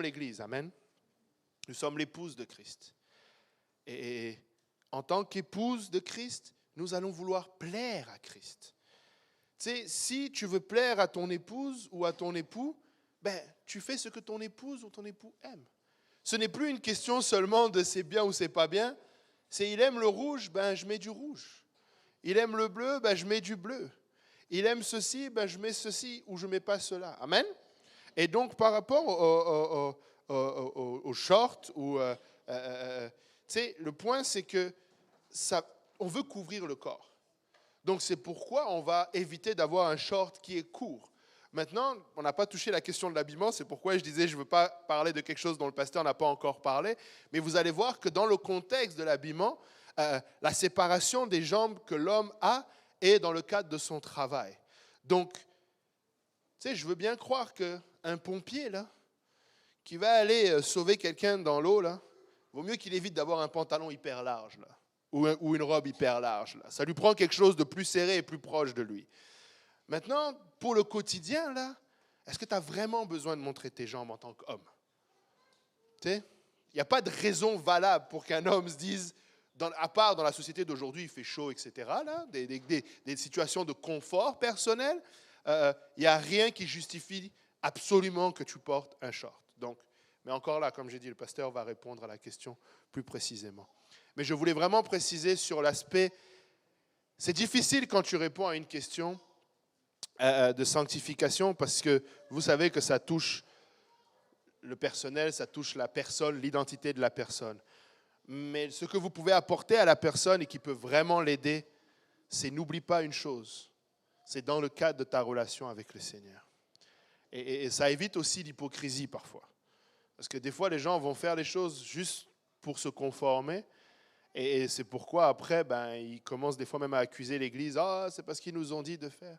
l'Église, amen. Nous sommes l'épouse de Christ. Et en tant qu'épouse de Christ, nous allons vouloir plaire à Christ. Tu sais, si tu veux plaire à ton épouse ou à ton époux, ben, tu fais ce que ton épouse ou ton époux aime. Ce n'est plus une question seulement de c'est bien ou c'est pas bien. C'est il aime le rouge, ben je mets du rouge. Il aime le bleu, ben je mets du bleu. Il aime ceci, ben je mets ceci ou je ne mets pas cela. Amen. Et donc par rapport au short, tu sais, le point c'est que on veut couvrir le corps. Donc c'est pourquoi on va éviter d'avoir un short qui est court. Maintenant, on n'a pas touché la question de l'habillement, c'est pourquoi je disais je ne veux pas parler de quelque chose dont le pasteur n'a pas encore parlé, mais vous allez voir que dans le contexte de l'habillement, la séparation des jambes que l'homme a est dans le cadre de son travail. Donc, tu sais, je veux bien croire qu'un pompier, là, qui va aller sauver quelqu'un dans l'eau, là, vaut mieux qu'il évite d'avoir un pantalon hyper large, là, ou une robe hyper large. Là. Ça lui prend quelque chose de plus serré et plus proche de lui. Maintenant, pour le quotidien, là, est-ce que tu as vraiment besoin de montrer tes jambes en tant qu'homme? Tu sais, il n'y a pas de raison valable pour qu'un homme se dise, à part dans la société d'aujourd'hui, il fait chaud, etc., là, des situations de confort personnel, il n'y a rien qui justifie absolument que tu portes un short. Donc, mais encore là, comme j'ai dit, le pasteur va répondre à la question plus précisément. Mais je voulais vraiment préciser sur l'aspect, c'est difficile quand tu réponds à une question de sanctification parce que vous savez que ça touche le personnel, ça touche la personne, l'identité de la personne. Mais ce que vous pouvez apporter à la personne et qui peut vraiment l'aider, c'est n'oublie pas une chose, c'est dans le cadre de ta relation avec le Seigneur. Et ça évite aussi l'hypocrisie parfois. Parce que des fois, les gens vont faire les choses juste pour se conformer. Et c'est pourquoi après, ils commencent des fois même à accuser l'Église. « Ah, c'est parce qu'ils nous ont dit de faire. »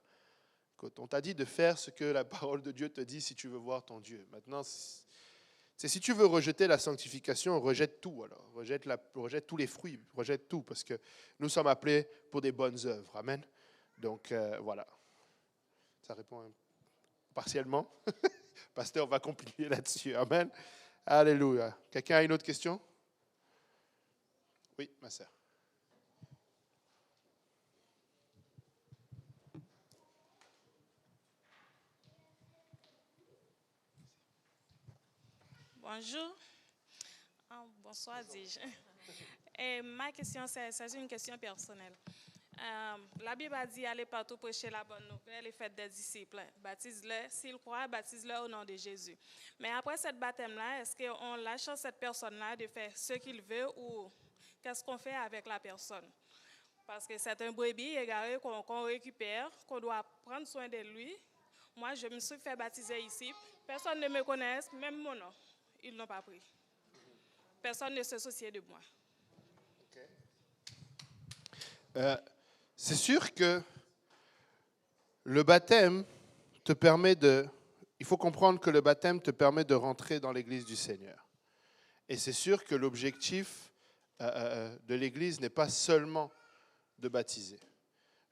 Écoute, on t'a dit de faire ce que la parole de Dieu te dit si tu veux voir ton Dieu. Maintenant, si tu veux rejeter la sanctification, rejette tout alors. Rejette tous les fruits, rejette tout, parce que nous sommes appelés pour des bonnes œuvres. Amen. Donc, voilà. Ça répond partiellement. Pasteur va compliquer là-dessus. Amen. Alléluia. Quelqu'un a une autre question? Oui, ma sœur. Bonjour. Bonsoir, dis-je. Et ma question, c'est une question personnelle. La Bible a dit allez partout prêcher la bonne nouvelle et faites des disciples. Baptise-les, s'ils croient, baptise-les au nom de Jésus. Mais après cette baptême-là, est-ce qu'on lâche cette personne-là de faire ce qu'il veut ou qu'est-ce qu'on fait avec la personne? Parce que c'est un brebis égaré qu'on récupère, qu'on doit prendre soin de lui. Moi, je me suis fait baptiser ici. Personne ne me connaît, même mon nom. Ils n'ont pas pris. Personne ne se souciait de moi. C'est sûr que le baptême te permet de... Il faut comprendre que le baptême te permet de rentrer dans l'Église du Seigneur. Et c'est sûr que l'objectif de l'Église n'est pas seulement de baptiser.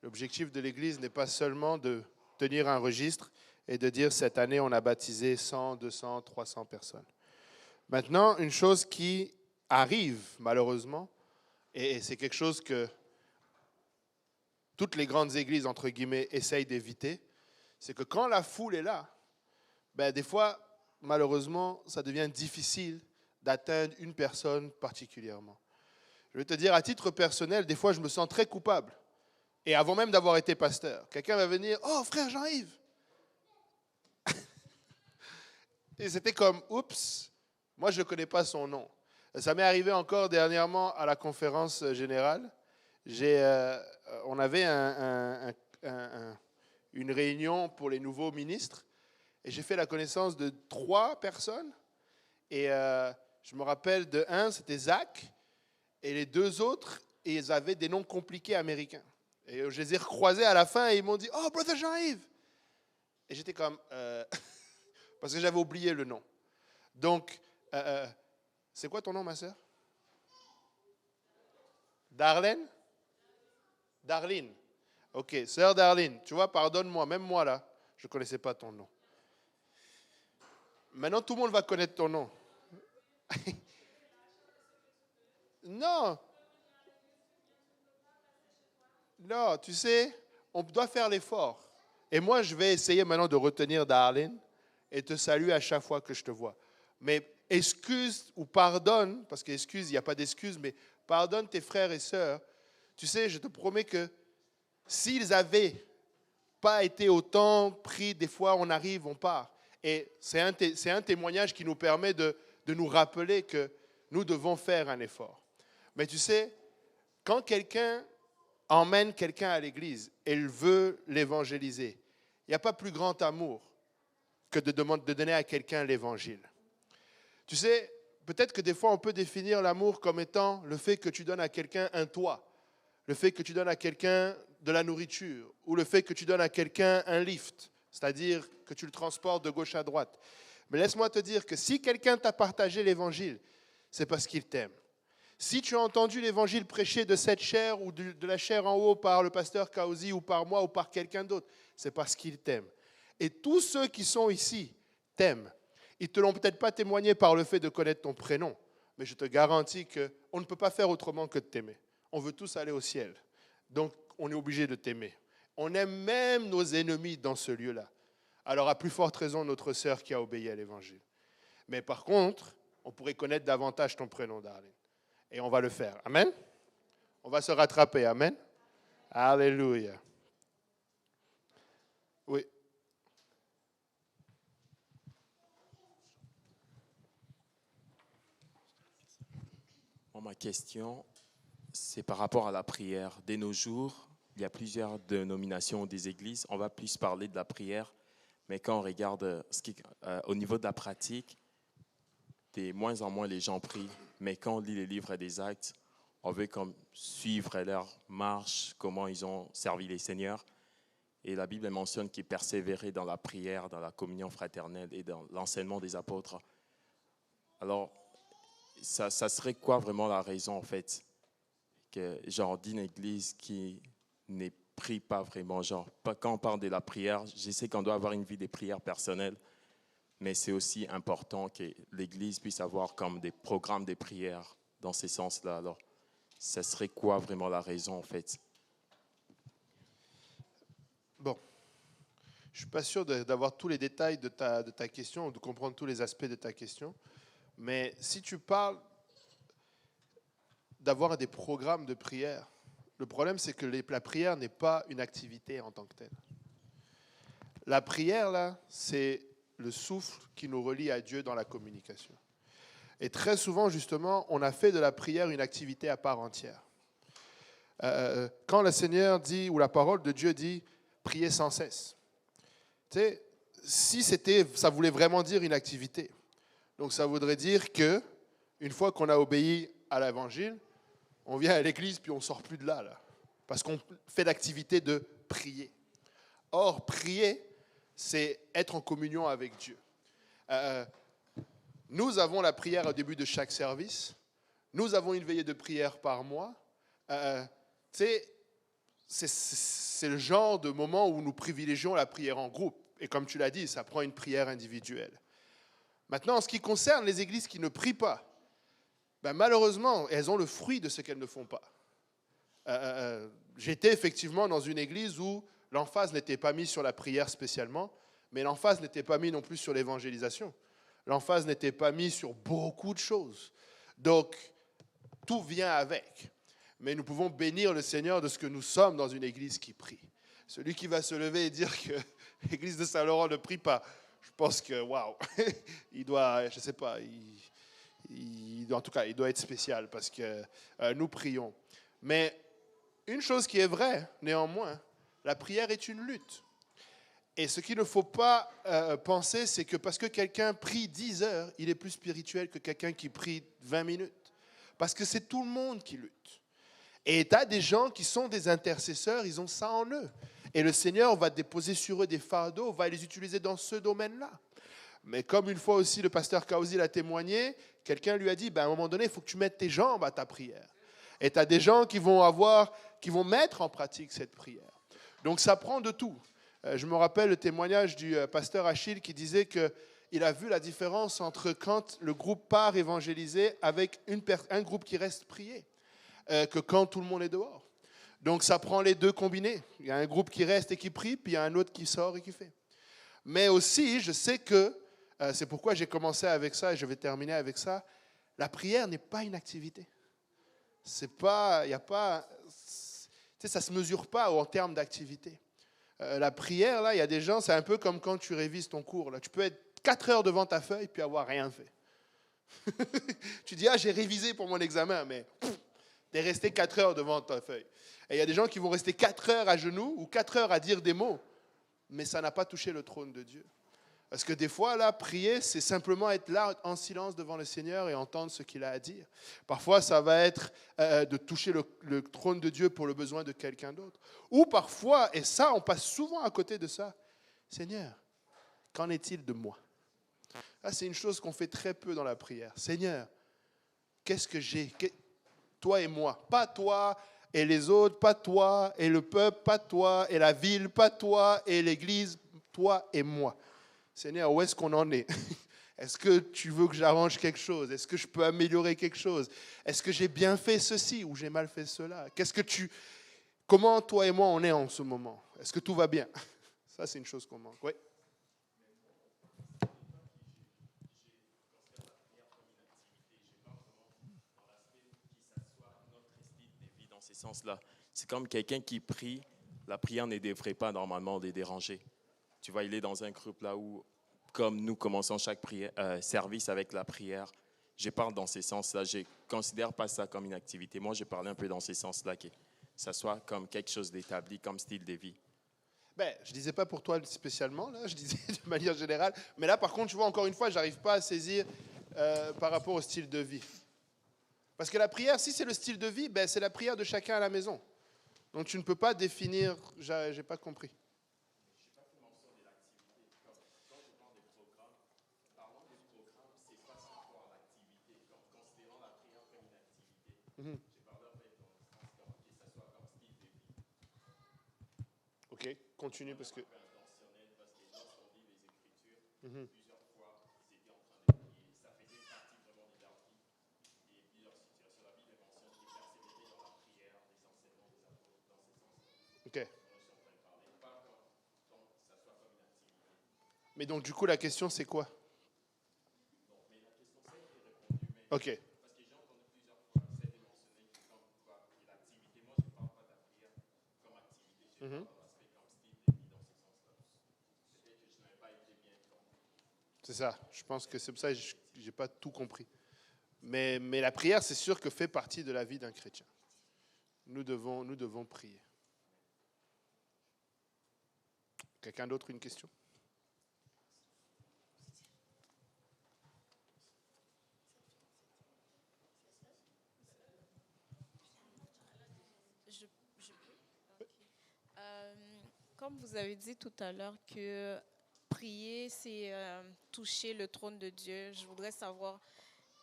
L'objectif de l'Église n'est pas seulement de tenir un registre et de dire cette année on a baptisé 100, 200, 300 personnes. Maintenant, une chose qui arrive malheureusement, et c'est quelque chose que toutes les grandes églises, entre guillemets, essayent d'éviter, c'est que quand la foule est là, des fois, malheureusement, ça devient difficile d'atteindre une personne particulièrement. Je vais te dire, à titre personnel, des fois, je me sens très coupable. Et avant même d'avoir été pasteur, quelqu'un va venir, « Oh, frère Jean-Yves !» Et c'était comme, « Oups, moi, je ne connais pas son nom. » Ça m'est arrivé encore dernièrement à la conférence générale. On avait une réunion pour les nouveaux ministres et j'ai fait la connaissance de 3 personnes. Et je me rappelle de un, c'était Zach, et les 2 autres, ils avaient des noms compliqués américains. Et je les ai recroisés à la fin et ils m'ont dit « Oh, Brother Jean-Yves !» Et j'étais comme parce que j'avais oublié le nom. Donc, c'est quoi ton nom, ma sœur? Darlene? Darlene. Ok, sœur Darlene, tu vois, pardonne-moi, même moi là, je ne connaissais pas ton nom. Maintenant, tout le monde va connaître ton nom. Non. Non, tu sais, on doit faire l'effort. Et moi, je vais essayer maintenant de retenir Darlene et te saluer à chaque fois que je te vois. Mais excuse ou pardonne, parce qu'excuse, il n'y a pas d'excuse, mais pardonne tes frères et sœurs. Tu sais, je te promets que s'ils avaient pas été autant pris, des fois on arrive, on part. Et c'est un témoignage qui nous permet de nous rappeler que nous devons faire un effort. Mais tu sais, quand quelqu'un emmène quelqu'un à l'église et il veut l'évangéliser, il n'y a pas plus grand amour que de donner à quelqu'un l'évangile. Tu sais, peut-être que des fois on peut définir l'amour comme étant le fait que tu donnes à quelqu'un un toit, le fait que tu donnes à quelqu'un de la nourriture, ou le fait que tu donnes à quelqu'un un lift, c'est-à-dire que tu le transportes de gauche à droite. Mais laisse-moi te dire que si quelqu'un t'a partagé l'évangile, c'est parce qu'il t'aime. Si tu as entendu l'évangile prêché de cette chaire ou de la chaire en haut par le pasteur Kaozi ou par moi ou par quelqu'un d'autre, c'est parce qu'il t'aime. Et tous ceux qui sont ici t'aiment. Ils ne te l'ont peut-être pas témoigné par le fait de connaître ton prénom, mais je te garantis qu'on ne peut pas faire autrement que de t'aimer. On veut tous aller au ciel. Donc, on est obligé de t'aimer. On aime même nos ennemis dans ce lieu-là. Alors, à plus forte raison, notre sœur qui a obéi à l'évangile. Mais par contre, on pourrait connaître davantage ton prénom, Darlene. Et on va le faire. Amen. On va se rattraper. Amen. Alléluia. Oui. Bon, ma question, c'est par rapport à la prière. De nos jours, il y a plusieurs dénominations des églises. On va plus parler de la prière, mais quand on regarde au niveau de la pratique, de moins en moins les gens prient. Mais quand on lit les livres des Actes, on veut comme suivre leur marche, comment ils ont servi les seigneurs. Et la Bible mentionne qu'ils persévéraient dans la prière, dans la communion fraternelle et dans l'enseignement des apôtres. Alors, ça serait quoi vraiment la raison, en fait, que genre d'une église qui ne prie pas vraiment, genre, quand on parle de la prière, je sais qu'on doit avoir une vie de prière personnelle, mais c'est aussi important que l'église puisse avoir comme des programmes de prière dans ce sens-là. Alors, ça serait quoi vraiment la raison, en fait? Bon, je ne suis pas sûr d'avoir tous les détails de ta question ou de comprendre tous les aspects de ta question, mais si tu parles d'avoir des programmes de prière, le problème c'est que la prière n'est pas une activité en tant que telle. La prière, là, c'est le souffle qui nous relie à Dieu dans la communication. Et très souvent, justement, on a fait de la prière une activité à part entière. Quand le Seigneur dit, ou la parole de Dieu dit, priez sans cesse. Tu sais, si ça voulait vraiment dire une activité, donc ça voudrait dire que une fois qu'on a obéi à l'évangile, on vient à l'église puis on ne sort plus de là, parce qu'on fait l'activité de prier. Or, prier, c'est être en communion avec Dieu. Nous avons la prière au début de chaque service. Nous avons une veillée de prière par mois. C'est le genre de moment où nous privilégions la prière en groupe. Et comme tu l'as dit, ça prend une prière individuelle. Maintenant, en ce qui concerne les églises qui ne prient pas, malheureusement, elles ont le fruit de ce qu'elles ne font pas. J'étais effectivement dans une église où l'emphase n'était pas mise sur la prière spécialement, mais l'emphase n'était pas mise non plus sur l'évangélisation. L'emphase n'était pas mise sur beaucoup de choses. Donc, tout vient avec. Mais nous pouvons bénir le Seigneur de ce que nous sommes dans une église qui prie. Celui qui va se lever et dire que l'église de Saint-Laurent ne prie pas, je pense que, waouh, il doit, je ne sais pas, en tout cas, il doit être spécial parce que nous prions. Mais une chose qui est vraie, néanmoins, la prière est une lutte. Et ce qu'il ne faut pas penser, c'est que parce que quelqu'un prie 10 heures, il est plus spirituel que quelqu'un qui prie 20 minutes. Parce que c'est tout le monde qui lutte. Et tu as des gens qui sont des intercesseurs, ils ont ça en eux. Et le Seigneur va déposer sur eux des fardeaux, va les utiliser dans ce domaine-là. Mais comme une fois aussi le pasteur Kaozi l'a témoigné, quelqu'un lui a dit, à un moment donné, il faut que tu mettes tes jambes à ta prière. Et tu as des gens qui vont mettre en pratique cette prière. Donc ça prend de tout. Je me rappelle le témoignage du pasteur Achille qui disait qu'il il a vu la différence entre quand le groupe part évangéliser avec un groupe qui reste prier, que quand tout le monde est dehors. Donc ça prend les deux combinés. Il y a un groupe qui reste et qui prie, puis il y a un autre qui sort et qui fait. Mais aussi, je sais que, c'est pourquoi j'ai commencé avec ça et je vais terminer avec ça, la prière n'est pas une activité. C'est pas, il y a pas, ça ne se mesure pas en termes d'activité. La prière, là, il y a des gens, c'est un peu comme quand tu révises ton cours. Là. Tu peux être 4 heures devant ta feuille puis avoir rien fait. Tu dis, j'ai révisé pour mon examen, mais tu es resté 4 heures devant ta feuille. Et il y a des gens qui vont rester 4 heures à genoux ou 4 heures à dire des mots, mais ça n'a pas touché le trône de Dieu. Parce que des fois, là, prier, c'est simplement être là en silence devant le Seigneur et entendre ce qu'il a à dire. Parfois, ça va être de toucher le trône de Dieu pour le besoin de quelqu'un d'autre. Ou parfois, et ça, on passe souvent à côté de ça, Seigneur, qu'en est-il de moi? Là, c'est une chose qu'on fait très peu dans la prière. Seigneur, qu'est-ce que j'ai? Toi et moi. Pas toi et les autres, pas toi et le peuple, pas toi et la ville, pas toi et l'église, toi et moi. Seigneur, où est-ce qu'on en est? Est-ce que tu veux que j'arrange quelque chose? Est-ce que je peux améliorer quelque chose? Est-ce que j'ai bien fait ceci ou j'ai mal fait cela? Comment toi et moi on est en ce moment? Est-ce que tout va bien? Ça, c'est une chose qu'on manque. Oui. Dans ces sens-là, c'est comme quelqu'un qui prie, la prière ne devrait pas normalement les déranger. Tu vois, il est dans un groupe là où, comme nous commençons chaque service avec la prière, je parle dans ces sens-là. Je ne considère pas ça comme une activité. Moi, je parlais un peu dans ces sens-là, que ça soit comme quelque chose d'établi, comme style de vie. Je ne disais pas pour toi spécialement, là, je disais de manière générale. Mais là, par contre, tu vois, encore une fois, je n'arrive pas à saisir par rapport au style de vie. Parce que la prière, si c'est le style de vie, c'est la prière de chacun à la maison. Donc tu ne peux pas définir, je n'ai pas compris. Ok, continue parce que. Ok. Mais donc du coup la question c'est quoi? Ok. C'est ça. Je pense que c'est pour ça que je n'ai pas tout compris. Mais la prière, c'est sûr que fait partie de la vie d'un chrétien. Nous devons prier. Quelqu'un d'autre, une question? Comme vous avez dit tout à l'heure que prier, c'est toucher le trône de Dieu, je voudrais savoir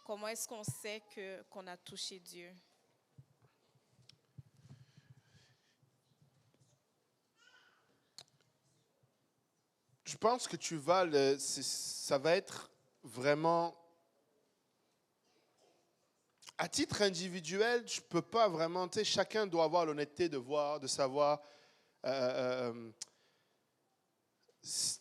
comment est-ce qu'on sait qu'on a touché Dieu? Je pense que ça va être vraiment... À titre individuel, je ne peux pas vraiment... Tu sais, chacun doit avoir l'honnêteté de savoir...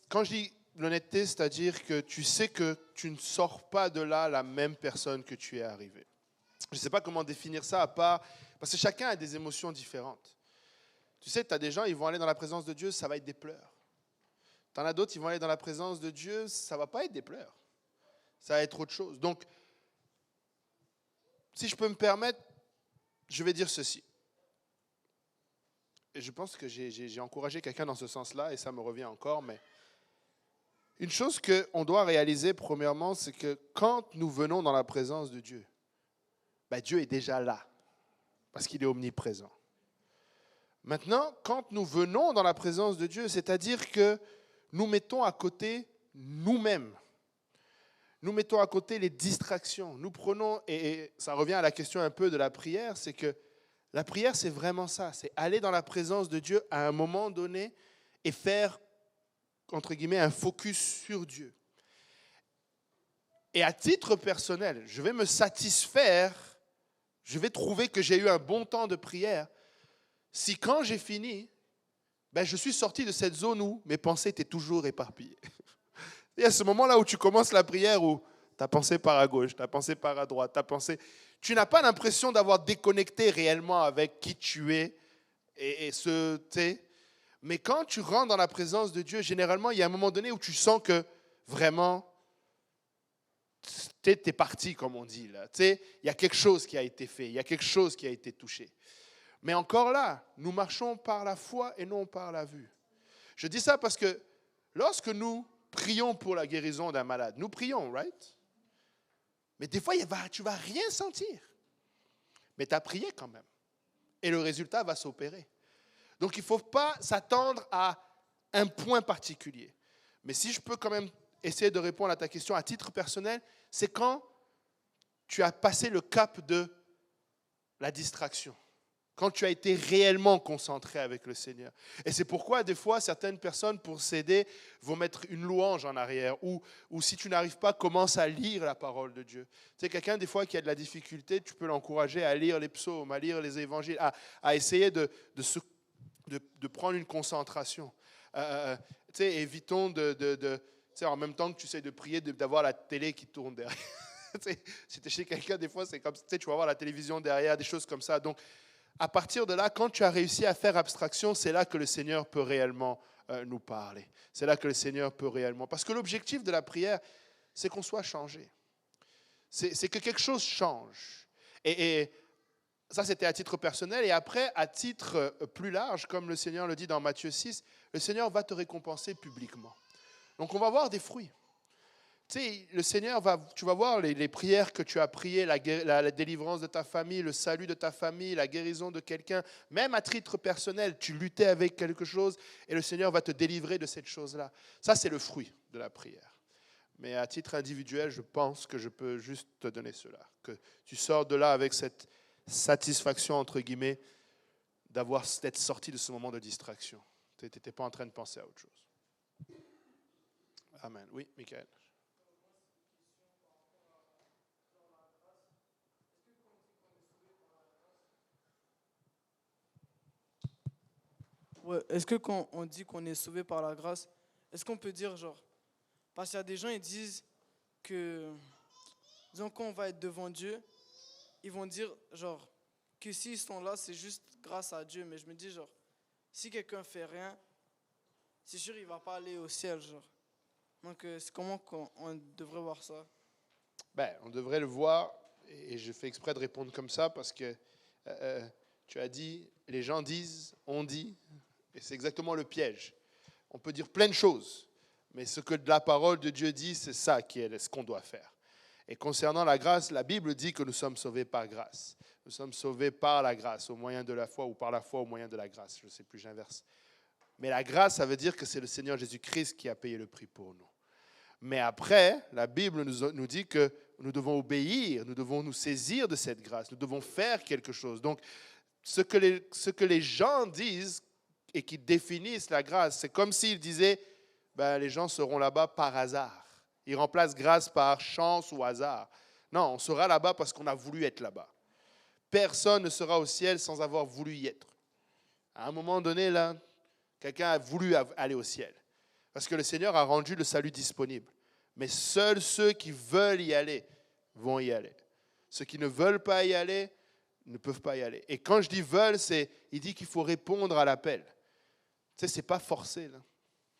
quand je dis l'honnêteté, c'est-à-dire que tu sais que tu ne sors pas de là la même personne que tu es arrivé. Je ne sais pas comment définir ça à part... Parce que chacun a des émotions différentes. Tu sais, tu as des gens, ils vont aller dans la présence de Dieu, ça va être des pleurs. Tu en as d'autres, ils vont aller dans la présence de Dieu, ça ne va pas être des pleurs. Ça va être autre chose. Donc, si je peux me permettre, je vais dire ceci. Et je pense que j'ai encouragé quelqu'un dans ce sens-là, et ça me revient encore, mais une chose qu'on doit réaliser, premièrement, c'est que quand nous venons dans la présence de Dieu, Dieu est déjà là, parce qu'il est omniprésent. Maintenant, quand nous venons dans la présence de Dieu, c'est-à-dire que nous mettons à côté nous-mêmes. Nous mettons à côté les distractions. Nous prenons, et ça revient à la question un peu de la prière, c'est que la prière, c'est vraiment ça. C'est aller dans la présence de Dieu à un moment donné et faire, entre guillemets, un focus sur Dieu. Et à titre personnel, je vais me satisfaire, je vais trouver que j'ai eu un bon temps de prière si quand j'ai fini, je suis sorti de cette zone où mes pensées étaient toujours éparpillées. Il y a ce moment-là où tu commences la prière où ta pensée part à gauche, ta pensée part à droite, tu n'as pas l'impression d'avoir déconnecté réellement avec qui tu es et ce, tu sais. Mais quand tu rentres dans la présence de Dieu, généralement, il y a un moment donné où tu sens que vraiment, tu es parti, comme on dit. Là. Il y a quelque chose qui a été fait, il y a quelque chose qui a été touché. Mais encore là, nous marchons par la foi et non par la vue. Je dis ça parce que lorsque nous prions pour la guérison d'un malade, nous prions, right? Mais des fois, tu ne vas rien sentir. Mais tu as prié quand même. Et le résultat va s'opérer. Donc, il ne faut pas s'attendre à un point particulier. Mais si je peux quand même essayer de répondre à ta question à titre personnel, c'est quand tu as passé le cap de la distraction. Quand tu as été réellement concentré avec le Seigneur. Et c'est pourquoi, des fois, certaines personnes, pour s'aider, vont mettre une louange en arrière. Ou si tu n'arrives pas, commence à lire la parole de Dieu. Tu sais, quelqu'un, des fois, qui a de la difficulté, tu peux l'encourager à lire les psaumes, à lire les évangiles, à essayer de prendre une concentration. Tu sais, évitons tu sais, en même temps que tu essaies de prier, d'avoir la télé qui tourne derrière. Si tu es chez quelqu'un, des fois, c'est comme tu sais, tu vas voir la télévision derrière, des choses comme ça. Donc, à partir de là, quand tu as réussi à faire abstraction, c'est là que le Seigneur peut réellement nous parler. C'est là que le Seigneur peut réellement... Parce que l'objectif de la prière, c'est qu'on soit changé. C'est que quelque chose change. Et ça, c'était à titre personnel. Et après, à titre plus large, comme le Seigneur le dit dans Matthieu 6, le Seigneur va te récompenser publiquement. Donc, on va voir des fruits. Tu sais, le Seigneur, tu vas voir les prières que tu as priées, la délivrance de ta famille, le salut de ta famille, la guérison de quelqu'un. Même à titre personnel, tu luttais avec quelque chose et le Seigneur va te délivrer de cette chose-là. Ça, c'est le fruit de la prière. Mais à titre individuel, je pense que je peux juste te donner cela. Que tu sors de là avec cette satisfaction, entre guillemets, d'être sorti de ce moment de distraction. Tu n'étais pas en train de penser à autre chose. Amen. Oui, Michael. Ouais, est-ce que quand on dit qu'on est sauvé par la grâce, est-ce qu'on peut dire genre, parce qu'il y a des gens ils disent que, disons quand on va être devant Dieu, ils vont dire genre que s'ils sont là c'est juste grâce à Dieu, mais je me dis genre, si quelqu'un fait rien, c'est sûr il va pas aller au ciel genre. Donc c'est comment on devrait voir ça? On devrait le voir, et je fais exprès de répondre comme ça parce que tu as dit, les gens disent, on dit, et c'est exactement le piège. On peut dire plein de choses, mais ce que la parole de Dieu dit, c'est ça qui est ce qu'on doit faire. Et concernant la grâce, la Bible dit que nous sommes sauvés par grâce. Nous sommes sauvés par la grâce, au moyen de la foi, ou par la foi au moyen de la grâce. Je ne sais plus, j'inverse. Mais la grâce, ça veut dire que c'est le Seigneur Jésus-Christ qui a payé le prix pour nous. Mais après, la Bible nous dit que nous devons obéir, nous devons nous saisir de cette grâce, nous devons faire quelque chose. Donc, ce que les gens disent et qui définissent la grâce, c'est comme s'ils disaient, les gens seront là-bas par hasard. Ils remplacent grâce par chance ou hasard. Non, on sera là-bas parce qu'on a voulu être là-bas. Personne ne sera au ciel sans avoir voulu y être. À un moment donné, là, quelqu'un a voulu aller au ciel. Parce que le Seigneur a rendu le salut disponible. Mais seuls ceux qui veulent y aller vont y aller. Ceux qui ne veulent pas y aller ne peuvent pas y aller. Et quand je dis veulent, il dit qu'il faut répondre à l'appel. Tu sais, ce n'est pas forcé. Là.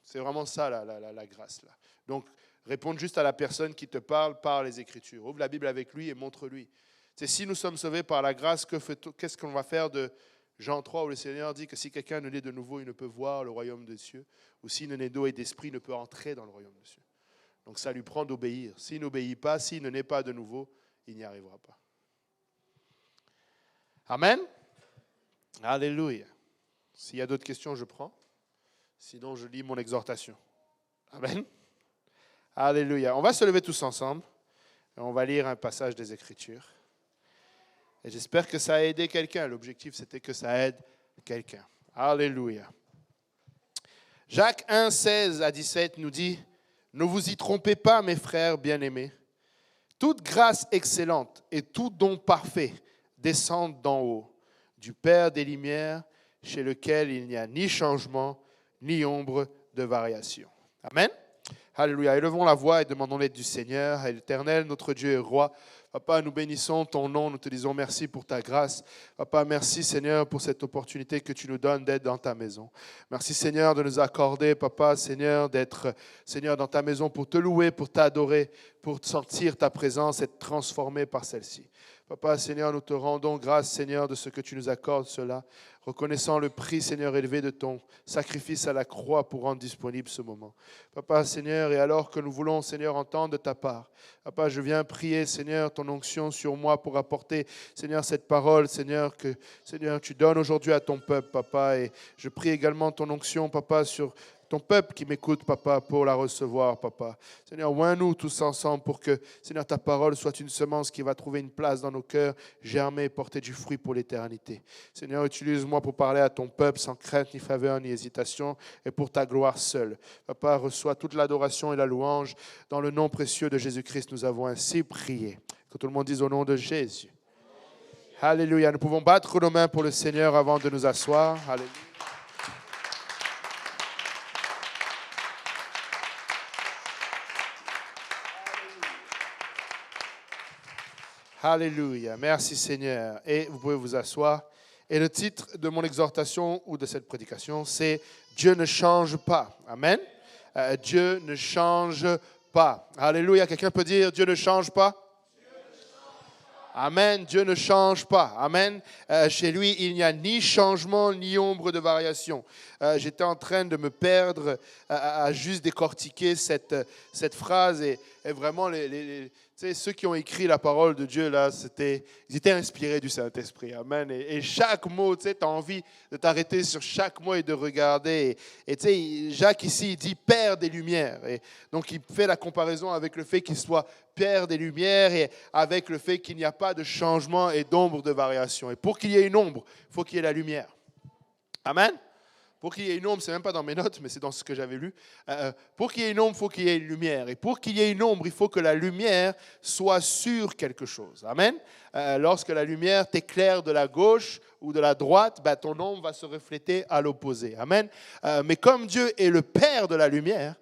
C'est vraiment ça, la grâce. Là. Donc, répondre juste à la personne qui te parle par les Écritures. Ouvre la Bible avec lui et montre-lui. C'est si nous sommes sauvés par la grâce, qu'est-ce qu'on va faire de Jean 3, où le Seigneur dit que si quelqu'un ne naît de nouveau, il ne peut voir le royaume des cieux. Ou s'il ne naît d'eau et d'esprit, il ne peut entrer dans le royaume des cieux. Donc ça lui prend d'obéir. S'il n'obéit pas, s'il ne naît pas de nouveau, il n'y arrivera pas. Amen. Alléluia. S'il y a d'autres questions, je prends. Sinon, je lis mon exhortation. Amen. Alléluia. On va se lever tous ensemble et on va lire un passage des Écritures. Et j'espère que ça a aidé quelqu'un. L'objectif, c'était que ça aide quelqu'un. Alléluia. Jacques 1, 16 à 17 nous dit « Ne vous y trompez pas, mes frères bien-aimés. toute grâce excellente et tout don parfait descendent d'en haut, du Père des Lumières, chez lequel il n'y a ni changement, ni ombre de variation. Amen. Alléluia. Élevons la voix et demandons l'aide du Seigneur. Éternel, notre Dieu et roi. Papa, nous bénissons ton nom, nous te disons merci pour ta grâce. Papa, merci Seigneur pour cette opportunité que tu nous donnes d'être dans ta maison. Merci Seigneur de nous accorder, Papa, Seigneur, d'être Seigneur dans ta maison pour te louer, pour t'adorer, pour sentir ta présence, être transformé par celle-ci. Papa, Seigneur, nous te rendons grâce, Seigneur, de ce que tu nous accordes cela, reconnaissant le prix, Seigneur, élevé de ton sacrifice à la croix pour rendre disponible ce moment. Papa, Seigneur, et alors que nous voulons, Seigneur, entendre de ta part, Papa, je viens prier, Seigneur, ton onction sur moi pour apporter, Seigneur, cette parole, Seigneur, que, Seigneur, tu donnes aujourd'hui à ton peuple, Papa, et je prie également ton onction, Papa, sur ton peuple qui m'écoute, Papa, pour la recevoir, Papa. Seigneur, oins-nous tous ensemble pour que, Seigneur, ta parole soit une semence qui va trouver une place dans nos cœurs, germer et porter du fruit pour l'éternité. Seigneur, utilise-moi pour parler à ton peuple sans crainte, ni faveur, ni hésitation, et pour ta gloire seule. Papa, reçois toute l'adoration et la louange. Dans le nom précieux de Jésus-Christ, nous avons ainsi prié. Que tout le monde dise au nom de Jésus. Alléluia. Nous pouvons battre nos mains pour le Seigneur avant de nous asseoir. Alléluia. Alléluia. Merci Seigneur. Et vous pouvez vous asseoir. Et le titre de mon exhortation ou de cette prédication, c'est « Dieu ne change pas ». Amen. Dieu ne change pas. Alléluia. Quelqu'un peut dire « Dieu ne change pas ». Amen. Dieu ne change pas. Amen. Chez lui, il n'y a ni changement, ni ombre de variation. J'étais en train de me perdre à juste décortiquer cette phrase et vraiment ceux qui ont écrit la parole de Dieu, là, ils étaient inspirés du Saint-Esprit. Amen. Et chaque mot, tu as envie de t'arrêter sur chaque mot et de regarder. Et tu sais, Jacques ici, il dit Père des Lumières. Et donc, il fait la comparaison avec le fait qu'il soit Père des Lumières et avec le fait qu'il n'y a pas de changement et d'ombre de variation. Et pour qu'il y ait une ombre, il faut qu'il y ait la lumière. Amen. Pour qu'il y ait une ombre, ce n'est même pas dans mes notes, mais c'est dans ce que j'avais lu. Pour qu'il y ait une ombre, il faut qu'il y ait une lumière. Et pour qu'il y ait une ombre, il faut que la lumière soit sur quelque chose. Amen. Lorsque la lumière t'éclaire de la gauche ou de la droite, ton ombre va se refléter à l'opposé. Amen. Mais comme Dieu est le Père de la lumière,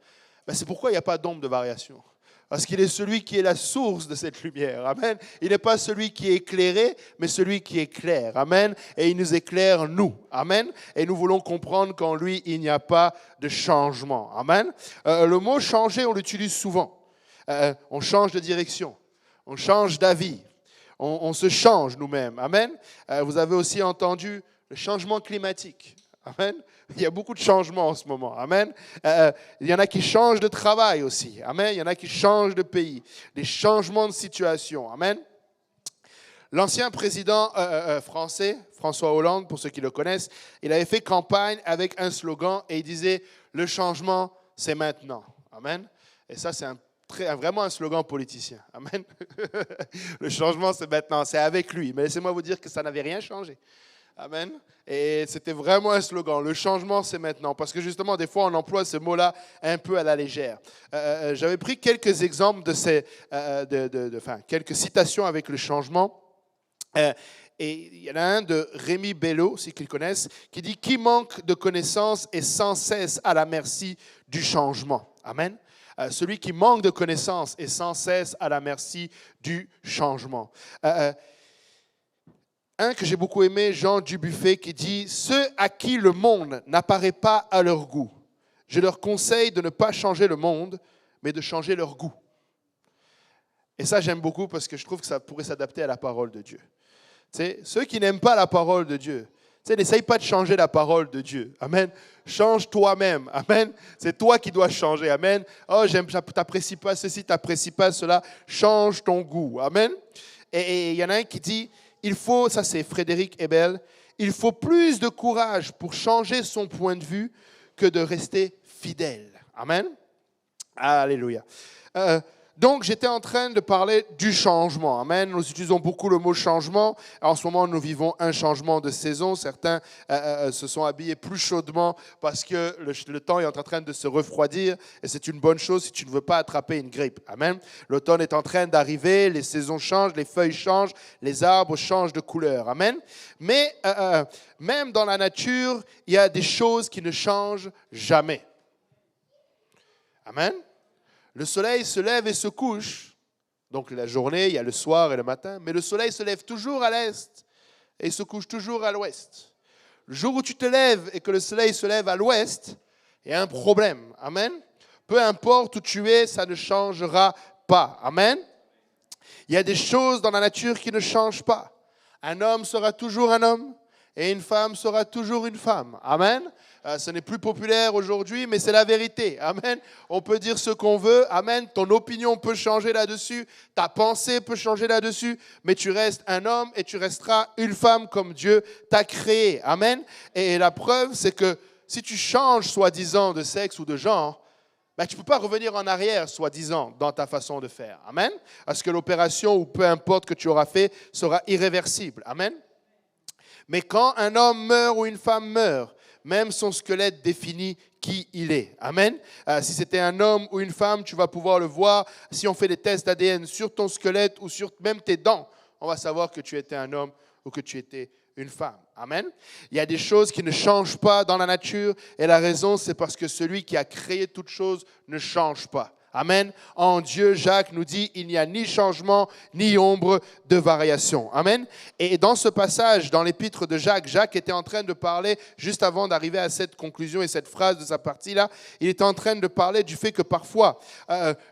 c'est pourquoi il n'y a pas d'ombre de variation. Parce qu'il est celui qui est la source de cette lumière. Amen. Il n'est pas celui qui est éclairé, mais celui qui éclaire. Amen. Et il nous éclaire, nous. Amen. Et nous voulons comprendre qu'en lui, il n'y a pas de changement. Amen. Le mot changer, on l'utilise souvent. On change de direction. On change d'avis. On se change nous-mêmes. Amen. Vous avez aussi entendu le changement climatique. Amen. Il y a beaucoup de changements en ce moment. Amen. Il y en a qui changent de travail aussi. Amen. Il y en a qui changent de pays. Des changements de situation. Amen. L'ancien président français, François Hollande, pour ceux qui le connaissent, il avait fait campagne avec un slogan et il disait « Le changement, c'est maintenant ». Amen. Et ça, c'est vraiment un slogan politicien. Amen. Le changement, c'est maintenant. C'est avec lui. Mais laissez-moi vous dire que ça n'avait rien changé. Amen. Et c'était vraiment un slogan. Le changement, c'est maintenant. Parce que justement, des fois, on emploie ce mot-là un peu à la légère. J'avais pris quelques exemples quelques citations avec le changement. Et il y en a un de Rémi Bello, si qu'ils connaissent, qui dit « Qui manque de connaissances est sans cesse à la merci du changement. » Amen. Celui qui manque de connaissances est sans cesse à la merci du changement. Un que j'ai beaucoup aimé, Jean Dubuffet, qui dit « Ceux à qui le monde n'apparaît pas à leur goût, je leur conseille de ne pas changer le monde, mais de changer leur goût. » Et ça, j'aime beaucoup parce que je trouve que ça pourrait s'adapter à la parole de Dieu. T'sais, ceux qui n'aiment pas la parole de Dieu, n'essaye pas de changer la parole de Dieu. Amen. Change toi-même. Amen. C'est toi qui dois changer. Amen. Oh, t'apprécies pas ceci, t'apprécies pas cela. Change ton goût. Amen. Et il y en a un qui dit il faut, ça c'est Frédéric Ebel, il faut plus de courage pour changer son point de vue que de rester fidèle. Amen. Alléluia. Donc, j'étais en train de parler du changement. Amen. Nous utilisons beaucoup le mot changement. En ce moment, nous vivons un changement de saison. Certains se sont habillés plus chaudement parce que le temps est en train de se refroidir. Et c'est une bonne chose si tu ne veux pas attraper une grippe. Amen. L'automne est en train d'arriver. Les saisons changent, les feuilles changent, les arbres changent de couleur. Amen. Mais même dans la nature, il y a des choses qui ne changent jamais. Amen. Le soleil se lève et se couche. Donc la journée, il y a le soir et le matin. Mais le soleil se lève toujours à l'est et se couche toujours à l'ouest. Le jour où tu te lèves et que le soleil se lève à l'ouest, il y a un problème. Amen. Peu importe où tu es, ça ne changera pas. Amen. Il y a des choses dans la nature qui ne changent pas. Un homme sera toujours un homme et une femme sera toujours une femme. Amen. Ce n'est plus populaire aujourd'hui, mais c'est la vérité. Amen. On peut dire ce qu'on veut. Amen. Ton opinion peut changer là-dessus. Ta pensée peut changer là-dessus. Mais tu restes un homme et tu resteras une femme comme Dieu t'a créé. Amen. Et la preuve, c'est que si tu changes soi-disant de sexe ou de genre, tu ne peux pas revenir en arrière, soi-disant, dans ta façon de faire. Amen. Parce que l'opération, ou peu importe que tu auras fait, sera irréversible. Amen. Mais quand un homme meurt ou une femme meurt, même son squelette définit qui il est. Amen. Si c'était un homme ou une femme, tu vas pouvoir le voir. Si on fait des tests d'ADN sur ton squelette ou sur même tes dents, on va savoir que tu étais un homme ou que tu étais une femme. Amen. Il y a des choses qui ne changent pas dans la nature et la raison, c'est parce que celui qui a créé toutes choses ne change pas. Amen. En Dieu, Jacques nous dit, il n'y a ni changement, ni ombre de variation. Amen. Et dans ce passage, dans l'épître de Jacques, Jacques était en train de parler, juste avant d'arriver à cette conclusion et cette phrase de sa partie-là, il était en train de parler du fait que parfois,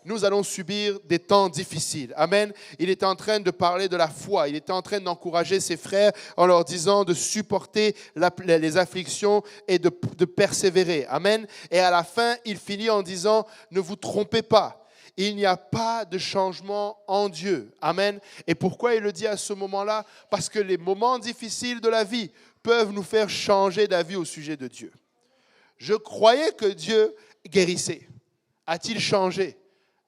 nous allons subir des temps difficiles. Amen. Il était en train de parler de la foi. Il était en train d'encourager ses frères en leur disant de supporter les afflictions et de persévérer. Amen. Et à la fin, il finit en disant, ne vous trompez pas. Il n'y a pas de changement en Dieu. Amen. Et pourquoi il le dit à ce moment-là? Parce que les moments difficiles de la vie peuvent nous faire changer d'avis au sujet de Dieu. Je croyais que Dieu guérissait. A-t-il changé?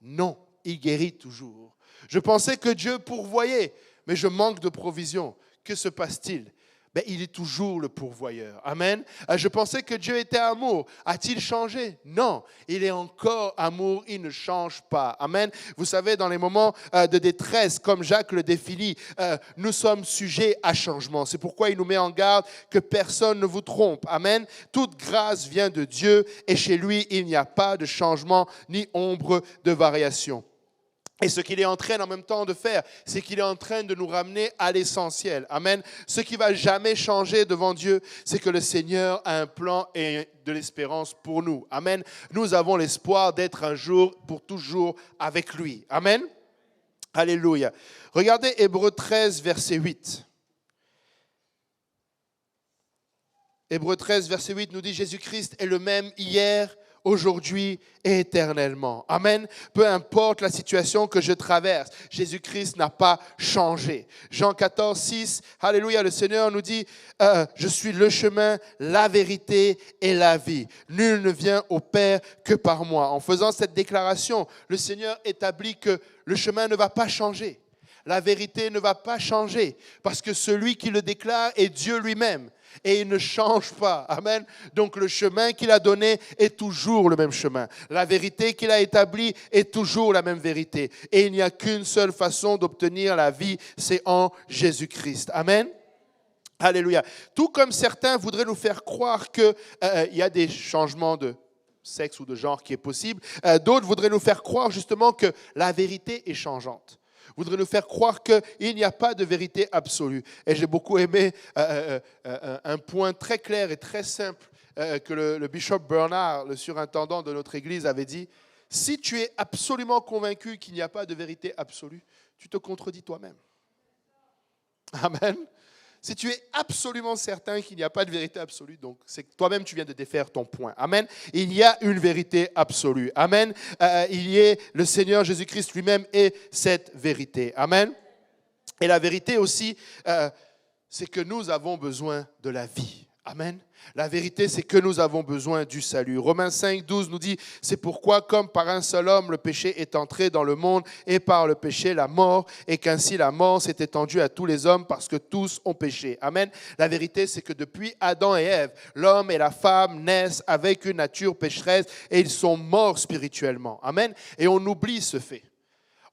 Non, il guérit toujours. Je pensais que Dieu pourvoyait, mais je manque de provision. Que se passe-t-il? Il est toujours le pourvoyeur. Amen. Je pensais que Dieu était amour. A-t-il changé? Non. Il est encore amour. Il ne change pas. Amen. Vous savez, dans les moments de détresse, comme Jacques le définit, nous sommes sujets à changement. C'est pourquoi il nous met en garde que personne ne vous trompe. Amen. Toute grâce vient de Dieu et chez lui, il n'y a pas de changement ni ombre de variation. Et ce qu'il est en train en même temps de faire, c'est qu'il est en train de nous ramener à l'essentiel. Amen. Ce qui ne va jamais changer devant Dieu, c'est que le Seigneur a un plan et de l'espérance pour nous. Amen. Nous avons l'espoir d'être un jour pour toujours avec lui. Amen. Alléluia. Regardez Hébreux 13, verset 8. Hébreux 13, verset 8 nous dit « Jésus-Christ est le même hier, aujourd'hui et éternellement. » Amen. Peu importe la situation que je traverse, Jésus-Christ n'a pas changé. Jean 14, 6, alléluia, le Seigneur nous dit « Je suis le chemin, la vérité et la vie. Nul ne vient au Père que par moi. » En faisant cette déclaration, le Seigneur établit que le chemin ne va pas changer. La vérité ne va pas changer parce que celui qui le déclare est Dieu lui-même. Et il ne change pas. Amen. Donc le chemin qu'il a donné est toujours le même chemin. La vérité qu'il a établie est toujours la même vérité. Et il n'y a qu'une seule façon d'obtenir la vie, c'est en Jésus-Christ. Amen. Alléluia. Tout comme certains voudraient nous faire croire qu'il y a des changements de sexe ou de genre qui est possible, d'autres voudraient nous faire croire justement que la vérité est changeante. Voudrait nous faire croire qu'il n'y a pas de vérité absolue. Et j'ai beaucoup aimé un point très clair et très simple que le bishop Bernard, le surintendant de notre église, avait dit. Si tu es absolument convaincu qu'il n'y a pas de vérité absolue, tu te contredis toi-même. Amen. Si tu es absolument certain qu'il n'y a pas de vérité absolue, donc c'est que toi-même tu viens de défaire ton point. Amen. Il y a une vérité absolue. Amen. Il y a le Seigneur Jésus-Christ lui-même est cette vérité. Amen. Et la vérité aussi, c'est que nous avons besoin de la vie. Amen. La vérité, c'est que nous avons besoin du salut. Romains 5, 12 nous dit, c'est pourquoi, comme par un seul homme, le péché est entré dans le monde, et par le péché, la mort, et qu'ainsi la mort s'est étendue à tous les hommes parce que tous ont péché. Amen. La vérité, c'est que depuis Adam et Ève, l'homme et la femme naissent avec une nature pécheresse, et ils sont morts spirituellement. Amen. Et on oublie ce fait.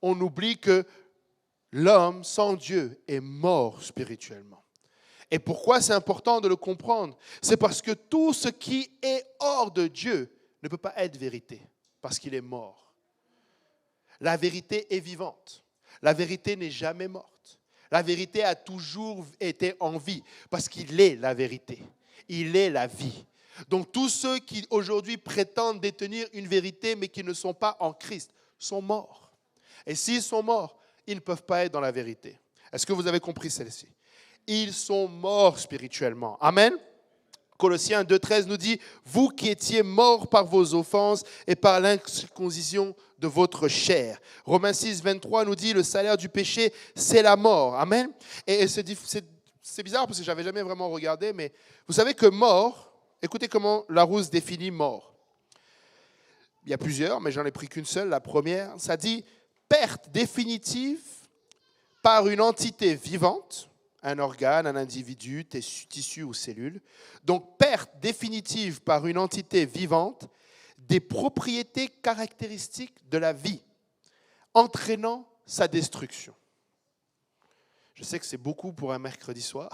On oublie que l'homme sans Dieu est mort spirituellement. Et pourquoi c'est important de le comprendre? C'est parce que tout ce qui est hors de Dieu ne peut pas être vérité, parce qu'il est mort. La vérité est vivante. La vérité n'est jamais morte. La vérité a toujours été en vie, parce qu'il est la vérité. Il est la vie. Donc tous ceux qui aujourd'hui prétendent détenir une vérité, mais qui ne sont pas en Christ, sont morts. Et s'ils sont morts, ils ne peuvent pas être dans la vérité. Est-ce que vous avez compris celle-ci? Ils sont morts spirituellement. Amen. Colossiens 2,13 nous dit, « Vous qui étiez morts par vos offenses et par l'incirconcision de votre chair. » Romains 6, 23 nous dit, « Le salaire du péché, c'est la mort. » Amen. Et c'est bizarre parce que je n'avais jamais vraiment regardé, mais vous savez que mort, écoutez comment Larousse définit mort. Il y a plusieurs, mais j'en ai pris qu'une seule. La première, ça dit « Perte définitive par une entité vivante. » Un organe, un individu, tissu ou cellule. Donc, perte définitive par une entité vivante des propriétés caractéristiques de la vie, entraînant sa destruction. Je sais que c'est beaucoup pour un mercredi soir,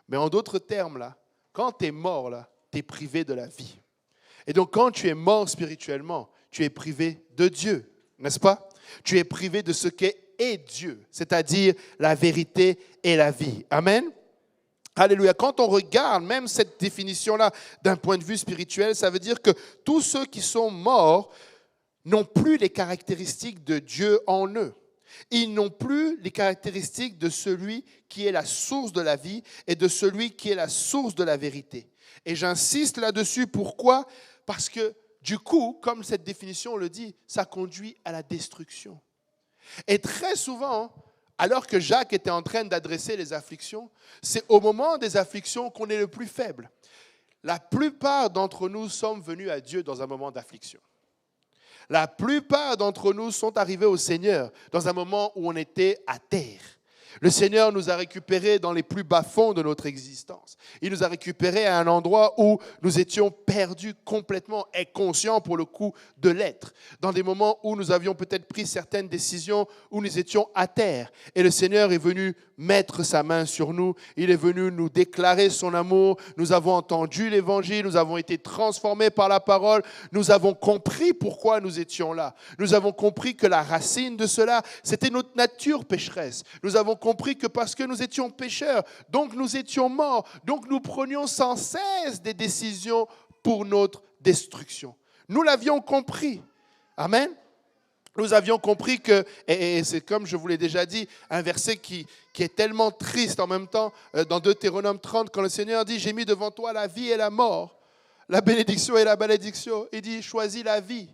mais en d'autres termes, là, quand tu es mort, là, tu es privé de la vie. Et donc, quand tu es mort spirituellement, tu es privé de Dieu, n'est-ce pas? Tu es privé de ce qu'est Dieu, c'est-à-dire la vérité et la vie. Amen. Alléluia. Quand on regarde même cette définition-là d'un point de vue spirituel, ça veut dire que tous ceux qui sont morts n'ont plus les caractéristiques de Dieu en eux. Ils n'ont plus les caractéristiques de celui qui est la source de la vie et de celui qui est la source de la vérité. Et j'insiste là-dessus. Pourquoi? Parce que du coup, comme cette définition le dit, ça conduit à la destruction. Et très souvent, alors que Jacques était en train d'adresser les afflictions, c'est au moment des afflictions qu'on est le plus faible. La plupart d'entre nous sommes venus à Dieu dans un moment d'affliction. La plupart d'entre nous sont arrivés au Seigneur dans un moment où on était à terre. Le Seigneur nous a récupérés dans les plus bas-fonds de notre existence. Il nous a récupérés à un endroit où nous étions perdus complètement et conscients pour le coup de l'être. Dans des moments où nous avions peut-être pris certaines décisions, où nous étions à terre. Et le Seigneur est venu mettre sa main sur nous. Il est venu nous déclarer son amour. Nous avons entendu l'Évangile. Nous avons été transformés par la parole. Nous avons compris pourquoi nous étions là. Nous avons compris que la racine de cela, c'était notre nature pécheresse. Nous avons compris que parce que nous étions pécheurs, donc nous étions morts, donc nous prenions sans cesse des décisions pour notre destruction. Nous l'avions compris. Amen. Nous avions compris que, et c'est comme je vous l'ai déjà dit, un verset qui est tellement triste en même temps, dans Deutéronome 30, quand le Seigneur dit « J'ai mis devant toi la vie et la mort, la bénédiction et la malédiction », il dit « Choisis la vie ».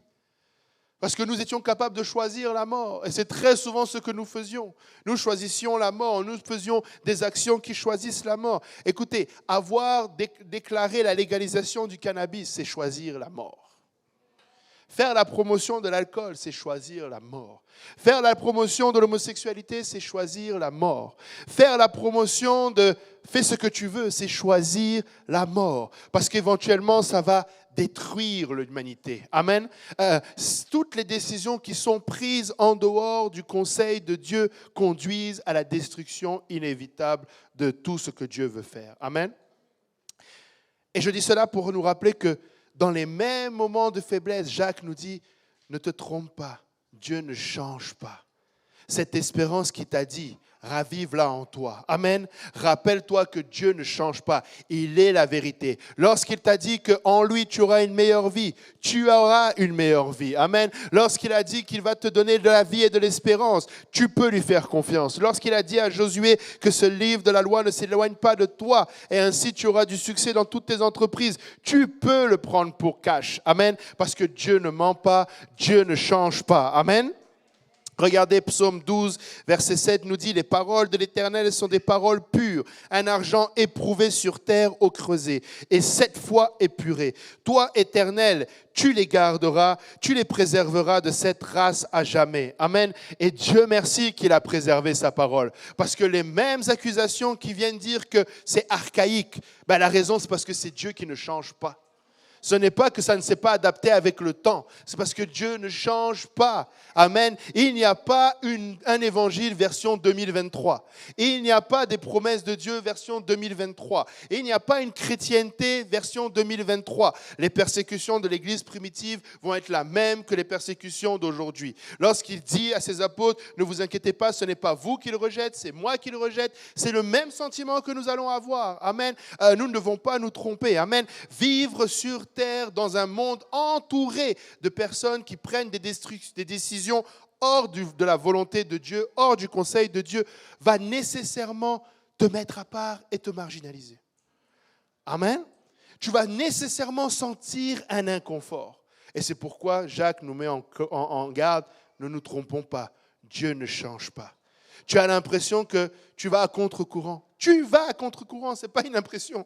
Parce que nous étions capables de choisir la mort. Et c'est très souvent ce que nous faisions. Nous choisissions la mort. Nous faisions des actions qui choisissent la mort. Écoutez, avoir déclaré la légalisation du cannabis, c'est choisir la mort. Faire la promotion de l'alcool, c'est choisir la mort. Faire la promotion de l'homosexualité, c'est choisir la mort. Faire la promotion de fais ce que tu veux, c'est choisir la mort. Parce qu'éventuellement, ça va détruire l'humanité. Amen. Toutes les décisions qui sont prises en dehors du conseil de Dieu conduisent à la destruction inévitable de tout ce que Dieu veut faire. Amen. Et je dis cela pour nous rappeler que dans les mêmes moments de faiblesse, Jacques nous dit, ne te trompe pas, Dieu ne change pas. Cette espérance qu'il t'a dit, ravive-la en toi. Amen. Rappelle-toi que Dieu ne change pas. Il est la vérité. Lorsqu'il t'a dit qu'en lui, tu auras une meilleure vie, tu auras une meilleure vie. Amen. Lorsqu'il a dit qu'il va te donner de la vie et de l'espérance, tu peux lui faire confiance. Lorsqu'il a dit à Josué que ce livre de la loi ne s'éloigne pas de toi et ainsi tu auras du succès dans toutes tes entreprises, tu peux le prendre pour cash. Amen. Parce que Dieu ne ment pas, Dieu ne change pas. Amen. Regardez, Psaume 12, verset 7 nous dit « Les paroles de l'Éternel sont des paroles pures, un argent éprouvé sur terre au creuset, et 7 fois épuré. Toi, Éternel, tu les garderas, tu les préserveras de cette race à jamais. » Amen. Et Dieu merci qu'il a préservé sa parole. Parce que les mêmes accusations qui viennent dire que c'est archaïque, ben la raison c'est parce que c'est Dieu qui ne change pas. Ce n'est pas que ça ne s'est pas adapté avec le temps. C'est parce que Dieu ne change pas. Amen. Il n'y a pas un évangile version 2023. Il n'y a pas des promesses de Dieu version 2023. Il n'y a pas une chrétienté version 2023. Les persécutions de l'Église primitive vont être la même que les persécutions d'aujourd'hui. Lorsqu'il dit à ses apôtres, ne vous inquiétez pas, ce n'est pas vous qui le rejette, c'est moi qui le rejette. C'est le même sentiment que nous allons avoir. Amen. Nous ne devons pas nous tromper. Amen. Vivre sur terre dans un monde entouré de personnes qui prennent des décisions hors de la volonté de Dieu, hors du conseil de Dieu, va nécessairement te mettre à part et te marginaliser. Amen. Tu vas nécessairement sentir un inconfort. Et c'est pourquoi Jacques nous met en garde, ne nous trompons pas, Dieu ne change pas. Tu as l'impression que tu vas à contre-courant. Tu vas à contre-courant, ce n'est pas une impression.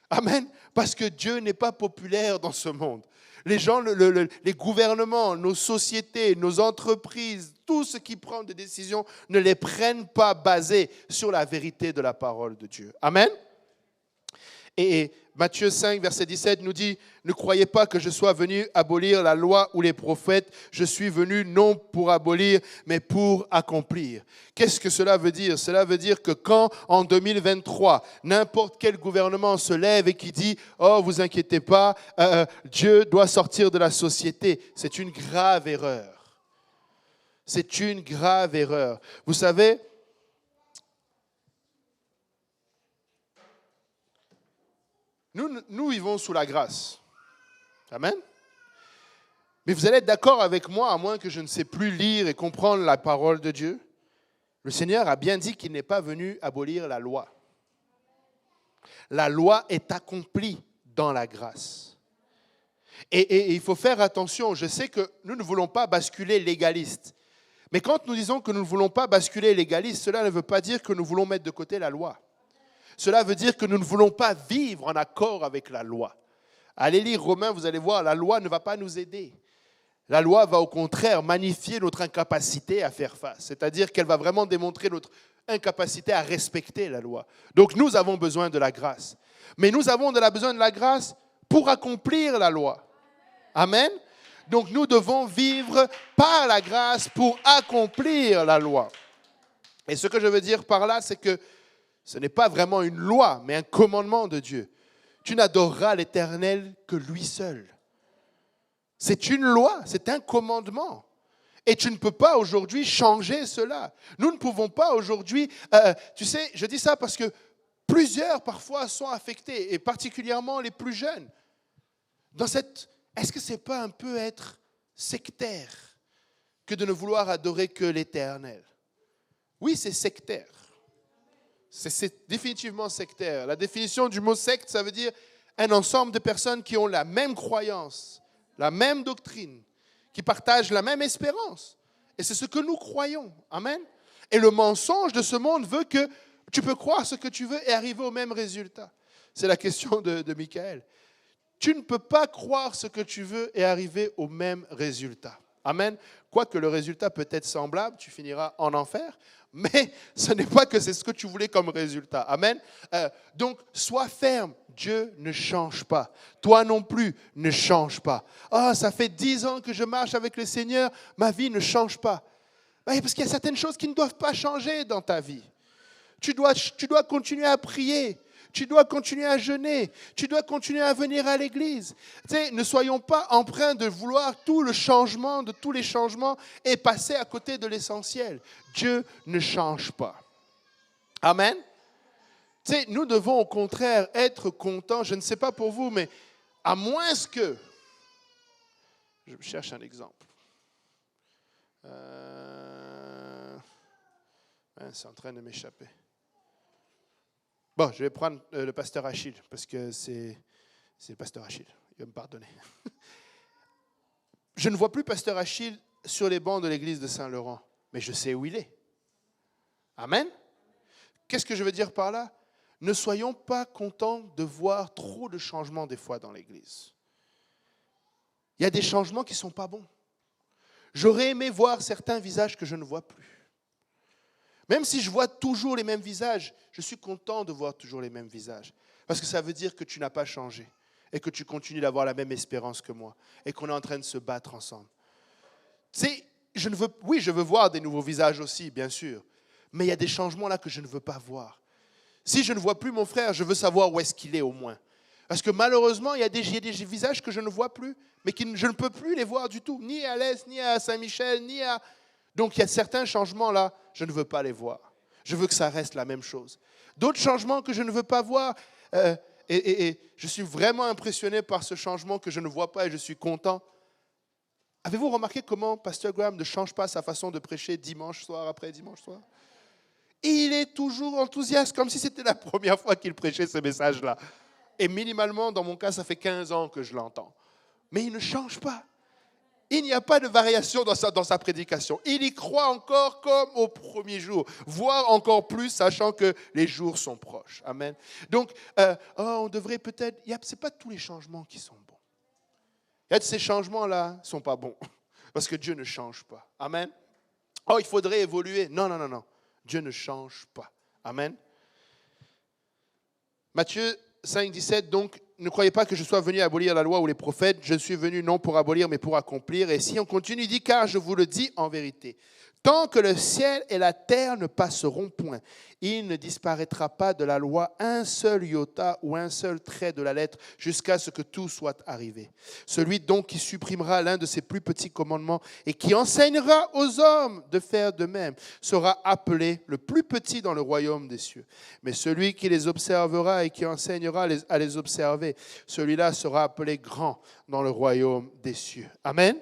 Amen. Parce que Dieu n'est pas populaire dans ce monde. Les gens, les gouvernements, nos sociétés, nos entreprises, tout ce qui prend des décisions ne les prennent pas basées sur la vérité de la parole de Dieu. Amen. Et Matthieu 5, verset 17 nous dit « Ne croyez pas que je sois venu abolir la loi ou les prophètes. Je suis venu non pour abolir, mais pour accomplir. » Qu'est-ce que cela veut dire? Cela veut dire que quand, en 2023, n'importe quel gouvernement se lève et qui dit « Oh, vous inquiétez pas, Dieu doit sortir de la société », c'est une grave erreur. C'est une grave erreur. Vous savez, nous vivons sous la grâce. Amen. Mais vous allez être d'accord avec moi, à moins que je ne sais plus lire et comprendre la parole de Dieu. Le Seigneur a bien dit qu'il n'est pas venu abolir la loi. La loi est accomplie dans la grâce. Et il faut faire attention. Je sais que nous ne voulons pas basculer légaliste. Mais quand nous disons que nous ne voulons pas basculer légaliste, cela ne veut pas dire que nous voulons mettre de côté la loi. Cela veut dire que nous ne voulons pas vivre en accord avec la loi. Allez lire Romains, vous allez voir, la loi ne va pas nous aider. La loi va au contraire magnifier notre incapacité à faire face. C'est-à-dire qu'elle va vraiment démontrer notre incapacité à respecter la loi. Donc nous avons besoin de la grâce. Mais nous avons besoin de la grâce pour accomplir la loi. Amen. Donc nous devons vivre par la grâce pour accomplir la loi. Et ce que je veux dire par là, c'est que ce n'est pas vraiment une loi, mais un commandement de Dieu. Tu n'adoreras l'Éternel que lui seul. C'est une loi, c'est un commandement. Et tu ne peux pas aujourd'hui changer cela. Nous ne pouvons pas aujourd'hui... tu sais, je dis ça parce que plusieurs parfois sont affectés, et particulièrement les plus jeunes. Est-ce que ce n'est pas un peu être sectaire que de ne vouloir adorer que l'Éternel? Oui, c'est sectaire. C'est définitivement sectaire. La définition du mot secte, ça veut dire un ensemble de personnes qui ont la même croyance, la même doctrine, qui partagent la même espérance. Et c'est ce que nous croyons. Amen. Et le mensonge de ce monde veut que tu peux croire ce que tu veux et arriver au même résultat. C'est la question de Michael. Tu ne peux pas croire ce que tu veux et arriver au même résultat. Amen. Quoique le résultat peut être semblable, tu finiras en enfer. Mais ce n'est pas que c'est ce que tu voulais comme résultat. Amen. Donc, sois ferme. Dieu ne change pas. Toi non plus, ne change pas. Ah, ça fait 10 ans que je marche avec le Seigneur, ma vie ne change pas. Parce qu'il y a certaines choses qui ne doivent pas changer dans ta vie. Tu dois continuer à prier. Tu dois continuer à jeûner. Tu dois continuer à venir à l'église. Tu sais, ne soyons pas empreints de vouloir tout le changement, de tous les changements et passer à côté de l'essentiel. Dieu ne change pas. Amen. Tu sais, nous devons au contraire être contents. Je ne sais pas pour vous, mais à moins que... Je cherche un exemple. C'est en train de m'échapper. Bon, je vais prendre le pasteur Achille, parce que c'est le pasteur Achille. Il va me pardonner. Je ne vois plus pasteur Achille sur les bancs de l'église de Saint-Laurent. mais je sais où il est. Amen. Qu'est-ce que je veux dire par là? Ne soyons pas contents de voir trop de changements des fois dans l'Église. Il y a des changements qui ne sont pas bons. J'aurais aimé voir certains visages que je ne vois plus. Même si je vois toujours les mêmes visages, je suis content de voir toujours les mêmes visages. Parce que ça veut dire que tu n'as pas changé et que tu continues d'avoir la même espérance que moi et qu'on est en train de se battre ensemble. Tu sais, je veux voir des nouveaux visages aussi, bien sûr. Mais il y a des changements là que je ne veux pas voir. Si je ne vois plus mon frère, je veux savoir où est-ce qu'il est au moins. Parce que malheureusement, il y a des visages que je ne vois plus, mais je ne peux plus les voir du tout, ni à l'Est, ni à Saint-Michel, ni à... Donc il y a certains changements là, je ne veux pas les voir. Je veux que ça reste la même chose. D'autres changements que je ne veux pas voir, et je suis vraiment impressionné par ce changement que je ne vois pas et je suis content. Avez-vous remarqué comment Pasteur Graham ne change pas sa façon de prêcher dimanche soir après dimanche soir? Il est toujours enthousiaste, comme si c'était la première fois qu'il prêchait ce message-là. Et minimalement, dans mon cas, ça fait 15 ans que je l'entends. Mais il ne change pas. Il n'y a pas de variation dans sa prédication. Il y croit encore comme au premier jour, voire encore plus, sachant que les jours sont proches. Amen. Donc, on devrait peut-être... Ce n'est pas tous les changements qui sont bons. Il y a de ces changements-là qui ne sont pas bons, parce que Dieu ne change pas. Amen. Oh, il faudrait évoluer. Non. Dieu ne change pas. Amen. Matthieu 5, 17, donc, ne croyez pas que je sois venu abolir la loi ou les prophètes. Je suis venu non pour abolir, mais pour accomplir. Et si on continue, il dit, car je vous le dis en vérité, tant que le ciel et la terre ne passeront point, il ne disparaîtra pas de la loi un seul iota ou un seul trait de la lettre jusqu'à ce que tout soit arrivé. Celui donc qui supprimera l'un de ces plus petits commandements et qui enseignera aux hommes de faire de même sera appelé le plus petit dans le royaume des cieux. Mais celui qui les observera et qui enseignera à les observer, celui-là sera appelé grand dans le royaume des cieux. Amen.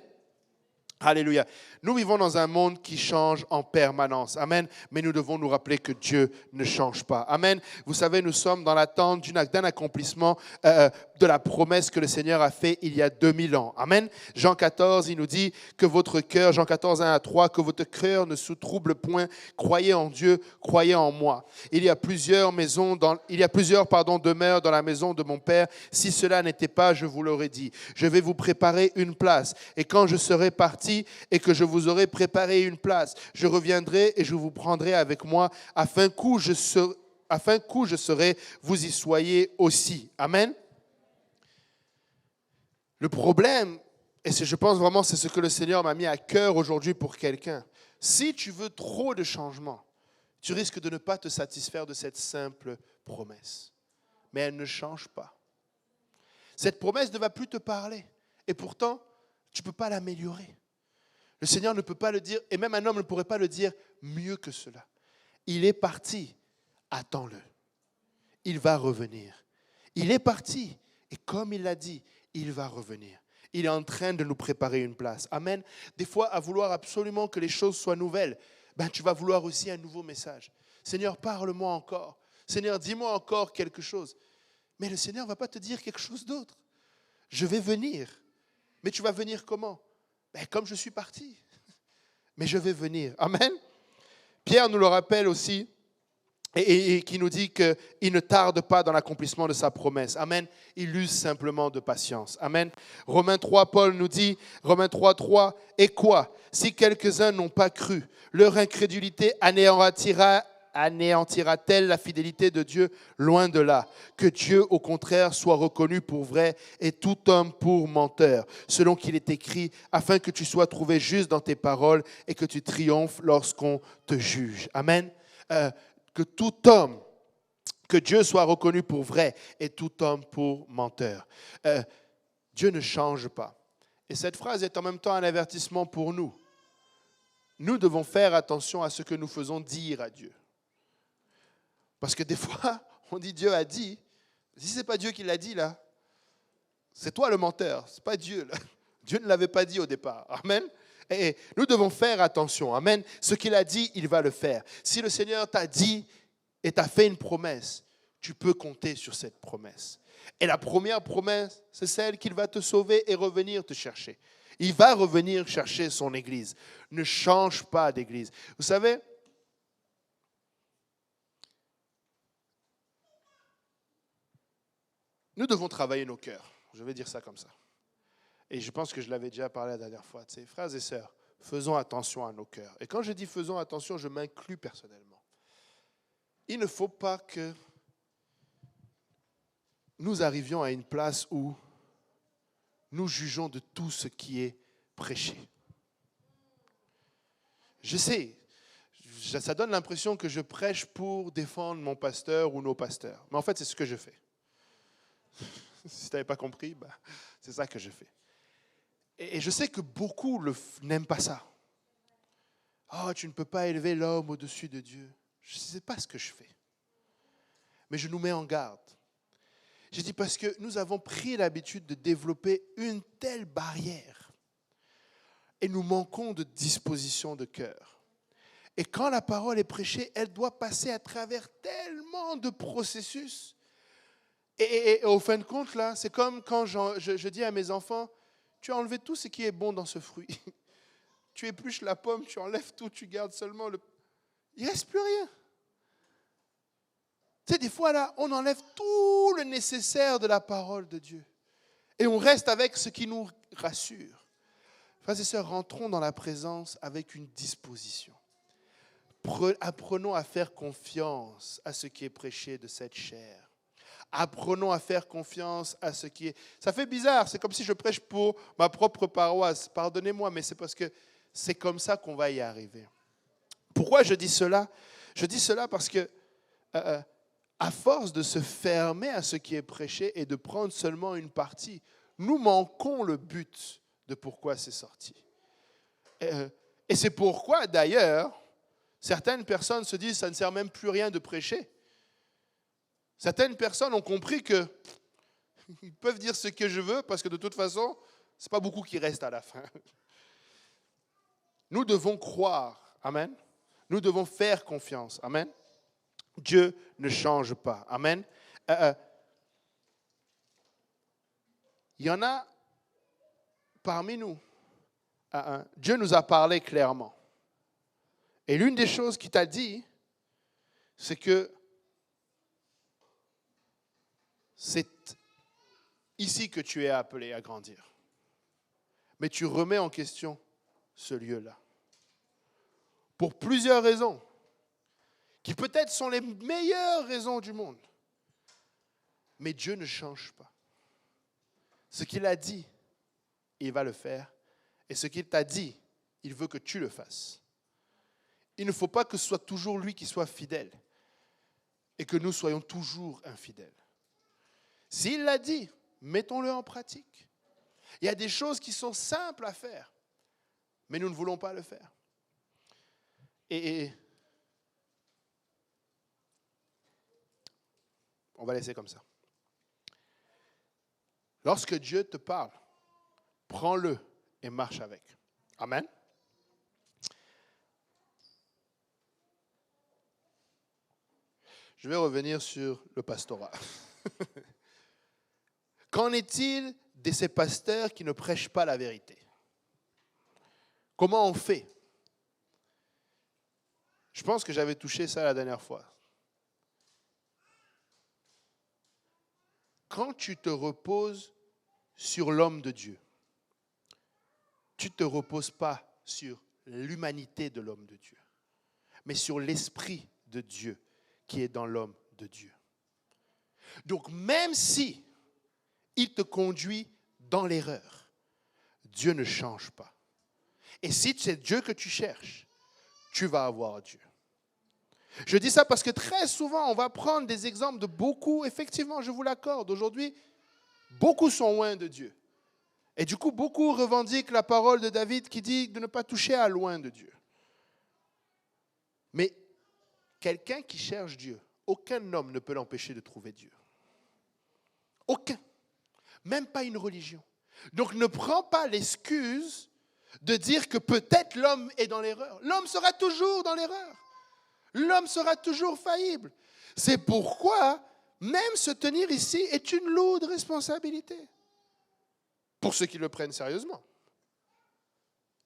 Alléluia. Nous vivons dans un monde qui change en permanence. Amen. Mais nous devons nous rappeler que Dieu ne change pas. Amen. Vous savez, nous sommes dans l'attente d'un accomplissement de la promesse que le Seigneur a fait il y a 2000 ans. Amen. Jean 14, il nous dit que votre cœur, Jean 14, 1 à 3, que votre cœur ne se trouble point. Croyez en Dieu, croyez en moi. Il y a plusieurs demeures dans la maison de mon Père. Si cela n'était pas, je vous l'aurais dit. Je vais vous préparer une place. Et quand je serai parti et que je vous aurai préparé une place, je reviendrai et je vous prendrai avec moi afin qu'où je serai, vous y soyez aussi. Amen. Le problème, et je pense vraiment c'est ce que le Seigneur m'a mis à cœur aujourd'hui pour quelqu'un, si tu veux trop de changements, tu risques de ne pas te satisfaire de cette simple promesse. Mais elle ne change pas. Cette promesse ne va plus te parler. Et pourtant, tu ne peux pas l'améliorer. Le Seigneur ne peut pas le dire, et même un homme ne pourrait pas le dire mieux que cela. Il est parti, attends-le. Il va revenir. Il est parti, et comme il l'a dit, il va revenir. Il est en train de nous préparer une place. Amen. Des fois, à vouloir absolument que les choses soient nouvelles, tu vas vouloir aussi un nouveau message. Seigneur, parle-moi encore. Seigneur, dis-moi encore quelque chose. Mais le Seigneur ne va pas te dire quelque chose d'autre. Je vais venir. Mais tu vas venir comment? Comme je suis parti. Mais je vais venir. Amen. Pierre nous le rappelle aussi et qui nous dit qu'il ne tarde pas dans l'accomplissement de sa promesse. Amen. Il use simplement de patience. Amen. Romains 3, Paul nous dit, Romains 3, 3, et quoi? Si quelques-uns n'ont pas cru, leur incrédulité anéantira-t-elle la fidélité de Dieu? Loin de là. Que Dieu, au contraire, soit reconnu pour vrai et tout homme pour menteur, selon qu'il est écrit, afin que tu sois trouvé juste dans tes paroles et que tu triomphes lorsqu'on te juge. Amen. Que Dieu soit reconnu pour vrai et tout homme pour menteur. Dieu ne change pas. Et cette phrase est en même temps un avertissement pour nous. Nous devons faire attention à ce que nous faisons dire à Dieu. Parce que des fois, on dit Dieu a dit. Si ce n'est pas Dieu qui l'a dit là, c'est toi le menteur, ce n'est pas Dieu. Là. Dieu ne l'avait pas dit au départ. Amen. Et nous devons faire attention. Amen. Ce qu'il a dit, il va le faire. Si le Seigneur t'a dit et t'a fait une promesse, tu peux compter sur cette promesse. Et la première promesse, c'est celle qu'il va te sauver et revenir te chercher. Il va revenir chercher son Église. Ne change pas d'Église. Vous savez, nous devons travailler nos cœurs. Je vais dire ça comme ça. Et je pense que je l'avais déjà parlé la dernière fois. Tu sais, frères et sœurs, faisons attention à nos cœurs. Et quand je dis faisons attention, je m'inclus personnellement. Il ne faut pas que nous arrivions à une place où nous jugeons de tout ce qui est prêché. Je sais, ça donne l'impression que je prêche pour défendre mon pasteur ou nos pasteurs. Mais en fait, c'est ce que je fais. Si tu n'avais pas compris, c'est ça que je fais. Et je sais que beaucoup n'aiment pas ça. Oh, tu ne peux pas élever l'homme au-dessus de Dieu. Je ne sais pas ce que je fais. Mais je nous mets en garde. Je dis parce que nous avons pris l'habitude de développer une telle barrière. Et nous manquons de disposition de cœur. Et quand la parole est prêchée, elle doit passer à travers tellement de processus. Et au fin de compte, là, c'est comme quand je dis à mes enfants, tu as enlevé tout ce qui est bon dans ce fruit. Tu épluches la pomme, tu enlèves tout, tu gardes seulement le... Il ne reste plus rien. Tu sais, des fois, là, on enlève tout le nécessaire de la parole de Dieu. Et on reste avec ce qui nous rassure. Frères et sœurs, rentrons dans la présence avec une disposition. Apprenons à faire confiance à ce qui est prêché de cette chair. Apprenons à faire confiance à ce qui est... Ça fait bizarre, c'est comme si je prêche pour ma propre paroisse. Pardonnez-moi, mais c'est parce que c'est comme ça qu'on va y arriver. Pourquoi je dis cela? Je dis cela parce que, à force de se fermer à ce qui est prêché et de prendre seulement une partie, nous manquons le but de pourquoi c'est sorti. Et c'est pourquoi, d'ailleurs, certaines personnes se disent, ça ne sert même plus rien de prêcher. Certaines personnes ont compris qu'ils peuvent dire ce que je veux parce que de toute façon, ce n'est pas beaucoup qui reste à la fin. Nous devons croire. Amen. Nous devons faire confiance. Amen. Dieu ne change pas. Amen. Il y en a parmi nous. Dieu nous a parlé clairement. Et l'une des choses qu'il t'a dit, c'est que c'est ici que tu es appelé à grandir. Mais tu remets en question ce lieu-là. Pour plusieurs raisons, qui peut-être sont les meilleures raisons du monde. Mais Dieu ne change pas. Ce qu'il a dit, il va le faire. Et ce qu'il t'a dit, il veut que tu le fasses. Il ne faut pas que ce soit toujours lui qui soit fidèle et que nous soyons toujours infidèles. S'il l'a dit, mettons-le en pratique. Il y a des choses qui sont simples à faire, mais nous ne voulons pas le faire. Et on va laisser comme ça. Lorsque Dieu te parle, prends-le et marche avec. Amen. Je vais revenir sur le pastorat. Qu'en est-il de ces pasteurs qui ne prêchent pas la vérité? Comment on fait? Je pense que j'avais touché ça la dernière fois. Quand tu te reposes sur l'homme de Dieu, tu ne te reposes pas sur l'humanité de l'homme de Dieu, mais sur l'esprit de Dieu qui est dans l'homme de Dieu. Donc, même si il te conduit dans l'erreur, Dieu ne change pas. Et si c'est Dieu que tu cherches, tu vas avoir Dieu. Je dis ça parce que très souvent, on va prendre des exemples de beaucoup, effectivement, je vous l'accorde, aujourd'hui, beaucoup sont loin de Dieu. Et du coup, beaucoup revendiquent la parole de David qui dit de ne pas toucher à loin de Dieu. Mais quelqu'un qui cherche Dieu, aucun homme ne peut l'empêcher de trouver Dieu. Aucun. Même pas une religion. Donc ne prends pas l'excuse de dire que peut-être l'homme est dans l'erreur. L'homme sera toujours dans l'erreur. L'homme sera toujours faillible. C'est pourquoi même se tenir ici est une lourde responsabilité. Pour ceux qui le prennent sérieusement.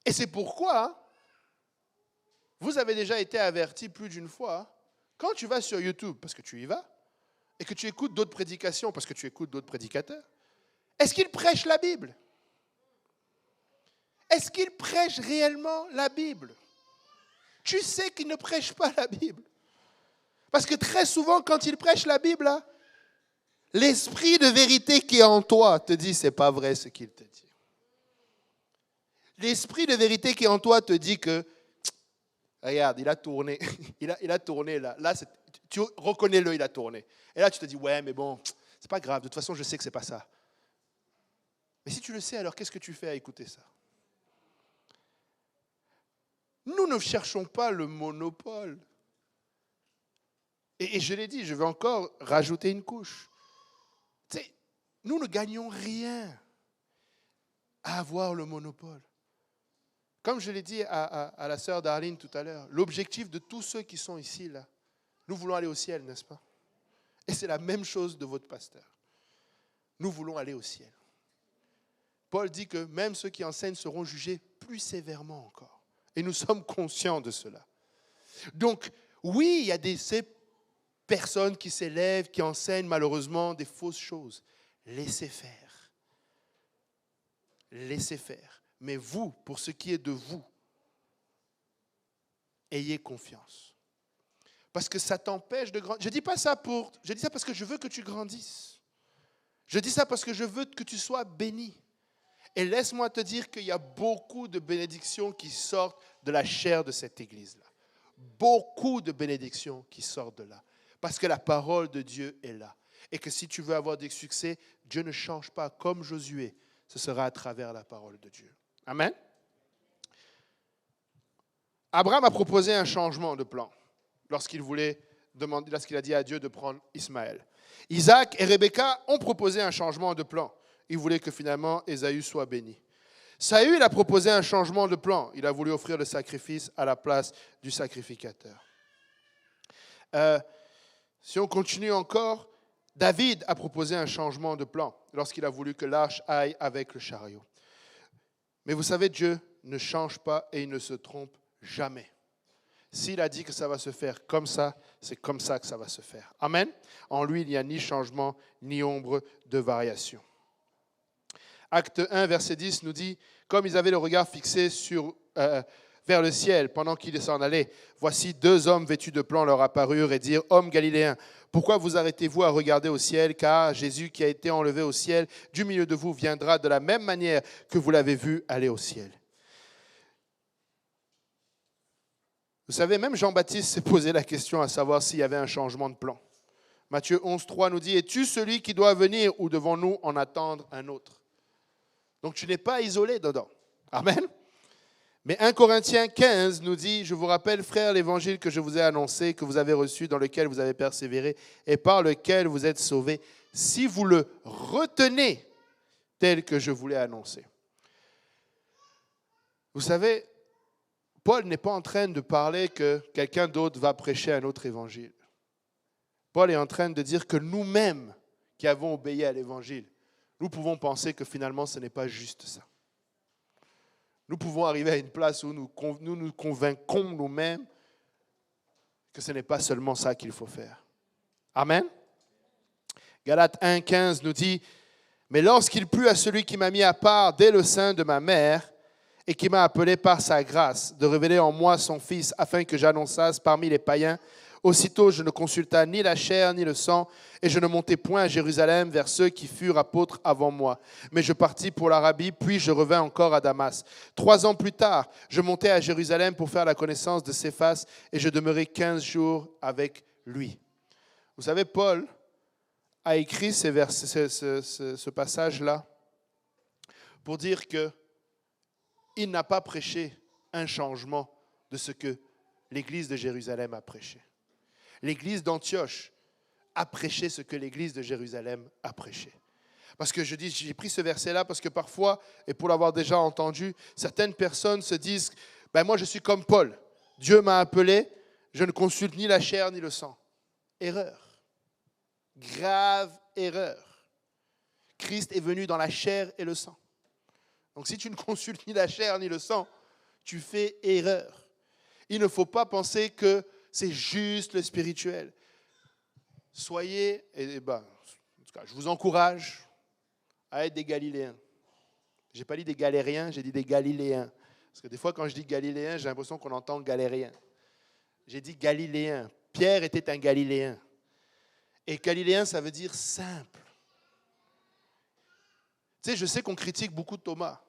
Et c'est pourquoi vous avez déjà été avertis plus d'une fois, quand tu vas sur YouTube, parce que tu y vas, et que tu écoutes d'autres prédications, parce que tu écoutes d'autres prédicateurs, est-ce qu'ils prêchent la Bible? Est-ce qu'ils prêchent réellement la Bible? Tu sais qu'ils ne prêchent pas la Bible. Parce que très souvent, quand ils prêchent la Bible, là, l'esprit de vérité qui est en toi te dit, c'est pas vrai ce qu'il te dit. L'esprit de vérité qui est en toi te dit que, regarde, il a tourné, il a tourné là. Là, tu reconnais-le, il a tourné. Et là, tu te dis, ouais, mais bon, c'est pas grave, de toute façon, je sais que c'est pas ça. Mais si tu le sais, alors qu'est-ce que tu fais à écouter ça? Nous ne cherchons pas le monopole. Et je l'ai dit, je vais encore rajouter une couche. Tu sais, nous ne gagnons rien à avoir le monopole. Comme je l'ai dit à la sœur Darlene tout à l'heure, l'objectif de tous ceux qui sont ici, là, nous voulons aller au ciel, n'est-ce pas? Et c'est la même chose de votre pasteur. Nous voulons aller au ciel. Paul dit que même ceux qui enseignent seront jugés plus sévèrement encore. Et nous sommes conscients de cela. Donc, oui, il y a ces personnes qui s'élèvent, qui enseignent malheureusement des fausses choses. Laissez faire. Laissez faire. Mais vous, pour ce qui est de vous, ayez confiance. Parce que ça t'empêche de grandir. Je dis ça parce que je veux que tu grandisses. Je dis ça parce que je veux que tu sois béni. Et laisse-moi te dire qu'il y a beaucoup de bénédictions qui sortent de la chair de cette église-là. Beaucoup de bénédictions qui sortent de là. Parce que la parole de Dieu est là. Et que si tu veux avoir des succès, Dieu ne change pas. Comme Josué, ce sera à travers la parole de Dieu. Amen. Abraham a proposé un changement de plan lorsqu'il a dit à Dieu de prendre Ismaël. Isaac et Rebecca ont proposé un changement de plan. Ils voulaient que finalement Ésaü soit béni. Saül a proposé un changement de plan. Il a voulu offrir le sacrifice à la place du sacrificateur. Si on continue encore, David a proposé un changement de plan lorsqu'il a voulu que l'arche aille avec le chariot. Mais vous savez, Dieu ne change pas et il ne se trompe jamais. S'il a dit que ça va se faire comme ça, c'est comme ça que ça va se faire. Amen. En lui, il n'y a ni changement, ni ombre de variation. Acte 1, verset 10 nous dit, comme ils avaient le regard fixé vers le ciel pendant qu'ils s'en allaient, voici 2 hommes vêtus de blanc leur apparurent et dirent, hommes galiléens, pourquoi vous arrêtez-vous à regarder au ciel? Car Jésus qui a été enlevé au ciel du milieu de vous viendra de la même manière que vous l'avez vu aller au ciel. Vous savez, même Jean-Baptiste s'est posé la question à savoir s'il y avait un changement de plan. Matthieu 11, 3 nous dit, es-tu celui qui doit venir ou devons-nous en attendre un autre? Donc tu n'es pas isolé dedans. Amen. Mais 1 Corinthiens 15 nous dit, je vous rappelle, frères, l'évangile que je vous ai annoncé, que vous avez reçu, dans lequel vous avez persévéré et par lequel vous êtes sauvés, si vous le retenez tel que je vous l'ai annoncé. Vous savez, Paul n'est pas en train de parler que quelqu'un d'autre va prêcher un autre évangile. Paul est en train de dire que nous-mêmes qui avons obéi à l'évangile, nous pouvons penser que finalement ce n'est pas juste ça. Nous pouvons arriver à une place où nous nous convaincons nous-mêmes que ce n'est pas seulement ça qu'il faut faire. Amen. Galates 1,15 nous dit, mais lorsqu'il plut à celui qui m'a mis à part dès le sein de ma mère, et qui m'a appelé par sa grâce de révéler en moi son Fils afin que j'annonçasse parmi les païens. Aussitôt, je ne consulta ni la chair ni le sang, et je ne montai point à Jérusalem vers ceux qui furent apôtres avant moi. Mais je partis pour l'Arabie, puis je revins encore à Damas. 3 ans plus tard, je montai à Jérusalem pour faire la connaissance de Céphas, et je demeurai 15 jours avec lui. Vous savez, Paul a écrit ce passage-là pour dire que il n'a pas prêché un changement de ce que l'église de Jérusalem a prêché. L'église d'Antioche a prêché ce que l'église de Jérusalem a prêché. Parce que j'ai pris ce verset-là parce que parfois, et pour l'avoir déjà entendu, certaines personnes se disent, moi je suis comme Paul, Dieu m'a appelé, je ne consulte ni la chair ni le sang. Erreur. Grave erreur. Christ est venu dans la chair et le sang. Donc si tu ne consultes ni la chair ni le sang, tu fais erreur. Il ne faut pas penser que c'est juste le spirituel. Soyez, en tout cas, je vous encourage à être des Galiléens. Je n'ai pas dit des Galériens, j'ai dit des Galiléens. Parce que des fois, quand je dis Galiléen, j'ai l'impression qu'on entend Galérien. J'ai dit Galiléen. Pierre était un Galiléen. Et Galiléen, ça veut dire simple. Tu sais, je sais qu'on critique beaucoup Thomas.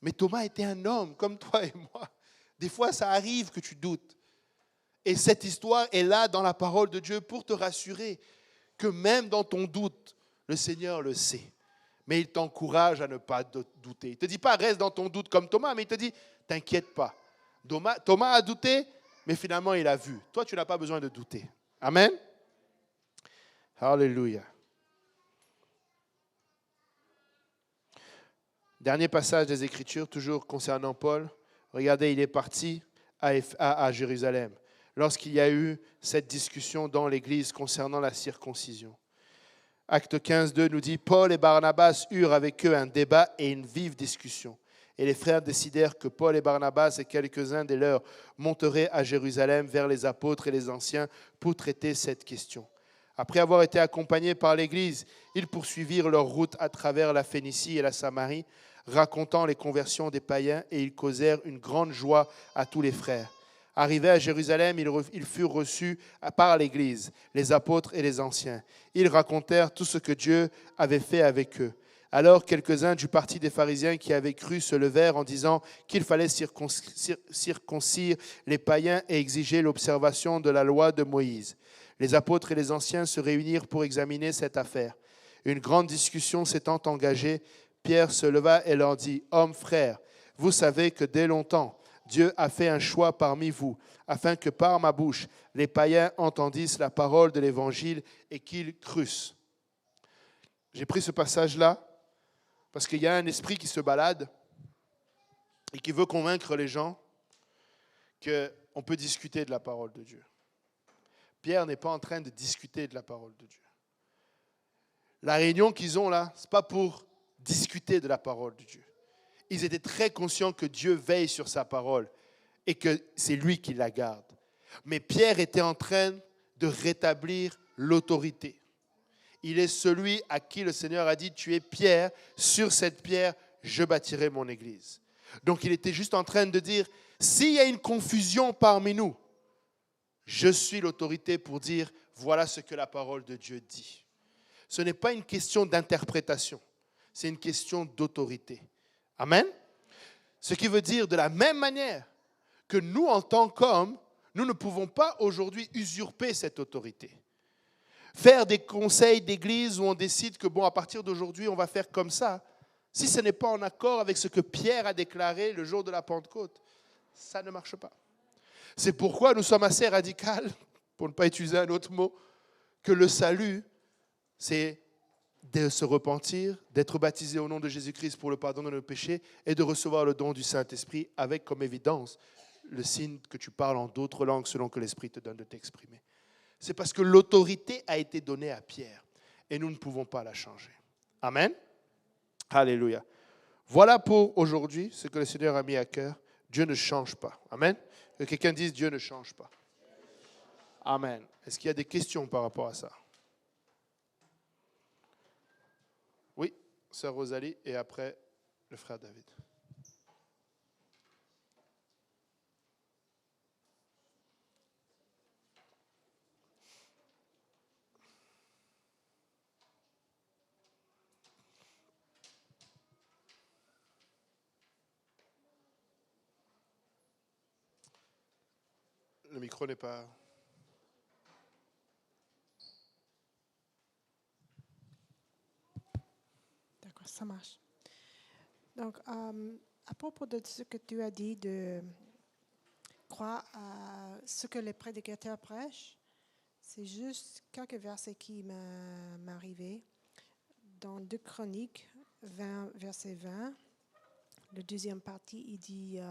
Mais Thomas était un homme comme toi et moi. Des fois, ça arrive que tu doutes. Et cette histoire est là dans la parole de Dieu pour te rassurer que même dans ton doute, le Seigneur le sait. Mais il t'encourage à ne pas douter. Il ne te dit pas reste dans ton doute comme Thomas, mais il te dit t'inquiète pas. Thomas a douté, mais finalement il a vu. Toi, tu n'as pas besoin de douter. Amen. Alléluia. Dernier passage des Écritures, toujours concernant Paul. Regardez, il est parti à Jérusalem lorsqu'il y a eu cette discussion dans l'Église concernant la circoncision. Acte 15, 2 nous dit « Paul et Barnabas eurent avec eux un débat et une vive discussion. Et les frères décidèrent que Paul et Barnabas et quelques-uns des leurs monteraient à Jérusalem vers les apôtres et les anciens pour traiter cette question. Après avoir été accompagnés par l'Église, ils poursuivirent leur route à travers la Phénicie et la Samarie, racontant les conversions des païens, et ils causèrent une grande joie à tous les frères. Arrivés à Jérusalem, ils furent reçus par l'Église, les apôtres et les anciens. Ils racontèrent tout ce que Dieu avait fait avec eux. Alors quelques-uns du parti des pharisiens qui avaient cru se levèrent en disant qu'il fallait circoncire les païens et exiger l'observation de la loi de Moïse. Les apôtres et les anciens se réunirent pour examiner cette affaire. Une grande discussion s'étant engagée, Pierre se leva et leur dit « Hommes frères, vous savez que dès longtemps, Dieu a fait un choix parmi vous, afin que par ma bouche, les païens entendissent la parole de l'Évangile et qu'ils crussent. » J'ai pris ce passage-là parce qu'il y a un esprit qui se balade et qui veut convaincre les gens qu'on peut discuter de la parole de Dieu. Pierre n'est pas en train de discuter de la parole de Dieu. La réunion qu'ils ont là, ce n'est pas pour discuter de la parole de Dieu. Ils étaient très conscients que Dieu veille sur sa parole et que c'est lui qui la garde. Mais Pierre était en train de rétablir l'autorité. Il est celui à qui le Seigneur a dit « Tu es Pierre, sur cette pierre, je bâtirai mon église. » Donc il était juste en train de dire « S'il y a une confusion parmi nous, je suis l'autorité pour dire « Voilà ce que la parole de Dieu dit. » Ce n'est pas une question d'interprétation, c'est une question d'autorité. Amen. Ce qui veut dire de la même manière que nous, en tant qu'hommes, nous ne pouvons pas aujourd'hui usurper cette autorité. Faire des conseils d'église où on décide que, bon, à partir d'aujourd'hui, on va faire comme ça, si ce n'est pas en accord avec ce que Pierre a déclaré le jour de la Pentecôte, ça ne marche pas. C'est pourquoi nous sommes assez radicaux, pour ne pas utiliser un autre mot, que le salut, c'est de se repentir, d'être baptisé au nom de Jésus-Christ pour le pardon de nos péchés et de recevoir le don du Saint-Esprit avec comme évidence le signe que tu parles en d'autres langues selon que l'Esprit te donne de t'exprimer. C'est parce que l'autorité a été donnée à Pierre et nous ne pouvons pas la changer. Amen. Alléluia. Voilà pour aujourd'hui ce que le Seigneur a mis à cœur. Dieu ne change pas. Amen. Que quelqu'un dise Dieu ne change pas. Amen. Est-ce qu'il y a des questions par rapport à ça? Oui, sœur Rosalie et après le frère David. Le micro n'est pas... D'accord, ça marche. Donc, à propos de ce que tu as dit, de croire à ce que les prédicateurs prêchent, c'est juste quelques versets qui m'arrivaient. Dans 2 Chroniques 20, verset 20, la deuxième partie, il dit «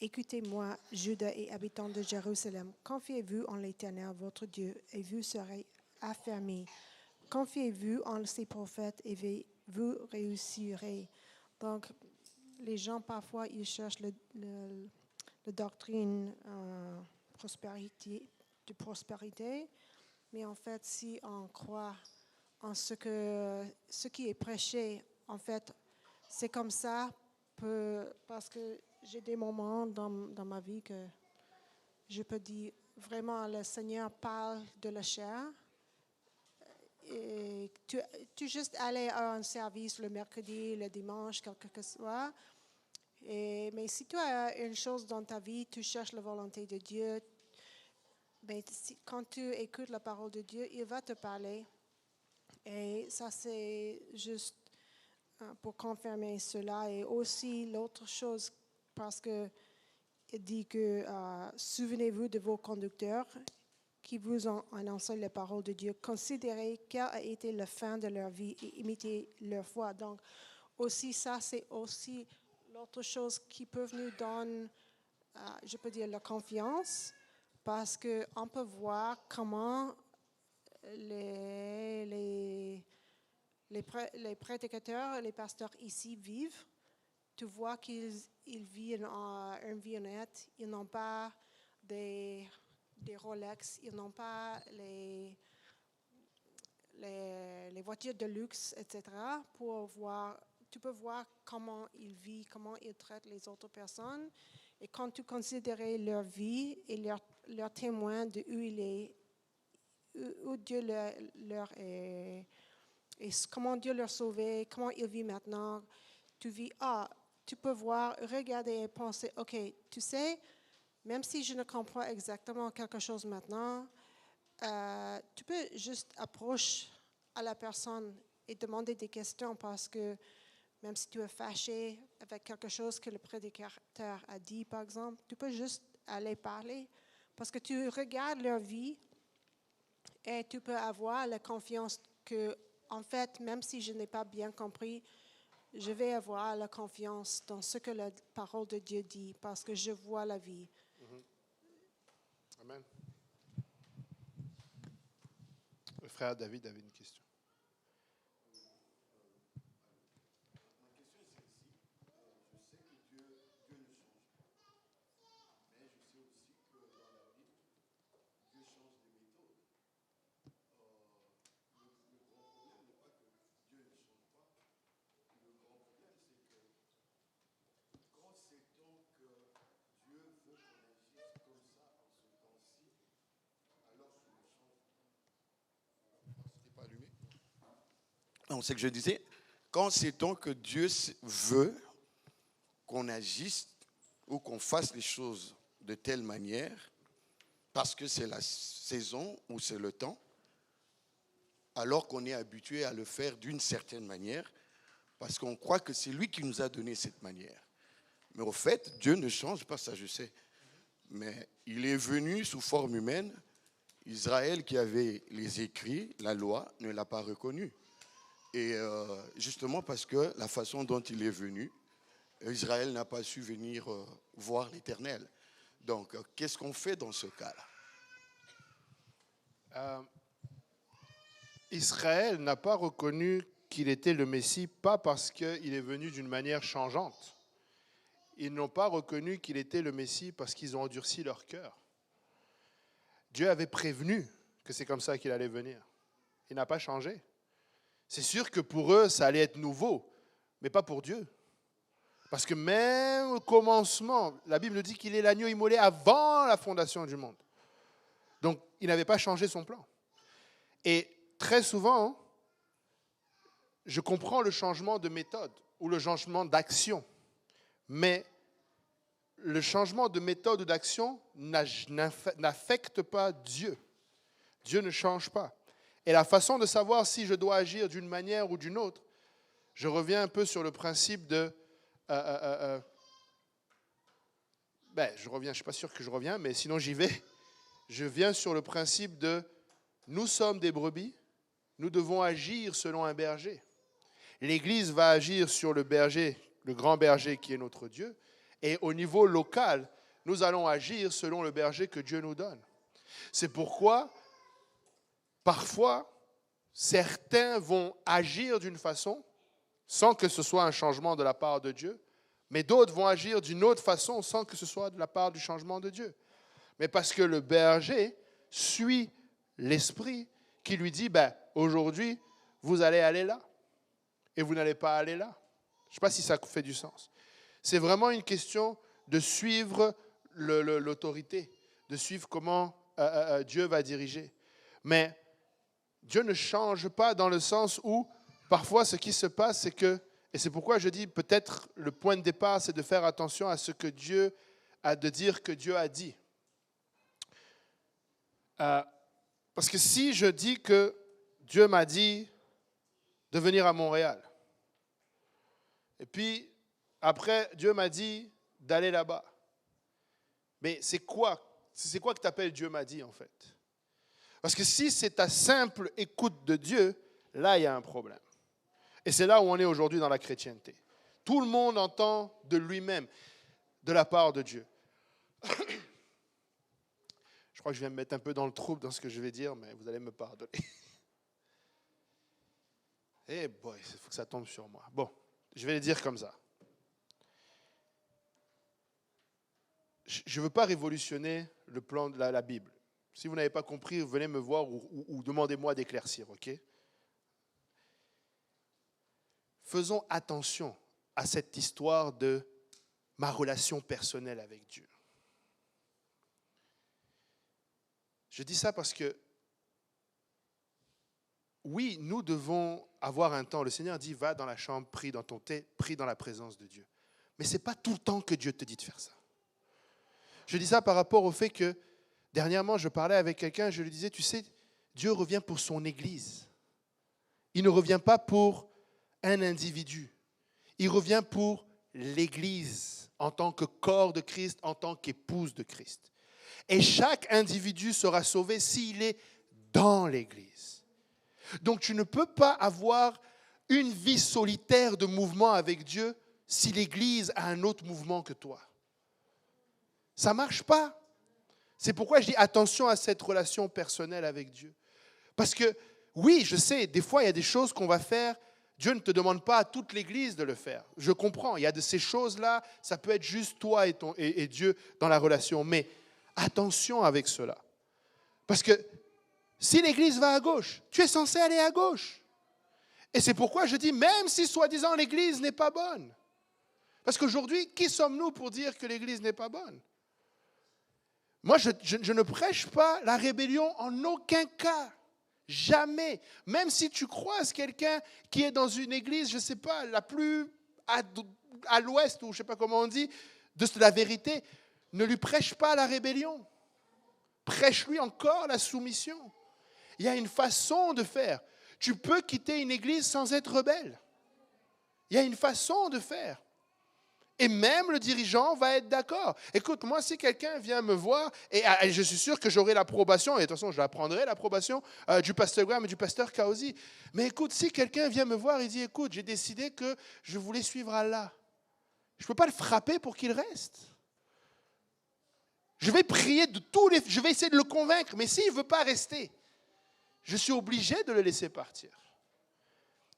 Écoutez-moi, Juda et habitants de Jérusalem, confiez-vous en l'Éternel, votre Dieu, et vous serez affermis. Confiez-vous en ses prophètes et vous réussirez. » Donc, les gens, parfois, ils cherchent la doctrine de prospérité, mais en fait, si on croit en ce qui est prêché, en fait, c'est comme ça, parce que j'ai des moments dans ma vie que je peux dire vraiment le Seigneur parle de la chair. Et tu juste aller à un service le mercredi, le dimanche, quel que ce soit. Mais si tu as une chose dans ta vie, tu cherches la volonté de Dieu, quand tu écoutes la parole de Dieu, il va te parler. Et ça, c'est juste pour confirmer cela. Et aussi l'autre chose, parce que il dit que souvenez-vous de vos conducteurs qui vous ont annoncé la parole de Dieu. Considérez quelle a été la fin de leur vie et imitez leur foi. Donc, aussi ça, c'est aussi l'autre chose qui peut nous donner, je peux dire, la confiance, parce qu'on peut voir comment les prédicateurs, les pasteurs ici vivent. Tu vois qu'ils vivent une vie honnête. Ils n'ont pas des Rolex, ils n'ont pas les voitures de luxe, etc. Tu peux voir comment ils vivent, comment ils traitent les autres personnes. Et quand tu considères leur vie et leur témoin de où Dieu leur est, et comment Dieu leur a sauvé, comment ils vivent maintenant, tu peux voir, regarder et penser, OK, tu sais, même si je ne comprends exactement quelque chose maintenant, tu peux juste approcher à la personne et demander des questions parce que même si tu es fâché avec quelque chose que le prédicateur a dit, par exemple, tu peux juste aller parler parce que tu regardes leur vie et tu peux avoir la confiance que, en fait, même si je n'ai pas bien compris, je vais avoir la confiance dans ce que la parole de Dieu dit parce que je vois la vie. Amen. Le frère David avait une question. Non, c'est que je disais, quand sait-on que Dieu veut qu'on agisse ou qu'on fasse les choses de telle manière, parce que c'est la saison ou c'est le temps, alors qu'on est habitué à le faire d'une certaine manière, parce qu'on croit que c'est lui qui nous a donné cette manière. Mais au fait, Dieu ne change pas, ça je sais. Mais il est venu sous forme humaine. Israël qui avait les écrits, la loi, ne l'a pas reconnu. Et justement parce que la façon dont il est venu, Israël n'a pas su venir voir l'Éternel. Donc, qu'est-ce qu'on fait dans ce cas-là? Israël n'a pas reconnu qu'il était le Messie, pas parce qu'il est venu d'une manière changeante. Ils n'ont pas reconnu qu'il était le Messie parce qu'ils ont endurci leur cœur. Dieu avait prévenu que c'est comme ça qu'il allait venir. Il n'a pas changé. C'est sûr que pour eux, ça allait être nouveau, mais pas pour Dieu. Parce que même au commencement, la Bible dit qu'il est l'agneau immolé avant la fondation du monde. Donc, il n'avait pas changé son plan. Et très souvent, je comprends le changement de méthode ou le changement d'action, mais le changement de méthode ou d'action n'affecte pas Dieu. Dieu ne change pas. Et la façon de savoir si je dois agir d'une manière ou d'une autre, je reviens un peu sur le principe de... je ne suis pas sûr que je reviens, mais sinon j'y vais. Je viens sur le principe de nous sommes des brebis, nous devons agir selon un berger. L'Église va agir sur le berger, le grand berger qui est notre Dieu, et au niveau local, nous allons agir selon le berger que Dieu nous donne. C'est pourquoi, parfois, certains vont agir d'une façon, sans que ce soit un changement de la part de Dieu, Mais d'autres vont agir d'une autre façon sans que ce soit de la part du changement de Dieu. Mais parce que le berger suit l'esprit qui lui dit, aujourd'hui, vous allez aller là et vous n'allez pas aller là. Je ne sais pas si ça fait du sens. C'est vraiment une question de suivre l'autorité, de suivre comment Dieu va diriger. Mais Dieu ne change pas dans le sens où, parfois, ce qui se passe, c'est que, et c'est pourquoi je dis, peut-être le point de départ, c'est de faire attention à ce que Dieu a, de dire que Dieu a dit. Parce que si je dis que Dieu m'a dit de venir à Montréal, et puis après, Dieu m'a dit d'aller là-bas, mais c'est quoi que tu appelles Dieu m'a dit en fait? Parce que si c'est ta simple écoute de Dieu, là il y a un problème. Et c'est là où on est aujourd'hui dans la chrétienté. Tout le monde entend de lui-même, de la part de Dieu. Je crois que je viens me mettre un peu dans le trouble dans ce que je vais dire, mais vous allez me pardonner. Eh boy, il faut que ça tombe sur moi. Bon, je vais le dire comme ça. Je ne veux pas révolutionner le plan de la Bible. Si vous n'avez pas compris, venez me voir ou demandez-moi d'éclaircir, ok? Faisons attention à cette histoire de ma relation personnelle avec Dieu. Je dis ça parce que, oui, nous devons avoir un temps. Le Seigneur dit, va dans la chambre, prie dans ton thé, prie dans la présence de Dieu. Mais ce n'est pas tout le temps que Dieu te dit de faire ça. Je dis ça par rapport au fait que, dernièrement, je parlais avec quelqu'un, je lui disais, tu sais, Dieu revient pour son Église. Il ne revient pas pour un individu. Il revient pour l'Église en tant que corps de Christ, en tant qu'épouse de Christ. Et chaque individu sera sauvé s'il est dans l'Église. Donc tu ne peux pas avoir une vie solitaire de mouvement avec Dieu si l'Église a un autre mouvement que toi. Ça ne marche pas. C'est pourquoi je dis attention à cette relation personnelle avec Dieu. Parce que, oui, je sais, des fois, il y a des choses qu'on va faire. Dieu ne te demande pas à toute l'Église de le faire. Je comprends, il y a de ces choses-là, ça peut être juste toi et Dieu dans la relation. Mais attention avec cela. Parce que si l'Église va à gauche, tu es censé aller à gauche. Et c'est pourquoi je dis, même si soi-disant l'Église n'est pas bonne. Parce qu'aujourd'hui, qui sommes-nous pour dire que l'Église n'est pas bonne? Moi, je ne prêche pas la rébellion en aucun cas. Jamais. Même si tu croises quelqu'un qui est dans une église, je ne sais pas, la plus à l'ouest, ou je ne sais pas comment on dit, de la vérité, ne lui prêche pas la rébellion. Prêche-lui encore la soumission. Il y a une façon de faire. Tu peux quitter une église sans être rebelle. Il y a une façon de faire. Et même le dirigeant va être d'accord. Écoute, moi, si quelqu'un vient me voir, et je suis sûr que j'aurai l'approbation, et de toute façon, je la prendrai, l'approbation du pasteur Graham et du pasteur Kaosi. Mais écoute, si quelqu'un vient me voir et dit, écoute, j'ai décidé que je voulais suivre Allah, je ne peux pas le frapper pour qu'il reste. Je vais prier je vais essayer de le convaincre, mais s'il ne veut pas rester, je suis obligé de le laisser partir.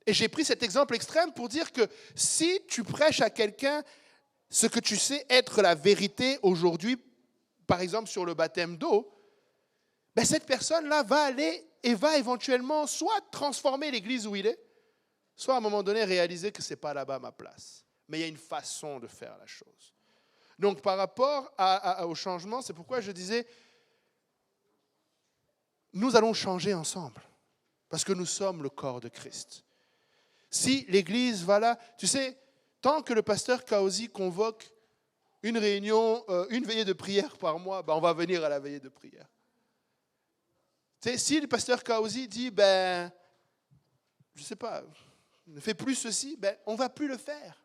Et j'ai pris cet exemple extrême pour dire que si tu prêches à quelqu'un ce que tu sais être la vérité aujourd'hui, par exemple sur le baptême d'eau, cette personne-là va aller et va éventuellement soit transformer l'église où il est, soit à un moment donné réaliser que ce n'est pas là-bas ma place. Mais il y a une façon de faire la chose. Donc par rapport au changement, c'est pourquoi je disais, nous allons changer ensemble, parce que nous sommes le corps de Christ. Si l'église va là, tu sais, tant que le pasteur Kaosi convoque une réunion, une veillée de prière par mois, on va venir à la veillée de prière. Tu sais, si le pasteur Kaosi dit, je ne sais pas, ne fais plus ceci, on ne va plus le faire.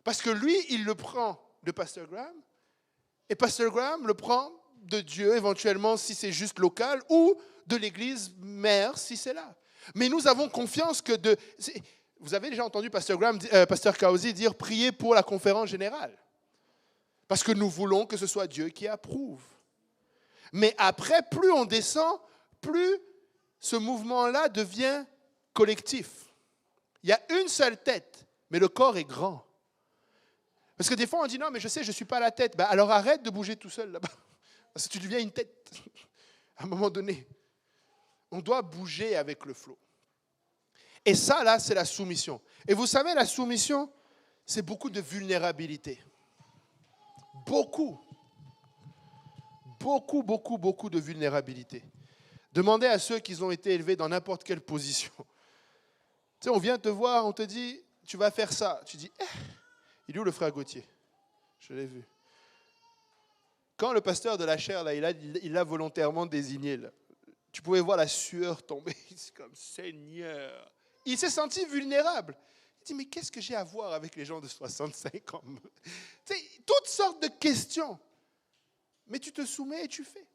Parce que lui, il le prend de pasteur Graham, et pasteur Graham le prend de Dieu, éventuellement, si c'est juste local, ou de l'église mère, si c'est là. Mais nous avons confiance que vous avez déjà entendu pasteur Kaosi dire prier pour la conférence générale. Parce que nous voulons que ce soit Dieu qui approuve. Mais après, plus on descend, plus ce mouvement-là devient collectif. Il y a une seule tête, mais le corps est grand. Parce que des fois, on dit, non, mais je sais, je ne suis pas la tête. Ben, alors arrête de bouger tout seul là-bas. Parce que tu deviens une tête. À un moment donné, on doit bouger avec le flot. Et ça, là, c'est la soumission. Et vous savez, la soumission, c'est beaucoup de vulnérabilité. Beaucoup. Beaucoup, beaucoup, beaucoup de vulnérabilité. Demandez à ceux qui ont été élevés dans n'importe quelle position. Tu sais, on vient te voir, on te dit, tu vas faire ça. Tu dis, il est où le frère Gauthier? Je l'ai vu. Quand le pasteur de la chair, là, il l'a volontairement désigné, là, tu pouvais voir la sueur tomber. C'est comme, Seigneur. Il s'est senti vulnérable. Il dit, mais qu'est-ce que j'ai à voir avec les gens de 65 ans? Tu sais, toutes sortes de questions. Mais tu te soumets et tu fais.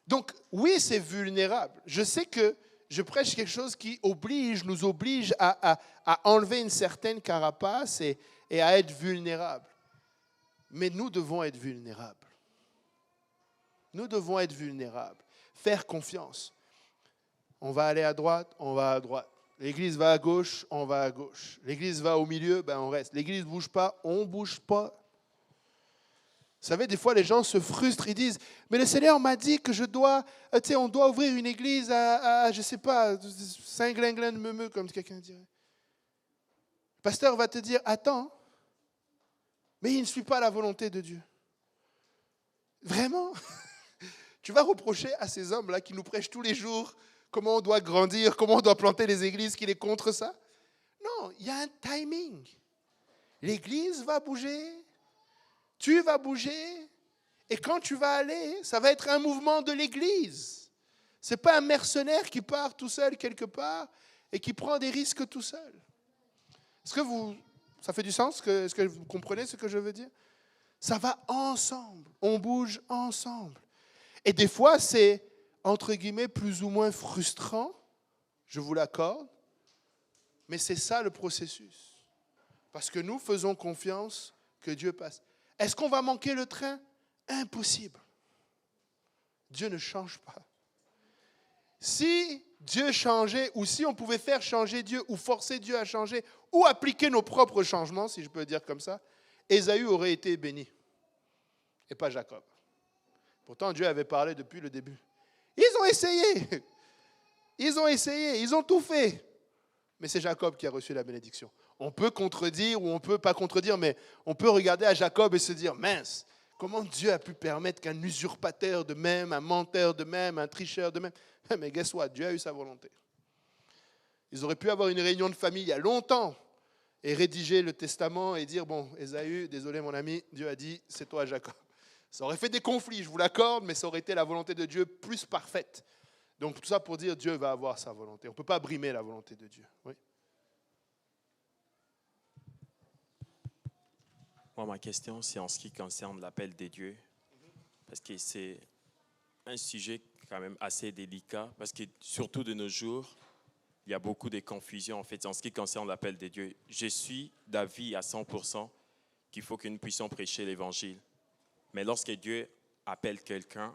Donc, oui, c'est vulnérable. Je sais que je prêche quelque chose qui nous oblige à enlever une certaine carapace et à être vulnérable. Mais nous devons être vulnérables. Nous devons être vulnérables. Faire confiance. On va aller à droite, on va à droite. L'église va à gauche, on va à gauche. L'église va au milieu, ben on reste. L'église ne bouge pas, on ne bouge pas. Vous savez, des fois, les gens se frustrent, ils disent, mais le Seigneur m'a dit que on doit ouvrir une église à je ne sais pas, Saint-Glinglin de Meumeux, comme quelqu'un dirait. Le pasteur va te dire, attends, mais il ne suit pas la volonté de Dieu. Vraiment? Tu vas reprocher à ces hommes-là qui nous prêchent tous les jours comment on doit grandir, comment on doit planter les églises, qu'il est contre ça? Non, il y a un timing. L'église va bouger. Tu vas bouger, et quand tu vas aller, ça va être un mouvement de l'Église. Ce n'est pas un mercenaire qui part tout seul quelque part et qui prend des risques tout seul. Est-ce que ça fait du sens? Est-ce que vous comprenez ce que je veux dire? Ça va ensemble, on bouge ensemble. Et des fois, c'est, entre guillemets, plus ou moins frustrant, je vous l'accorde, mais c'est ça le processus. Parce que nous faisons confiance que Dieu passe. Est-ce qu'on va manquer le train? Impossible. Dieu ne change pas. Si Dieu changeait, ou si on pouvait faire changer Dieu, ou forcer Dieu à changer, ou appliquer nos propres changements, si je peux dire comme ça, Ésaü aurait été béni, et pas Jacob. Pourtant, Dieu avait parlé depuis le début. Ils ont essayé, ils ont tout fait, mais c'est Jacob qui a reçu la bénédiction. On peut contredire ou on ne peut pas contredire, mais on peut regarder à Jacob et se dire, mince, comment Dieu a pu permettre qu'un usurpateur de même, un menteur de même, un tricheur de même, mais guess what, Dieu a eu sa volonté. Ils auraient pu avoir une réunion de famille il y a longtemps et rédiger le testament et dire, bon, Ésaü, désolé mon ami, Dieu a dit, c'est toi Jacob. Ça aurait fait des conflits, je vous l'accorde, mais ça aurait été la volonté de Dieu plus parfaite. Donc tout ça pour dire, Dieu va avoir sa volonté. On ne peut pas brimer la volonté de Dieu. Oui. Moi, ma question, c'est en ce qui concerne l'appel des dieux, parce que c'est un sujet quand même assez délicat, parce que surtout de nos jours, il y a beaucoup de confusion en fait en ce qui concerne l'appel des dieux. Je suis d'avis à 100% qu'il faut que nous puissions prêcher l'Évangile. Mais lorsque Dieu appelle quelqu'un,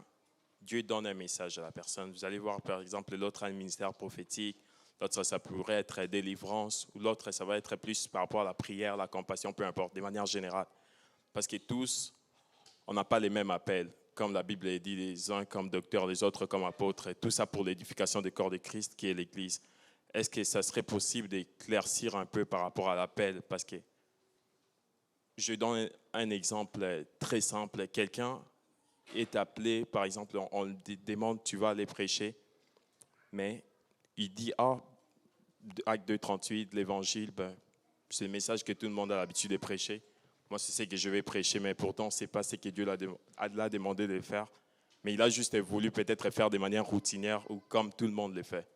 Dieu donne un message à la personne. Vous allez voir par exemple l'autre a un ministère prophétique, l'autre ça pourrait être délivrance, ou l'autre ça va être plus par rapport à la prière, la compassion, peu importe, de manière générale. Parce que tous, on n'a pas les mêmes appels. Comme la Bible est dit, les uns comme docteurs, les autres comme apôtres, et tout ça pour l'édification du corps de Christ qui est l'Église. Est-ce que ça serait possible d'éclaircir un peu par rapport à l'appel? Parce que je donne un exemple très simple. Quelqu'un est appelé, par exemple, on lui demande, tu vas aller prêcher, mais il dit, Acte 2, 38, l'Évangile, c'est le message que tout le monde a l'habitude de prêcher. Moi, c'est ce que je vais prêcher, mais pourtant, ce n'est pas ce que Dieu l'a demandé de faire. Mais il a juste voulu peut-être faire de manière routinière ou comme tout le monde le fait.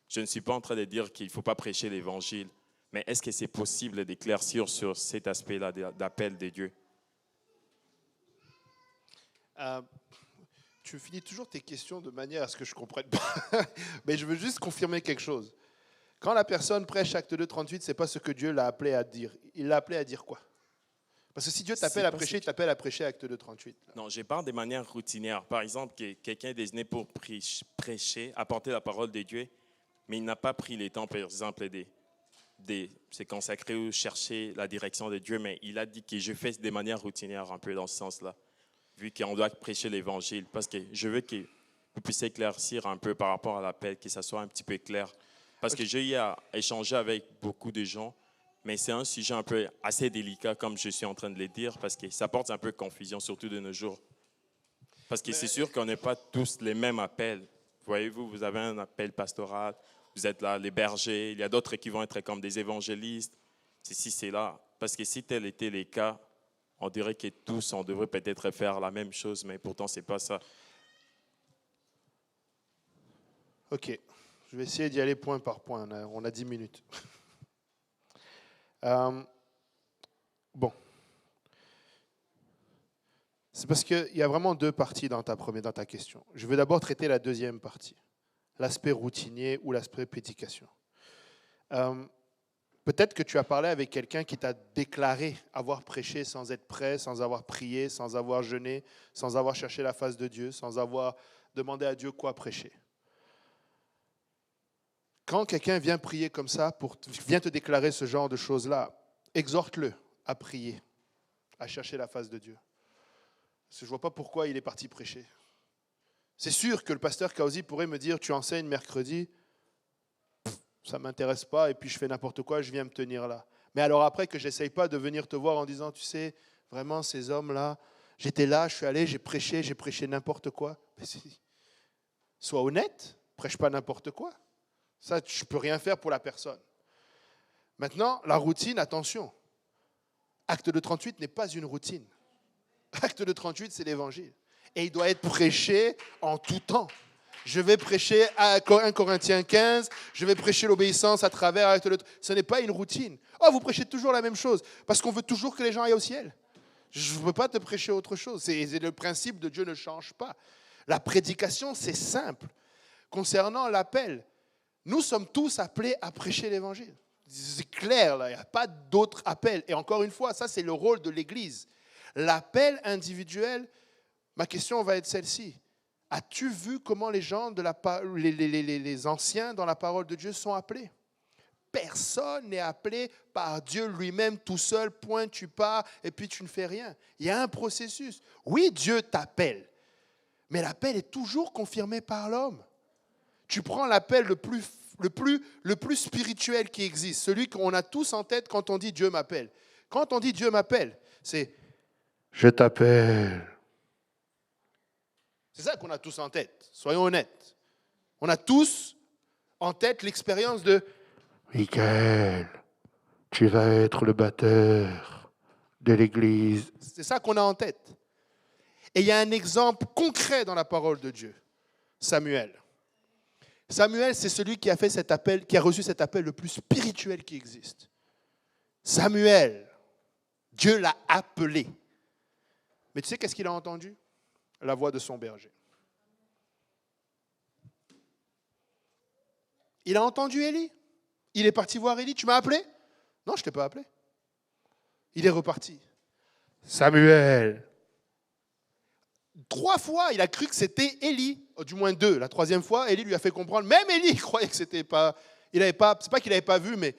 Je ne suis pas en train de dire qu'il ne faut pas prêcher l'Évangile, mais est-ce que c'est possible d'éclaircir sur cet aspect-là d'appel de Dieu? Tu finis toujours tes questions de manière à ce que je comprenne pas. Mais je veux juste confirmer quelque chose. Quand la personne prêche Acte 2, 38, ce n'est pas ce que Dieu l'a appelé à dire. Il l'a appelé à dire quoi? Parce que si Dieu t'appelle à prêcher, il t'appelle à prêcher Acte 2, 38. Là. Non, je parle de manière routinière. Par exemple, quelqu'un est désigné pour prêcher, apporter la parole de Dieu, mais il n'a pas pris le temps, par exemple, c'est consacré ou chercher la direction de Dieu, mais il a dit que je fais de manière routinière, un peu dans ce sens-là, vu qu'on doit prêcher l'Évangile, parce que je veux que vous puissiez éclaircir un peu par rapport à l'appel, que ça soit un petit peu clair. Parce que j'ai eu à échanger avec beaucoup de gens, mais c'est un sujet un peu assez délicat, comme je suis en train de le dire, parce que ça porte un peu de confusion, surtout de nos jours. Parce que c'est sûr qu'on n'est pas tous les mêmes appels. Voyez-vous, vous avez un appel pastoral, vous êtes là, les bergers, il y a d'autres qui vont être comme des évangélistes. C'est là. Parce que si tel était le cas, on dirait que tous, on devrait peut-être faire la même chose, mais pourtant, ce n'est pas ça. OK. Je vais essayer d'y aller point par point. On a 10 minutes. Bon. C'est parce qu'il y a vraiment deux parties dans ta question. Je vais d'abord traiter la deuxième partie, l'aspect routinier ou l'aspect prédication. Peut-être que tu as parlé avec quelqu'un qui t'a déclaré avoir prêché sans être prêt, sans avoir prié, sans avoir jeûné, sans avoir cherché la face de Dieu, sans avoir demandé à Dieu quoi prêcher. Quand quelqu'un vient prier comme ça, vient te déclarer ce genre de choses-là, exhorte-le à prier, à chercher la face de Dieu. Parce que je ne vois pas pourquoi il est parti prêcher. C'est sûr que le pasteur Kausi pourrait me dire, tu enseignes mercredi, ça ne m'intéresse pas, et puis je fais n'importe quoi, je viens me tenir là. Mais alors après que je n'essaye pas de venir te voir en disant, tu sais, vraiment ces hommes-là, j'étais là, je suis allé, j'ai prêché n'importe quoi. Mais sois honnête, prêche pas n'importe quoi. Ça, je ne peux rien faire pour la personne. Maintenant, la routine, attention. Acte de 38 n'est pas une routine. Acte de 38, c'est l'évangile. Et il doit être prêché en tout temps. Je vais prêcher à 1 Corinthiens 15, je vais prêcher l'obéissance à travers Acte de... Ce n'est pas une routine. Oh, vous prêchez toujours la même chose, parce qu'on veut toujours que les gens aillent au ciel. Je ne veux pas te prêcher autre chose. C'est le principe de Dieu ne change pas. La prédication, c'est simple. Concernant l'appel, nous sommes tous appelés à prêcher l'évangile. C'est clair, là, il n'y a pas d'autre appel. Et encore une fois, ça, c'est le rôle de l'Église. L'appel individuel, ma question va être celle-ci. As-tu vu comment les gens, les anciens dans la parole de Dieu sont appelés? Personne n'est appelé par Dieu lui-même tout seul, point, tu pars et puis tu ne fais rien. Il y a un processus. Oui, Dieu t'appelle, mais l'appel est toujours confirmé par l'homme. Tu prends l'appel le plus spirituel qui existe, celui qu'on a tous en tête quand on dit Dieu m'appelle. Quand on dit Dieu m'appelle, c'est je t'appelle. C'est ça qu'on a tous en tête, soyons honnêtes. On a tous en tête l'expérience de Michael, tu vas être le batteur de l'Église. C'est ça qu'on a en tête. Et il y a un exemple concret dans la parole de Dieu, Samuel. Samuel, c'est celui qui a fait cet appel, qui a reçu cet appel le plus spirituel qui existe. Samuel, Dieu l'a appelé. Mais tu sais qu'est-ce qu'il a entendu? La voix de son berger. Il a entendu Élie. Il est parti voir Élie. Tu m'as appelé? Non, je ne t'ai pas appelé. Il est reparti. Samuel. 3 fois, il a cru que c'était Élie. Du moins 2. La 3e fois, Élie lui a fait comprendre. Même Élie croyait que c'était pas... C'est pas qu'il n'avait pas vu, mais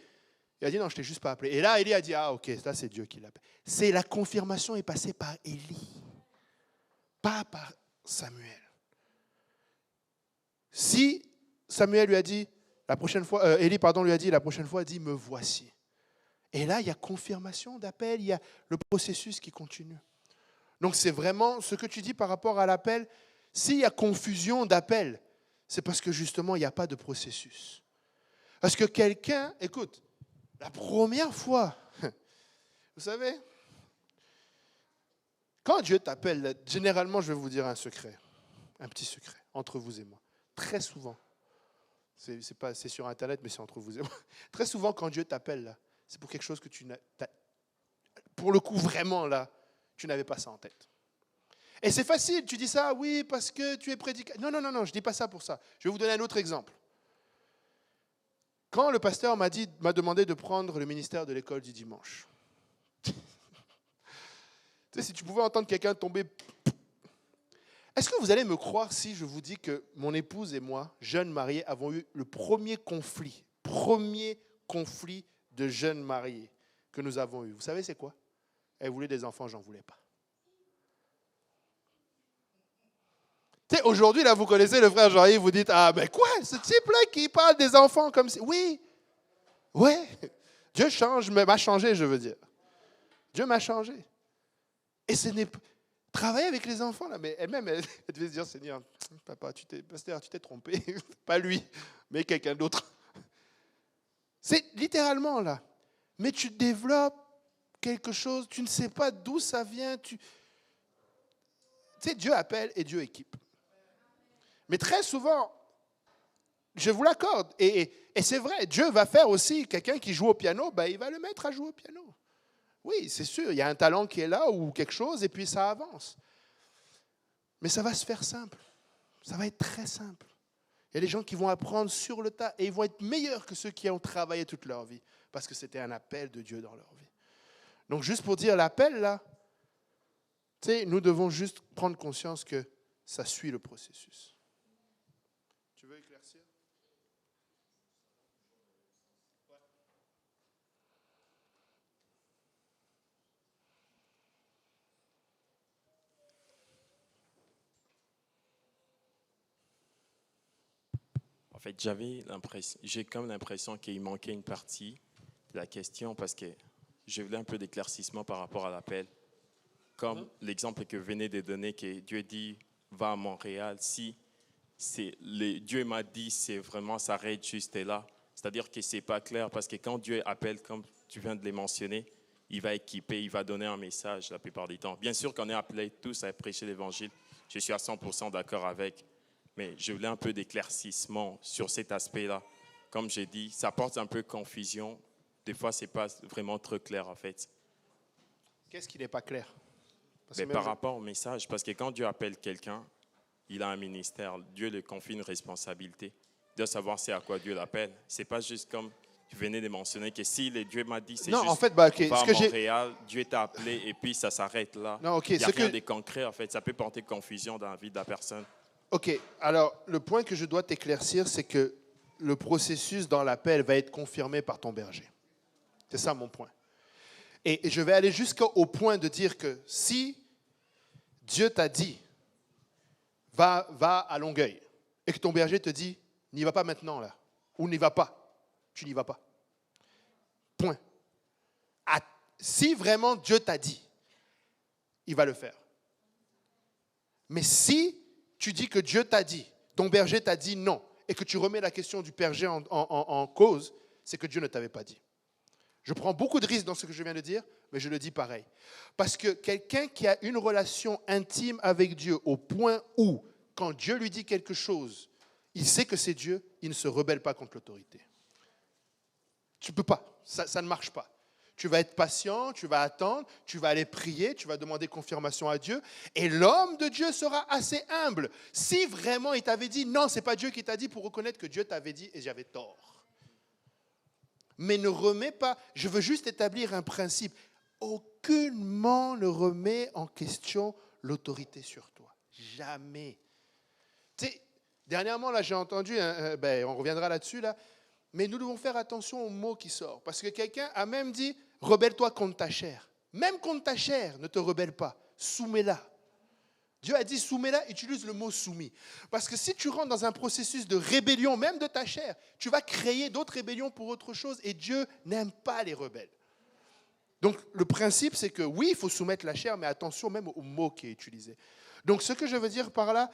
il a dit non, je ne t'ai juste pas appelé. Et là, Élie a dit, ah ok, ça c'est Dieu qui l'appelle. C'est la confirmation est passée par Élie. Pas par Samuel. Si Samuel lui a dit, la prochaine fois, Élie lui a dit, la prochaine fois, dit, me voici. Et là, il y a confirmation d'appel, il y a le processus qui continue. Donc c'est vraiment ce que tu dis par rapport à l'appel. S'il y a confusion d'appel, c'est parce que justement, il n'y a pas de processus. Parce que quelqu'un, écoute, la première fois, vous savez, quand Dieu t'appelle, généralement, je vais vous dire un secret, un petit secret, entre vous et moi. Très souvent, c'est sur Internet, mais c'est entre vous et moi. Très souvent, quand Dieu t'appelle, là, c'est pour quelque chose que tu n'as, pour le coup, vraiment, là, tu n'avais pas ça en tête. Et c'est facile, tu dis ça, oui, parce que tu es prédicateur. Non, je ne dis pas ça pour ça. Je vais vous donner un autre exemple. Quand le pasteur m'a demandé de prendre le ministère de l'école du dimanche, tu sais, si tu pouvais entendre quelqu'un tomber, est-ce que vous allez me croire si je vous dis que mon épouse et moi, jeunes mariés, avons eu le premier conflit de jeunes mariés que nous avons eus, vous savez c'est quoi? Elle voulait des enfants, j'en voulais pas. Tu sais, aujourd'hui, là, vous connaissez le frère Jean-Yves, vous dites, ah ben quoi, ce type-là qui parle des enfants comme si... Oui, ouais, Dieu change, m'a changé, je veux dire. Dieu m'a changé. Et ce n'est pas... Travailler avec les enfants, là, mais elle-même, elle devait se dire, Seigneur, papa, pasteur, tu t'es trompé. Pas lui, mais quelqu'un d'autre. C'est littéralement là. Mais tu développes quelque chose, tu ne sais pas d'où ça vient. Tu sais, Dieu appelle et Dieu équipe. Mais très souvent, je vous l'accorde, et c'est vrai, Dieu va faire aussi, quelqu'un qui joue au piano, ben, il va le mettre à jouer au piano. Oui, c'est sûr, il y a un talent qui est là ou quelque chose, et puis ça avance. Mais ça va se faire simple. Ça va être très simple. Il y a des gens qui vont apprendre sur le tas, et ils vont être meilleurs que ceux qui ont travaillé toute leur vie, parce que c'était un appel de Dieu dans leur vie. Donc, juste pour dire l'appel, là, tu sais, nous devons juste prendre conscience que ça suit le processus. Tu veux éclaircir? En fait, j'ai comme l'impression qu'il manquait une partie de la question parce que je voulais un peu d'éclaircissement par rapport à l'appel. Comme l'exemple que vous venez de donner, que Dieu dit, va à Montréal, si Dieu m'a dit, c'est vraiment, ça s'arrête juste là. C'est-à-dire que ce n'est pas clair parce que quand Dieu appelle, comme tu viens de les mentionner, il va équiper, il va donner un message la plupart du temps. Bien sûr qu'on est appelés tous à prêcher l'Évangile. Je suis à 100% d'accord avec. Mais je voulais un peu d'éclaircissement sur cet aspect-là. Comme j'ai dit, ça porte un peu confusion. Des fois, ce n'est pas vraiment très clair, en fait. Qu'est-ce qui n'est pas clair? Mais par rapport au message, parce que quand Dieu appelle quelqu'un, il a un ministère. Dieu lui confie une responsabilité. Il doit savoir c'est à quoi Dieu l'appelle. Ce n'est pas juste comme tu venais de mentionner que si Dieu m'a dit c'est non, juste en fait, bah, okay. va à Montréal, Dieu t'a appelé et puis ça s'arrête là. Non, okay. Il n'y a rien de concret, en fait. Ça peut porter confusion dans la vie de la personne. OK. Alors, le point que je dois t'éclaircir, c'est que le processus dans l'appel va être confirmé par ton berger. C'est ça mon point. Et je vais aller jusqu'au point de dire que si Dieu t'a dit, va à Longueuil, et que ton berger te dit, n'y va pas maintenant là, ou n'y va pas, tu n'y vas pas. Point. Si vraiment Dieu t'a dit, il va le faire. Mais si tu dis que Dieu t'a dit, ton berger t'a dit non, et que tu remets la question du berger en cause, c'est que Dieu ne t'avait pas dit. Je prends beaucoup de risques dans ce que je viens de dire, mais je le dis pareil. Parce que quelqu'un qui a une relation intime avec Dieu au point où, quand Dieu lui dit quelque chose, il sait que c'est Dieu, il ne se rebelle pas contre l'autorité. Tu ne peux pas, ça ne marche pas. Tu vas être patient, tu vas attendre, tu vas aller prier, tu vas demander confirmation à Dieu. Et l'homme de Dieu sera assez humble. Si vraiment il t'avait dit, non, ce n'est pas Dieu qui t'a dit, pour reconnaître que Dieu t'avait dit et j'avais tort. Mais ne remets pas, je veux juste établir un principe. Aucunement ne remet en question l'autorité sur toi. Jamais. Tu sais, dernièrement, là, j'ai entendu, on reviendra là-dessus, là, mais nous devons faire attention aux mots qui sortent. Parce que quelqu'un a même dit, rebelle-toi contre ta chair. Même contre ta chair, ne te rebelle pas. Soumets-la. Dieu a dit soumets-la, utilise le mot soumis. Parce que si tu rentres dans un processus de rébellion, même de ta chair, tu vas créer d'autres rébellions pour autre chose et Dieu n'aime pas les rebelles. Donc le principe, c'est que oui, il faut soumettre la chair, mais attention même au mot qui est utilisé. Donc ce que je veux dire par là,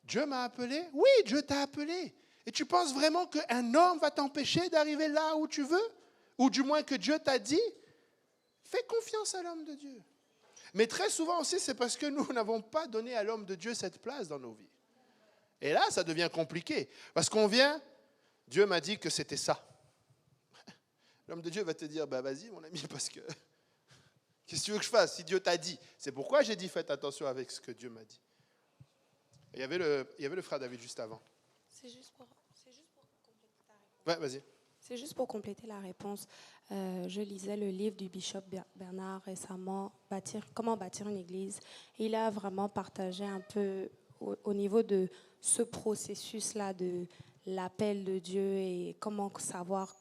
Dieu m'a appelé? Oui, Dieu t'a appelé. Et tu penses vraiment qu'un homme va t'empêcher d'arriver là où tu veux? Ou du moins que Dieu t'a dit? Fais confiance à l'homme de Dieu. Mais très souvent aussi, c'est parce que nous n'avons pas donné à l'homme de Dieu cette place dans nos vies. Et là, ça devient compliqué. Parce qu'on vient, Dieu m'a dit que c'était ça. L'homme de Dieu va te dire, bah vas-y mon ami, parce que qu'est-ce que tu veux que je fasse si Dieu t'a dit? C'est pourquoi j'ai dit, faites attention avec ce que Dieu m'a dit. Il y avait le frère David juste avant. C'est juste pour compléter ta réponse. Ouais, vas-y. C'est juste pour compléter la réponse. Je lisais le livre du bishop Bernard récemment, Comment bâtir une église. Et il a vraiment partagé un peu au niveau de ce processus-là de l'appel de Dieu et comment savoir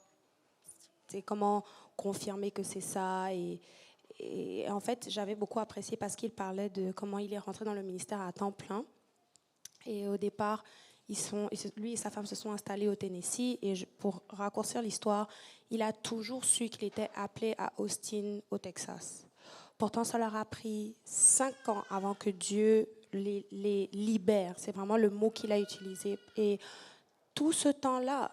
et comment confirmer que c'est ça. Et en fait, j'avais beaucoup apprécié parce qu'il parlait de comment il est rentré dans le ministère à temps plein. Et au départ, lui et sa femme se sont installés au Tennessee. Et pour raccourcir l'histoire, il a toujours su qu'il était appelé à Austin, au Texas. Pourtant, ça leur a pris 5 ans avant que Dieu les libère. C'est vraiment le mot qu'il a utilisé. Et tout ce temps-là,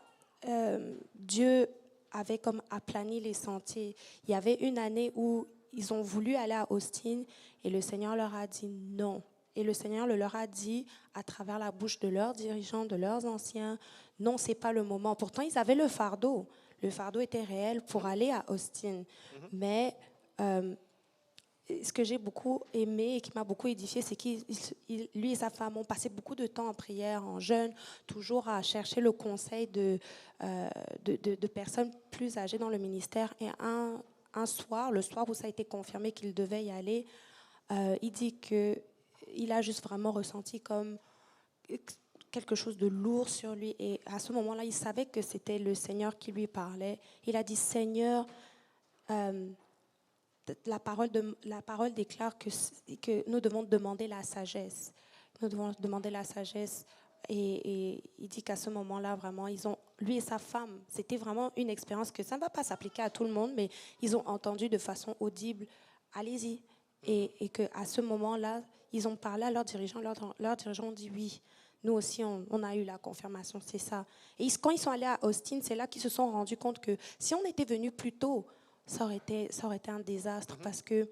Dieu avait comme aplani les sentiers. Il y avait une année où ils ont voulu aller à Austin et le Seigneur leur a dit non. Et le Seigneur le leur a dit à travers la bouche de leurs dirigeants, de leurs anciens, non, c'est pas le moment. Pourtant, ils avaient le fardeau. Le fardeau était réel pour aller à Austin. Mais ce que j'ai beaucoup aimé et qui m'a beaucoup édifié, c'est qu'il, lui et sa femme ont passé beaucoup de temps en prière, en jeûne, toujours à chercher le conseil de personnes plus âgées dans le ministère. Et un soir, le soir où ça a été confirmé qu'il devait y aller, il dit qu'il a juste vraiment ressenti comme quelque chose de lourd sur lui. Et à ce moment-là, il savait que c'était le Seigneur qui lui parlait. Il a dit, Seigneur, la parole déclare que nous devons demander la sagesse. Nous devons demander la sagesse. Et il dit qu'à ce moment-là, vraiment, lui et sa femme, c'était vraiment une expérience que ça ne va pas s'appliquer à tout le monde, mais ils ont entendu de façon audible, allez-y. Et qu'à ce moment-là, ils ont parlé à leurs dirigeants. Leurs dirigeants ont dit oui. Nous aussi, on a eu la confirmation, c'est ça. Et quand ils sont allés à Austin, c'est là qu'ils se sont rendus compte que si on était venu plus tôt, ça aurait été un désastre parce que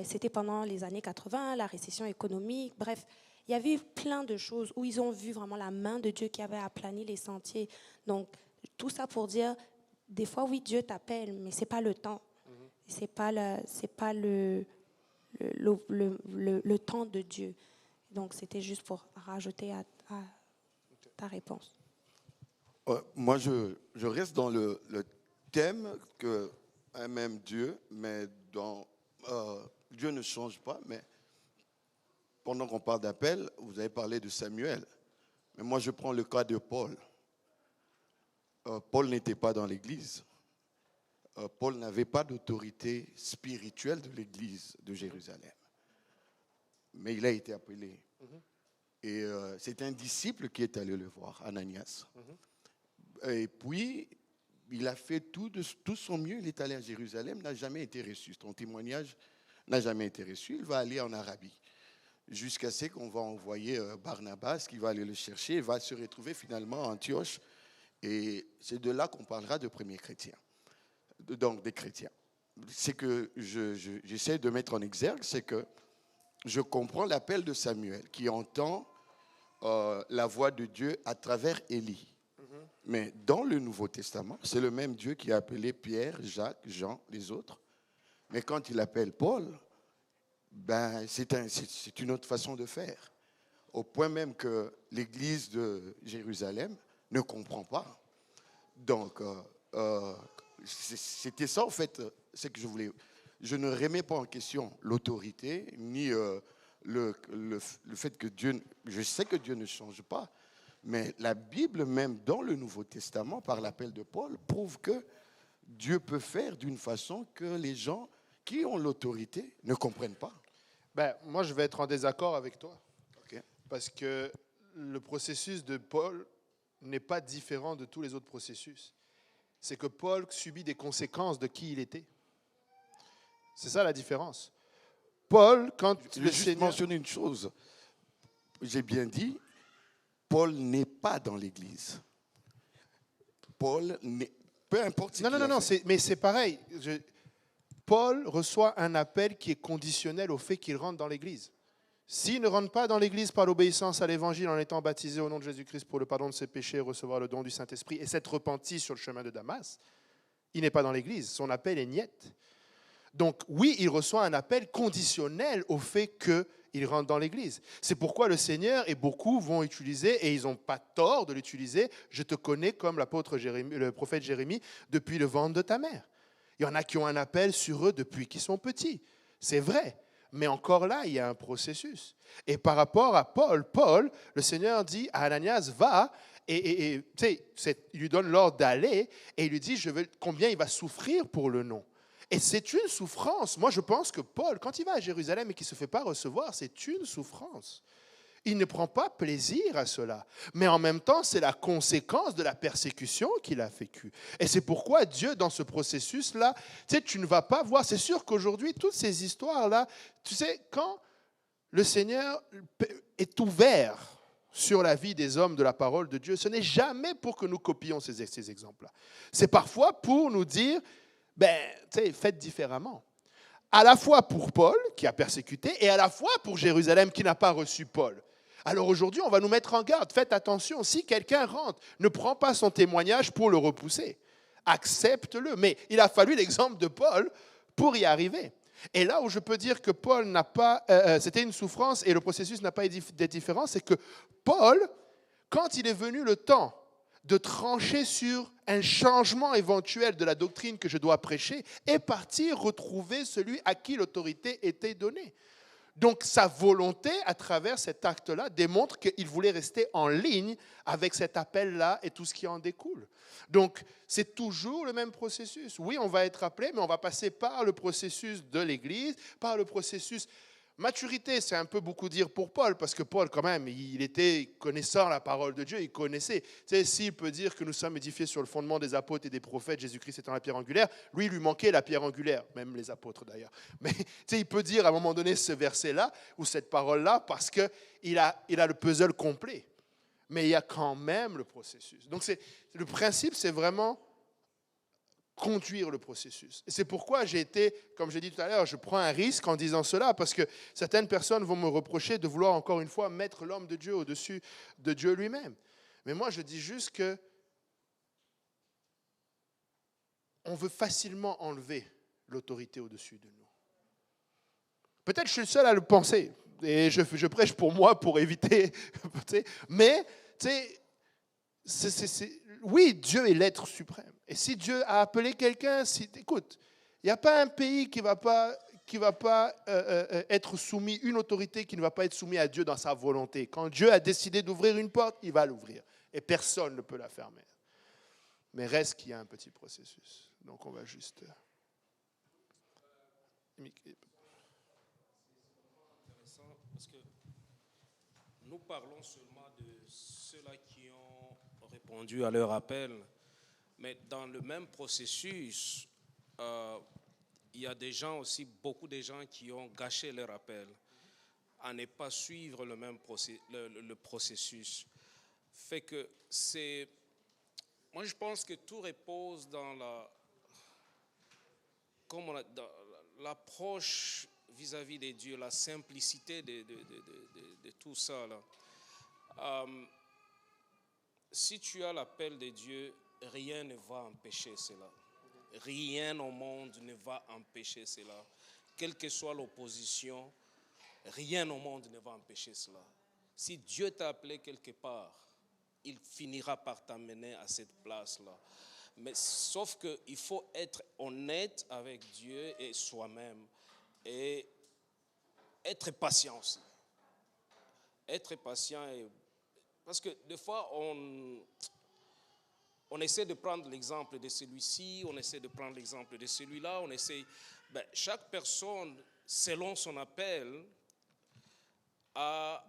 c'était pendant les années 80, la récession économique. Bref, il y avait plein de choses où ils ont vu vraiment la main de Dieu qui avait aplani les sentiers. Donc, tout ça pour dire, des fois, oui, Dieu t'appelle, mais ce n'est pas le temps. Ce n'est pas le temps de Dieu. Donc, c'était juste pour rajouter à ta réponse. Moi, je reste dans le thème que même Dieu, mais Dieu ne change pas. Mais pendant qu'on parle d'appel, vous avez parlé de Samuel. Mais moi, je prends le cas de Paul. Paul n'était pas dans l'Église. Paul n'avait pas d'autorité spirituelle de l'Église de Jérusalem. Mais il a été appelé. Et c'est un disciple qui est allé le voir, Ananias. Et puis, il a fait tout son mieux. Il est allé à Jérusalem, n'a jamais été reçu. Son témoignage n'a jamais été reçu. Il va aller en Arabie. Jusqu'à ce qu'on va envoyer Barnabas, qui va aller le chercher. Il va se retrouver finalement à Antioche. Et c'est de là qu'on parlera de premiers chrétiens. Donc, des chrétiens. Ce que j'essaie de mettre en exergue, c'est que je comprends l'appel de Samuel, qui entend la voix de Dieu à travers Élie. Mais dans le Nouveau Testament, c'est le même Dieu qui a appelé Pierre, Jacques, Jean, les autres. Mais quand il appelle Paul, c'est une autre façon de faire. Au point même que l'Église de Jérusalem ne comprend pas. Donc, c'était ça, en fait, ce que je voulais. Je ne remets pas en question l'autorité, ni le fait que Dieu... Je sais que Dieu ne change pas, mais la Bible, même dans le Nouveau Testament, par l'appel de Paul, prouve que Dieu peut faire d'une façon que les gens qui ont l'autorité ne comprennent pas. Moi, je vais être en désaccord avec toi. Okay. Parce que le processus de Paul n'est pas différent de tous les autres processus. C'est que Paul subit des conséquences de qui il était. C'est ça la différence. Paul, quand je vais juste mentionner une chose. J'ai bien dit, Paul n'est pas dans l'Église. Paul n'est... Peu importe ce qu'il a fait. Mais c'est pareil. Paul reçoit un appel qui est conditionnel au fait qu'il rentre dans l'Église. S'il ne rentre pas dans l'Église par l'obéissance à l'Évangile en étant baptisé au nom de Jésus-Christ pour le pardon de ses péchés et recevoir le don du Saint-Esprit et s'être repenti sur le chemin de Damas, il n'est pas dans l'Église. Son appel est niette. Donc oui, il reçoit un appel conditionnel au fait qu'il rentre dans l'Église. C'est pourquoi le Seigneur, et beaucoup vont utiliser, et ils n'ont pas tort de l'utiliser, je te connais comme l'apôtre Jérémie, le prophète Jérémie, depuis le ventre de ta mère. Il y en a qui ont un appel sur eux depuis qu'ils sont petits. C'est vrai. Mais encore là, il y a un processus. Et par rapport à Paul, le Seigneur dit à Ananias, va tu sais, il lui donne l'ordre d'aller et il lui dit combien il va souffrir pour le nom. Et c'est une souffrance. Moi, je pense que Paul, quand il va à Jérusalem et qu'il ne se fait pas recevoir, c'est une souffrance. Il ne prend pas plaisir à cela. Mais en même temps, c'est la conséquence de la persécution qu'il a vécue. Et c'est pourquoi Dieu, dans ce processus-là, tu sais, tu ne vas pas voir. C'est sûr qu'aujourd'hui, toutes ces histoires-là, tu sais, quand le Seigneur est ouvert sur la vie des hommes de la parole de Dieu, ce n'est jamais pour que nous copions ces exemples-là. C'est parfois pour nous dire, tu sais, faites différemment. À la fois pour Paul, qui a persécuté, et à la fois pour Jérusalem, qui n'a pas reçu Paul. Alors aujourd'hui, on va nous mettre en garde. Faites attention, si quelqu'un rentre, ne prends pas son témoignage pour le repousser. Accepte-le. Mais il a fallu l'exemple de Paul pour y arriver. Et là où je peux dire que Paul n'a pas, c'était une souffrance et le processus n'a pas été différent, c'est que Paul, quand il est venu le temps de trancher sur un changement éventuel de la doctrine que je dois prêcher, est parti retrouver celui à qui l'autorité était donnée. Donc sa volonté à travers cet acte-là démontre qu'il voulait rester en ligne avec cet appel-là et tout ce qui en découle. Donc c'est toujours le même processus. Oui, on va être appelé, mais on va passer par le processus de l'Église, par le processus... Maturité, c'est un peu beaucoup dire pour Paul, parce que Paul, quand même, il était connaissant la parole de Dieu, il connaissait. Tu sais, s'il peut dire que nous sommes édifiés sur le fondement des apôtres et des prophètes, Jésus-Christ étant la pierre angulaire, lui, il lui manquait la pierre angulaire, même les apôtres d'ailleurs. Mais tu sais, il peut dire à un moment donné ce verset-là, ou cette parole-là, parce qu'il a le puzzle complet. Mais il y a quand même le processus. Donc, le principe, c'est vraiment conduire le processus. Et c'est pourquoi j'ai été, comme j'ai dit tout à l'heure, je prends un risque en disant cela, parce que certaines personnes vont me reprocher de vouloir encore une fois mettre l'homme de Dieu au-dessus de Dieu lui-même. Mais moi, je dis juste que on veut facilement enlever l'autorité au-dessus de nous. Peut-être que je suis le seul à le penser, et je prêche pour moi pour éviter, mais tu sais, oui, Dieu est l'être suprême. Et si Dieu a appelé quelqu'un, écoute, il n'y a pas un pays qui ne va pas être soumis, une autorité qui ne va pas être soumise à Dieu dans sa volonté. Quand Dieu a décidé d'ouvrir une porte, il va l'ouvrir. Et personne ne peut la fermer. Mais reste qu'il y a un petit processus. Donc on va juste... Parce que nous parlons seulement de ceux-là qui ont répondu à leur appel, mais dans le même processus, il y a des gens aussi, beaucoup de gens qui ont gâché leur appel à ne pas suivre le même le processus. Fait que moi je pense que tout repose dans dans l'approche vis-à-vis de Dieu, la simplicité de tout ça là. Si tu as l'appel de Dieu, rien ne va empêcher cela. Rien au monde ne va empêcher cela. Quelle que soit l'opposition, rien au monde ne va empêcher cela. Si Dieu t'a appelé quelque part, il finira par t'amener à cette place-là. Mais sauf qu'il faut être honnête avec Dieu et soi-même et être patient aussi. Être patient parce que des fois, on essaie de prendre l'exemple de celui-ci, on essaie de prendre l'exemple de celui-là, chaque personne, selon son appel, a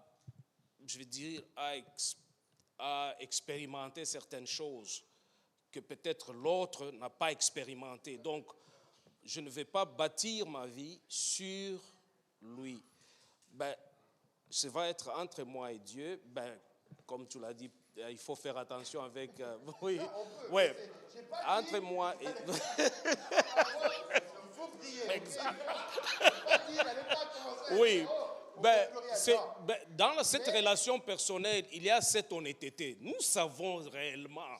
expérimenté certaines choses que peut-être l'autre n'a pas expérimenté. Donc, je ne vais pas bâtir ma vie sur lui. Ça va être entre moi et Dieu. Comme tu l'as dit, il faut faire attention avec... oui, ouais, entre moi et... oui, dans cette relation personnelle, il y a cette honnêteté. Nous savons réellement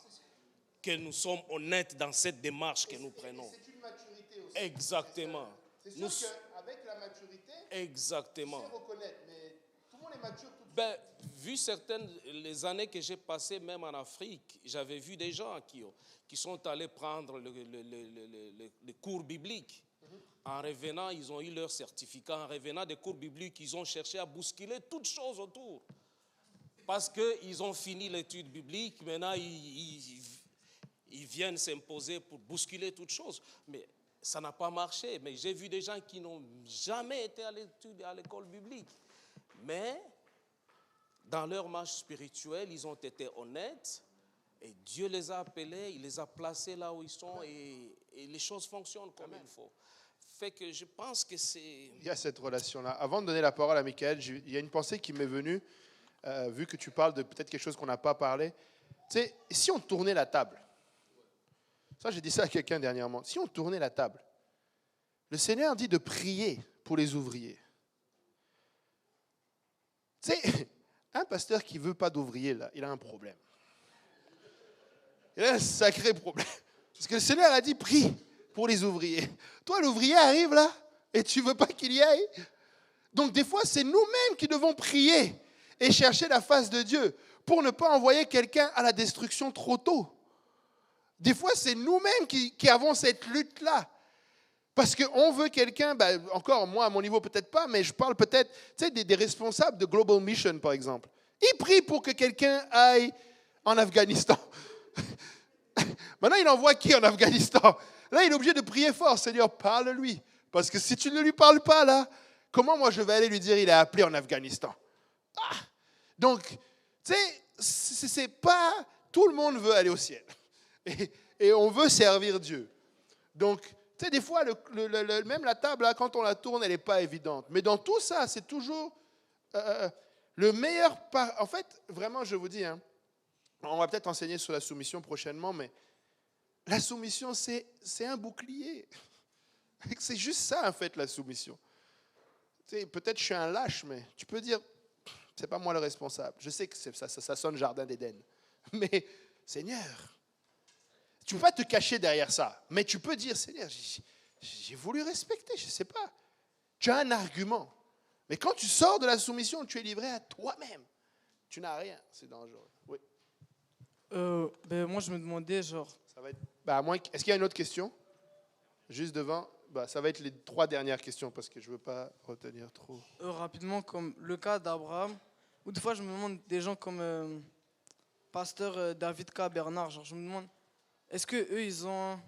que nous sommes honnêtes dans cette démarche que nous prenons. C'est une maturité aussi. Exactement. C'est sûr qu'avec la maturité, exactement. tu sais reconnaître, mais tout le monde est mature tout de suite. Vu les années que j'ai passées même en Afrique, j'avais vu des gens qui sont allés prendre les cours bibliques. En revenant, ils ont eu leur certificat. En revenant des cours bibliques, ils ont cherché à bousculer toutes choses autour. parce qu'ils ont fini l'étude biblique, maintenant ils viennent s'imposer pour bousculer toutes choses. Mais ça n'a pas marché. Mais j'ai vu des gens qui n'ont jamais été à l'école biblique. Mais dans leur marche spirituelle, ils ont été honnêtes. Et Dieu les a appelés, il les a placés là où ils sont et les choses fonctionnent comme il faut. Fait que je pense que c'est... Il y a cette relation-là. Avant de donner la parole à Michael, il y a une pensée qui m'est venue, vu que tu parles de peut-être quelque chose qu'on n'a pas parlé. Tu sais, si on tournait la table, ça j'ai dit ça à quelqu'un dernièrement, si on tournait la table, le Seigneur dit de prier pour les ouvriers. Tu sais, un pasteur qui ne veut pas d'ouvriers, là, il a un problème. Il a un sacré problème. Parce que le Seigneur a dit, prie pour les ouvriers. Toi, l'ouvrier arrive là, et tu ne veux pas qu'il y aille. Donc, des fois, c'est nous-mêmes qui devons prier et chercher la face de Dieu pour ne pas envoyer quelqu'un à la destruction trop tôt. Des fois, c'est nous-mêmes qui avons cette lutte-là. Parce qu'on veut quelqu'un, encore moi, à mon niveau, peut-être pas, mais je parle peut-être des responsables de Global Mission, par exemple. Ils prient pour que quelqu'un aille en Afghanistan. Maintenant, il envoie qui en Afghanistan? Là, il est obligé de prier fort. Seigneur, parle-lui. Parce que si tu ne lui parles pas, là, comment moi je vais aller lui dire il est appelé en Afghanistan? Donc, tu sais, c'est pas... Tout le monde veut aller au ciel. Et on veut servir Dieu. Donc, tu sais, des fois, même la table, là, quand on la tourne, elle n'est pas évidente. Mais dans tout ça, c'est toujours le meilleur... En fait, vraiment, je vous dis, on va peut-être enseigner sur la soumission prochainement, mais la soumission, c'est un bouclier. C'est juste ça, en fait, la soumission. Tu sais, peut-être je suis un lâche, mais tu peux dire, c'est pas moi le responsable. Je sais que ça sonne jardin d'Éden. Mais, Seigneur, tu ne peux pas te cacher derrière ça. Mais tu peux dire, Seigneur, j'ai voulu respecter, je ne sais pas. Tu as un argument. Mais quand tu sors de la soumission, tu es livré à toi-même. Tu n'as rien. C'est dangereux. Oui. Moi, je me demandais, genre... Ça va être, est-ce qu'il y a une autre question? Juste devant. Ça va être les 3 dernières questions parce que je ne veux pas retenir trop. Rapidement, comme le cas d'Abraham, ou des fois, je me demande des gens comme pasteur David K. Bernard, genre, je me demande, est-ce qu'eux, ils ont...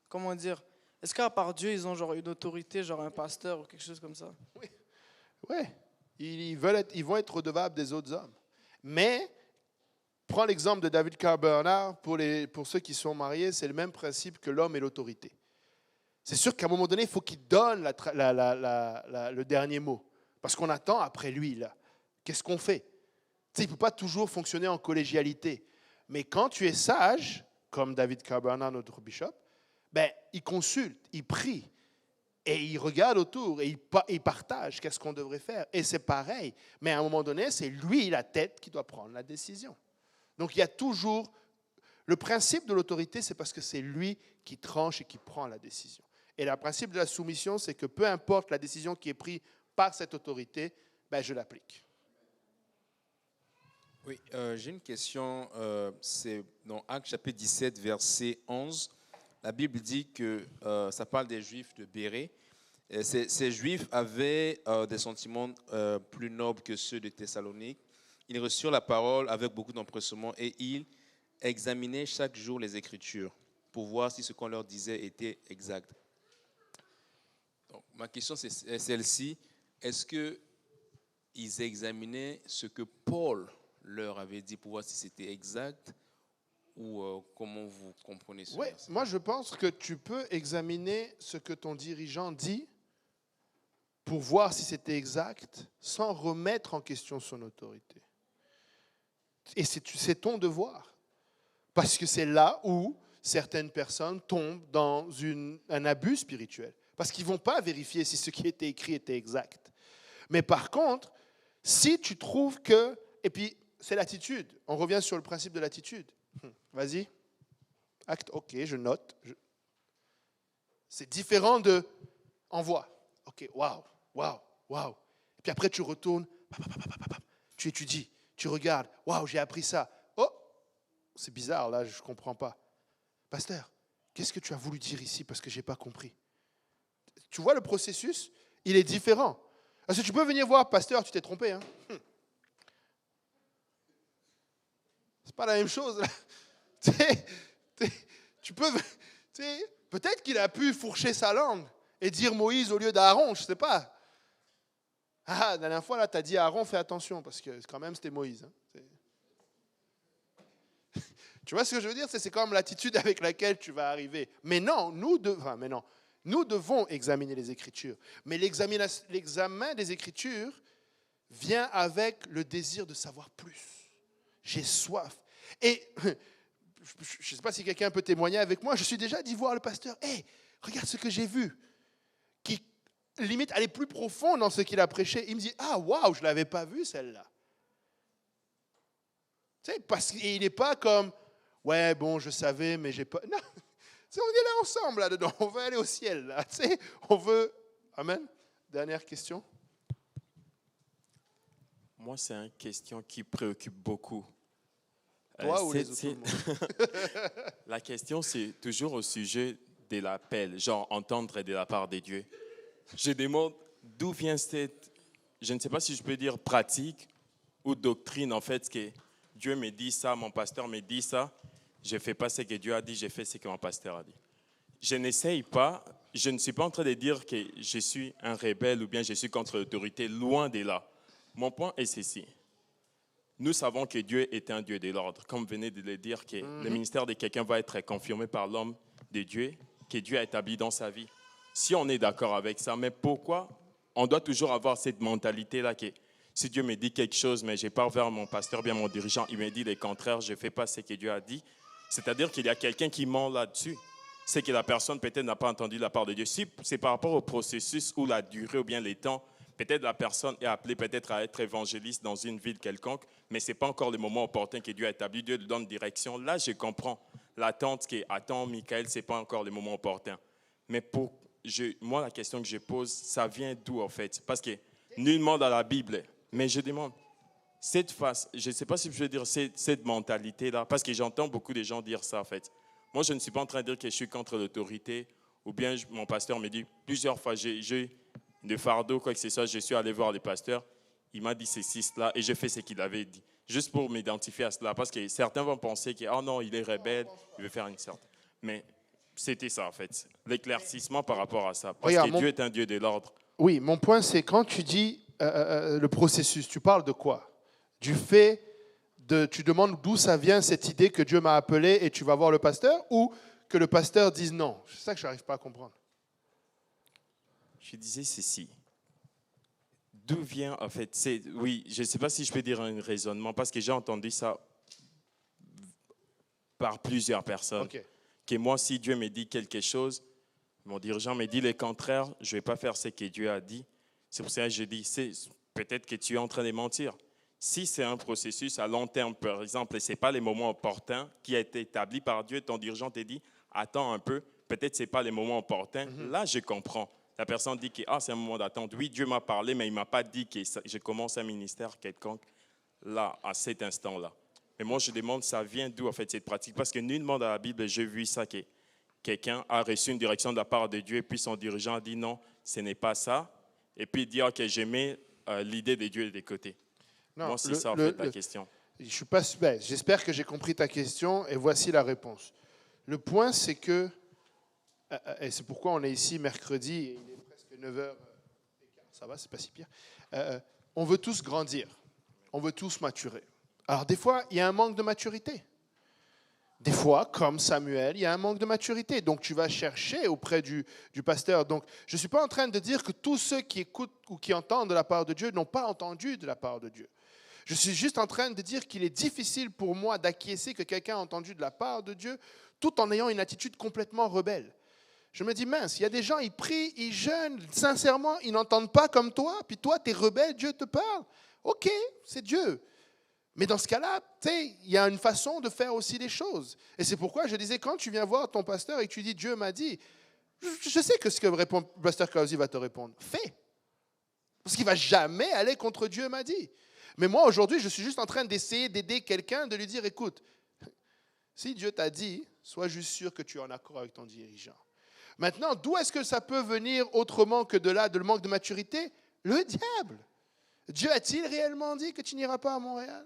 Comment dire? Est-ce qu'à part Dieu, ils ont genre une autorité, genre un pasteur ou quelque chose comme ça? Oui. Ouais. Ils vont être redevables des autres hommes. Mais... Prends l'exemple de David K. Bernard, pour ceux qui sont mariés, c'est le même principe que l'homme et l'autorité. C'est sûr qu'à un moment donné, il faut qu'il donne le dernier mot. Parce qu'on attend après lui, là. Qu'est-ce qu'on fait? Il ne peut pas toujours fonctionner en collégialité. Mais quand tu es sage, comme David K. Bernard, notre bishop, il consulte, il prie, et il regarde autour, et il partage qu'est-ce qu'on devrait faire. Et c'est pareil. Mais à un moment donné, c'est lui, la tête, qui doit prendre la décision. Donc, il y a toujours... Le principe de l'autorité, c'est parce que c'est lui qui tranche et qui prend la décision. Et le principe de la soumission, c'est que peu importe la décision qui est prise par cette autorité, je l'applique. Oui, j'ai une question. C'est dans Actes chapitre 17, verset 11. La Bible dit que ça parle des Juifs de Bérée. Ces Juifs avaient des sentiments plus nobles que ceux de Thessalonique. Ils reçurent la parole avec beaucoup d'empressement et ils examinaient chaque jour les Écritures pour voir si ce qu'on leur disait était exact. Donc, ma question, c'est celle-ci. Est-ce qu'ils examinaient ce que Paul leur avait dit pour voir si c'était exact ou comment vous comprenez cela? Oui, moi je pense que tu peux examiner ce que ton dirigeant dit pour voir si c'était exact sans remettre en question son autorité. Et c'est ton devoir. Parce que c'est là où certaines personnes tombent dans un abus spirituel. Parce qu'ils ne vont pas vérifier si ce qui était écrit était exact. Mais par contre, si tu trouves que... Et puis, c'est l'attitude. On revient sur le principe de l'attitude. Vas-y. Acte, ok, je note. C'est différent de envoie. Ok, waouh. Et puis après, tu retournes. Tu étudies. Tu regardes, waouh, j'ai appris ça. Oh, c'est bizarre, là, je ne comprends pas. Pasteur, qu'est-ce que tu as voulu dire ici parce que je n'ai pas compris? Tu vois le processus, il est différent. Parce que tu peux venir voir, pasteur, tu t'es trompé. C'est pas la même chose. Là. Peut-être qu'il a pu fourcher sa langue et dire Moïse au lieu d'Aaron, je ne sais pas. Ah, la dernière fois, là, tu as dit Aaron, fais attention, parce que quand même, c'était Moïse. Hein. Tu vois ce que je veux dire? C'est comme l'attitude avec laquelle tu vas arriver. Mais non, nous devons examiner les Écritures. Mais l'examen des Écritures vient avec le désir de savoir plus. J'ai soif. Et je ne sais pas si quelqu'un peut témoigner avec moi, je suis déjà dit voir le pasteur, hey, regarde ce que j'ai vu, qui limite aller plus profond dans ce qu'il a prêché. Il me dit, ah, waouh, je ne l'avais pas vu celle-là. Tu sais, parce qu'il n'est pas comme, ouais, bon, je savais, mais j'ai pas. Non, on est là ensemble là-dedans, on veut aller au ciel, là. Tu sais, on veut. Amen. Dernière question. Moi, c'est une question qui préoccupe beaucoup. Toi ou les autres? La question, c'est toujours au sujet de l'appel, genre entendre de la part de Dieu. Je demande d'où vient cette, je ne sais pas si je peux dire pratique ou doctrine, en fait, que Dieu me dit ça, mon pasteur me dit ça, je ne fais pas ce que Dieu a dit, je fais ce que mon pasteur a dit. Je n'essaye pas, je ne suis pas en train de dire que je suis un rebelle ou bien je suis contre l'autorité, loin de là. Mon point est ceci. Nous savons que Dieu est un Dieu de l'ordre. Comme vous venez de le dire, que le ministère de quelqu'un va être confirmé par l'homme de Dieu, que Dieu a établi dans sa vie. Si on est d'accord avec ça, mais pourquoi on doit toujours avoir cette mentalité-là que si Dieu me dit quelque chose, mais je pars vers mon pasteur, bien mon dirigeant, il me dit le contraire, je ne fais pas ce que Dieu a dit. C'est-à-dire qu'il y a quelqu'un qui ment là-dessus. C'est que la personne peut-être n'a pas entendu la part de Dieu. Si c'est par rapport au processus ou la durée ou bien les temps, peut-être la personne est appelée peut-être à être évangéliste dans une ville quelconque, mais ce n'est pas encore le moment opportun que Dieu a établi. Dieu lui donne direction. Là, je comprends l'attente qui est « Attends, Michael, ce n'est pas encore le moment opportun ». Mais moi, la question que je pose, ça vient d'où en fait? Parce que nullement dans la Bible, mais je demande, cette face, je ne sais pas si je veux dire cette mentalité-là, parce que j'entends beaucoup de gens dire ça en fait. Moi, je ne suis pas en train de dire que je suis contre l'autorité, ou bien mon pasteur me dit plusieurs fois, j'ai de fardeau, quoi que ce soit, je suis allé voir le pasteur, il m'a dit ceci, cela, et je fais ce qu'il avait dit. Juste pour m'identifier à cela, parce que certains vont penser que, oh non, il est rebelle, il veut faire une sorte. Mais c'était ça, en fait, l'éclaircissement par rapport à ça, parce que Dieu est un Dieu de l'ordre. Oui, mon point, c'est quand tu dis le processus, tu parles de quoi? Du fait tu demandes d'où ça vient cette idée que Dieu m'a appelé et tu vas voir le pasteur, ou que le pasteur dise non? C'est ça que je n'arrive pas à comprendre. Je disais ceci. D'où vient, en fait, oui, je ne sais pas si je peux dire un raisonnement, parce que j'ai entendu ça par plusieurs personnes. Okay. Que moi, si Dieu me dit quelque chose, mon dirigeant me dit le contraire, je ne vais pas faire ce que Dieu a dit. C'est pour ça que je dis, peut-être que tu es en train de mentir. Si c'est un processus à long terme, par exemple, et ce n'est pas les moments opportuns qui a été établi par Dieu, ton dirigeant te dit, attends un peu, peut-être ce n'est pas les moments opportuns. Là, je comprends. La personne dit que c'est un moment d'attente. Oui, Dieu m'a parlé, mais il ne m'a pas dit que je commence un ministère quelconque là, à cet instant-là. Mais moi, je demande, ça vient d'où, en fait, cette pratique? Parce que nullement dans la Bible, j'ai vu ça, que quelqu'un a reçu une direction de la part de Dieu, et puis son dirigeant a dit non, ce n'est pas ça. Et puis il dit, OK, je mets l'idée de Dieu de côté. Non, moi, c'est ça, en fait, la question. J'espère que j'ai compris ta question, et voici la réponse. Le point, c'est que, et c'est pourquoi on est ici mercredi, et il est presque 9h, ça va, c'est pas si pire, on veut tous grandir, on veut tous maturer. Alors des fois, il y a un manque de maturité. Des fois, comme Samuel, il y a un manque de maturité. Donc, tu vas chercher auprès du pasteur. Donc, je ne suis pas en train de dire que tous ceux qui écoutent ou qui entendent de la part de Dieu n'ont pas entendu de la part de Dieu. Je suis juste en train de dire qu'il est difficile pour moi d'acquiescer que quelqu'un a entendu de la part de Dieu tout en ayant une attitude complètement rebelle. Je me dis, mince, il y a des gens, ils prient, ils jeûnent, sincèrement, ils n'entendent pas comme toi, puis toi, tu es rebelle, Dieu te parle. OK, c'est Dieu. Mais dans ce cas-là, il y a une façon de faire aussi les choses. Et c'est pourquoi je disais, quand tu viens voir ton pasteur et que tu dis, Dieu m'a dit, je sais que ce que répond pasteur Kausi va te répondre. Fais. Parce qu'il ne va jamais aller contre Dieu m'a dit. Mais moi, aujourd'hui, je suis juste en train d'essayer d'aider quelqu'un, de lui dire, écoute, si Dieu t'a dit, sois juste sûr que tu es en accord avec ton dirigeant. Maintenant, d'où est-ce que ça peut venir autrement que de là, de le manque de maturité? Le diable. Dieu a-t-il réellement dit que tu n'iras pas à Montréal?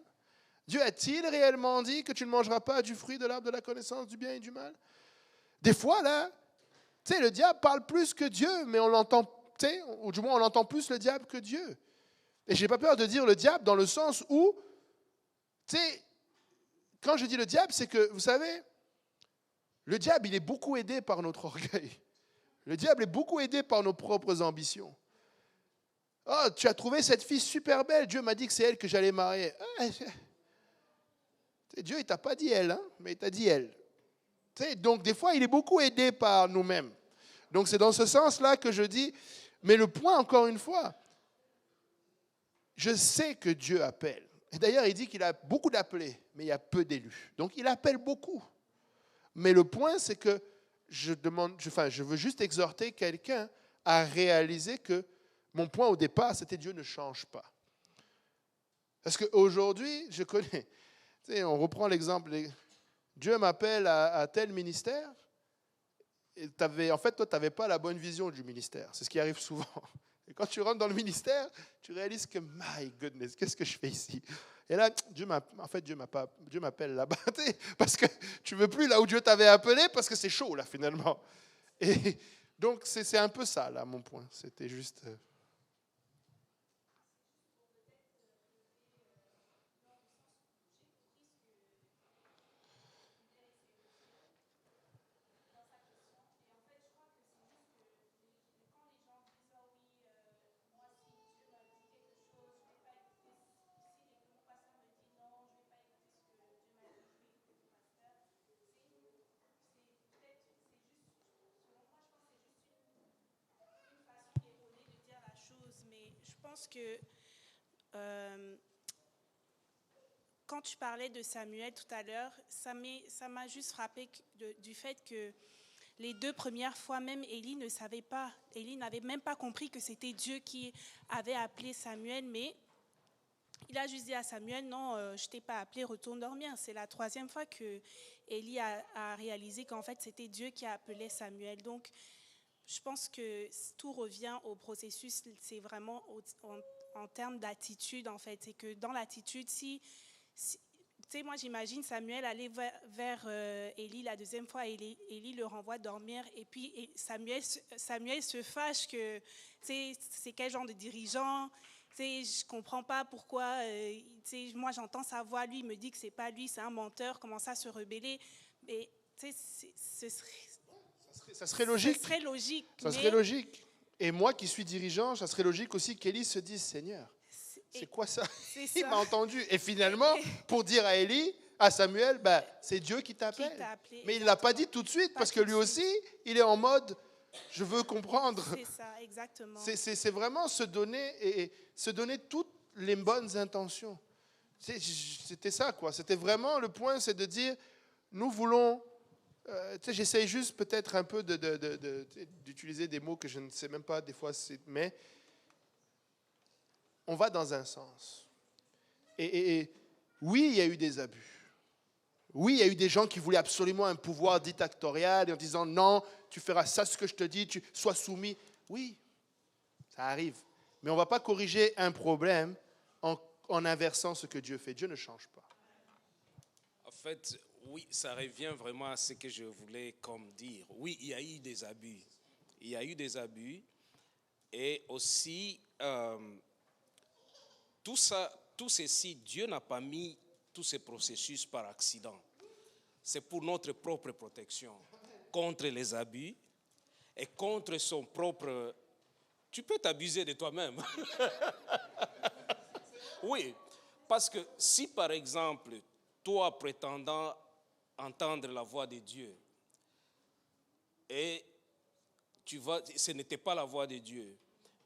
Dieu a-t-il réellement dit que tu ne mangeras pas du fruit de l'arbre de la connaissance du bien et du mal? Des fois, là, tu sais, le diable parle plus que Dieu, mais on l'entend, tu sais, ou du moins on entend plus le diable que Dieu. Et je n'ai pas peur de dire le diable dans le sens où, tu sais, quand je dis le diable, c'est que, vous savez, le diable, il est beaucoup aidé par notre orgueil. Le diable est beaucoup aidé par nos propres ambitions. Oh, tu as trouvé cette fille super belle, Dieu m'a dit que c'est elle que j'allais marier. Dieu, il ne t'a pas dit elle, hein, mais il t'a dit elle. Donc, des fois, il est beaucoup aidé par nous-mêmes. Donc, c'est dans ce sens-là que je dis, mais le point, encore une fois, je sais que Dieu appelle. Et d'ailleurs, il dit qu'il a beaucoup d'appelés, mais il y a peu d'élus. Donc, il appelle beaucoup. Mais le point, c'est que je veux juste exhorter quelqu'un à réaliser que mon point au départ, c'était Dieu ne change pas. Parce qu'aujourd'hui, je connais, on reprend l'exemple, Dieu m'appelle à tel ministère, et en fait, toi, tu n'avais pas la bonne vision du ministère. C'est ce qui arrive souvent. Et quand tu rentres dans le ministère, tu réalises que, my goodness, qu'est-ce que je fais ici? Et là, Dieu m'appelle là-bas, parce que tu ne veux plus là où Dieu t'avait appelé, parce que c'est chaud, là, finalement. Et donc, c'est un peu ça, là, mon point. C'était juste... Je pense que quand tu parlais de Samuel tout à l'heure, ça m'a juste frappé du fait que les 2 premières fois, même Élie ne savait pas, Élie n'avait même pas compris que c'était Dieu qui avait appelé Samuel, mais il a juste dit à Samuel, non, je ne t'ai pas appelé, retourne dormir. C'est la 3e fois que Élie a réalisé qu'en fait c'était Dieu qui a appelé Samuel. Donc, je pense que tout revient au processus, c'est vraiment en termes d'attitude, en fait. C'est que dans l'attitude, tu sais, moi j'imagine Samuel aller vers Élie la 2e fois, Élie le renvoie dormir, et puis Samuel se fâche que, tu sais, c'est quel genre de dirigeant, tu sais, je ne comprends pas pourquoi, tu sais, moi j'entends sa voix, lui il me dit que ce n'est pas lui, c'est un menteur, commence à se rebeller, mais tu sais, Ça serait logique. Ça serait logique. Ça serait logique. Et moi qui suis dirigeant, ça serait logique aussi qu'Élie se dise, Seigneur, c'est quoi ça? Il m'a entendu. Et finalement, pour dire à Samuel, c'est Dieu qui t'appelle. Mais il ne l'a pas dit tout de suite, parce que lui aussi, il est en mode, je veux comprendre. C'est ça, exactement. C'est vraiment se donner toutes les bonnes intentions. C'était ça, quoi. C'était vraiment le point, c'est de dire, nous voulons... j'essaie juste peut-être un peu d'utiliser des mots que je ne sais même pas des fois, mais on va dans un sens. Et oui, il y a eu des abus. Oui, il y a eu des gens qui voulaient absolument un pouvoir dictatorial en disant non, tu feras ça ce que je te dis, tu sois soumis. Oui, ça arrive. Mais on ne va pas corriger un problème en inversant ce que Dieu fait. Dieu ne change pas. En fait, oui, ça revient vraiment à ce que je voulais comme dire. Oui, il y a eu des abus. Il y a eu des abus. Et aussi, tout ceci, Dieu n'a pas mis tous ces processus par accident. C'est pour notre propre protection. Contre les abus et contre son propre... Tu peux t'abuser de toi-même. Oui, parce que si par exemple, toi prétendant entendre la voix de Dieu et ce n'était pas la voix de Dieu,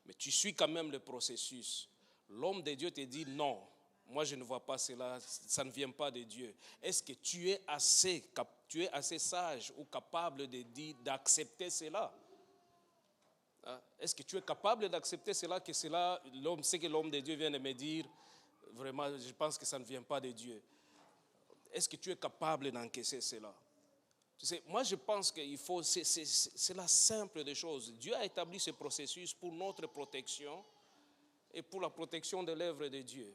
mais tu suis quand même le processus, l'homme de Dieu te dit non, moi je ne vois pas cela, ça ne vient pas de Dieu. Est-ce que tu es assez sage ou capable d'accepter cela? Est-ce que tu es capable d'accepter cela, ce que l'homme de Dieu vient de me dire, vraiment, je pense que ça ne vient pas de Dieu. Est-ce que tu es capable d'encaisser cela? Tu sais, moi je pense qu'il faut, c'est la simple des choses. Dieu a établi ce processus pour notre protection et pour la protection de l'œuvre de Dieu.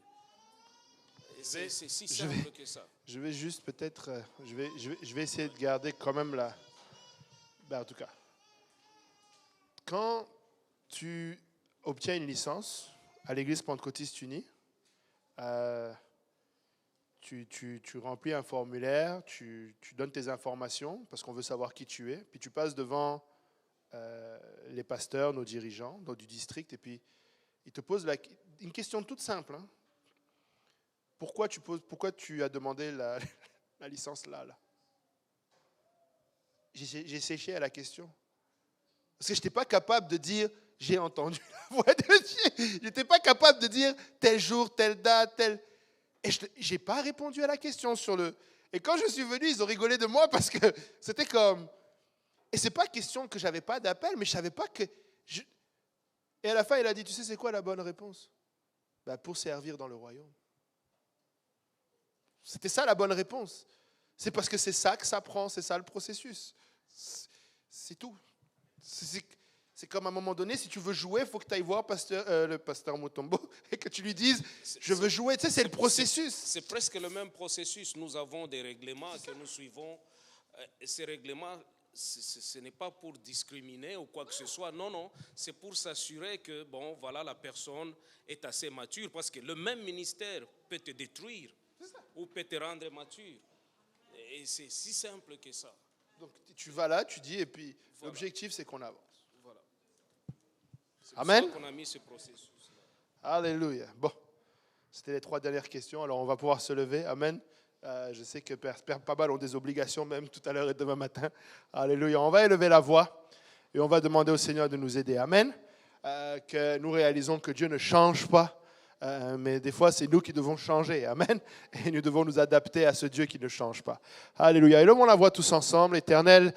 C'est si je simple vais- que ça. Je vais juste peut-être, je vais essayer de garder quand même la... Ben, en tout cas, quand tu obtiens une licence à l'Église pentecôtiste unie, tu remplis un formulaire, tu donnes tes informations parce qu'on veut savoir qui tu es, puis tu passes devant les pasteurs, nos dirigeants du district, et puis ils te posent une question toute simple. Hein. Pourquoi tu as demandé la licence là? J'ai séché à la question. Parce que je n'étais pas capable de dire, j'ai entendu la voix de Dieu. Je n'étais pas capable de dire tel jour, telle date, tel... Et je n'ai pas répondu à la question sur le... Et quand je suis venu, ils ont rigolé de moi parce que c'était comme... Et ce n'est pas question que je n'avais pas d'appel, mais je ne savais pas que... Et à la fin, il a dit, tu sais, c'est quoi la bonne réponse? Ben, pour servir dans le royaume. C'était ça la bonne réponse. C'est parce que c'est ça que ça prend, c'est ça le processus. C'est tout. C'est comme à un moment donné, si tu veux jouer, il faut que tu ailles voir le pasteur Mutombo et que tu lui dises, je veux jouer. Tu sais, c'est le processus. C'est presque le même processus. Nous avons des règlements que nous suivons. Ces règlements, ce n'est pas pour discriminer ou quoi que ce soit. Non, non. C'est pour s'assurer que, bon, voilà, la personne est assez mature. Parce que le même ministère peut te détruire ou peut te rendre mature. Et c'est si simple que ça. Donc, tu vas là, tu dis, et puis Voilà. l'objectif, c'est qu'on avance. Voilà. C'est Amen. pour ça qu'on a mis ce processus. Alléluia. Bon, c'était les 3 dernières questions. Alors, on va pouvoir se lever. Amen. Je sais que Père Pabal ont des obligations même tout à l'heure et demain matin. Alléluia. On va élever la voix et on va demander au Seigneur de nous aider. Amen. Que nous réalisons que Dieu ne change pas. Mais des fois, c'est nous qui devons changer. Amen. Et nous devons nous adapter à ce Dieu qui ne change pas. Alléluia. Élevons la voix tous ensemble. Éternel,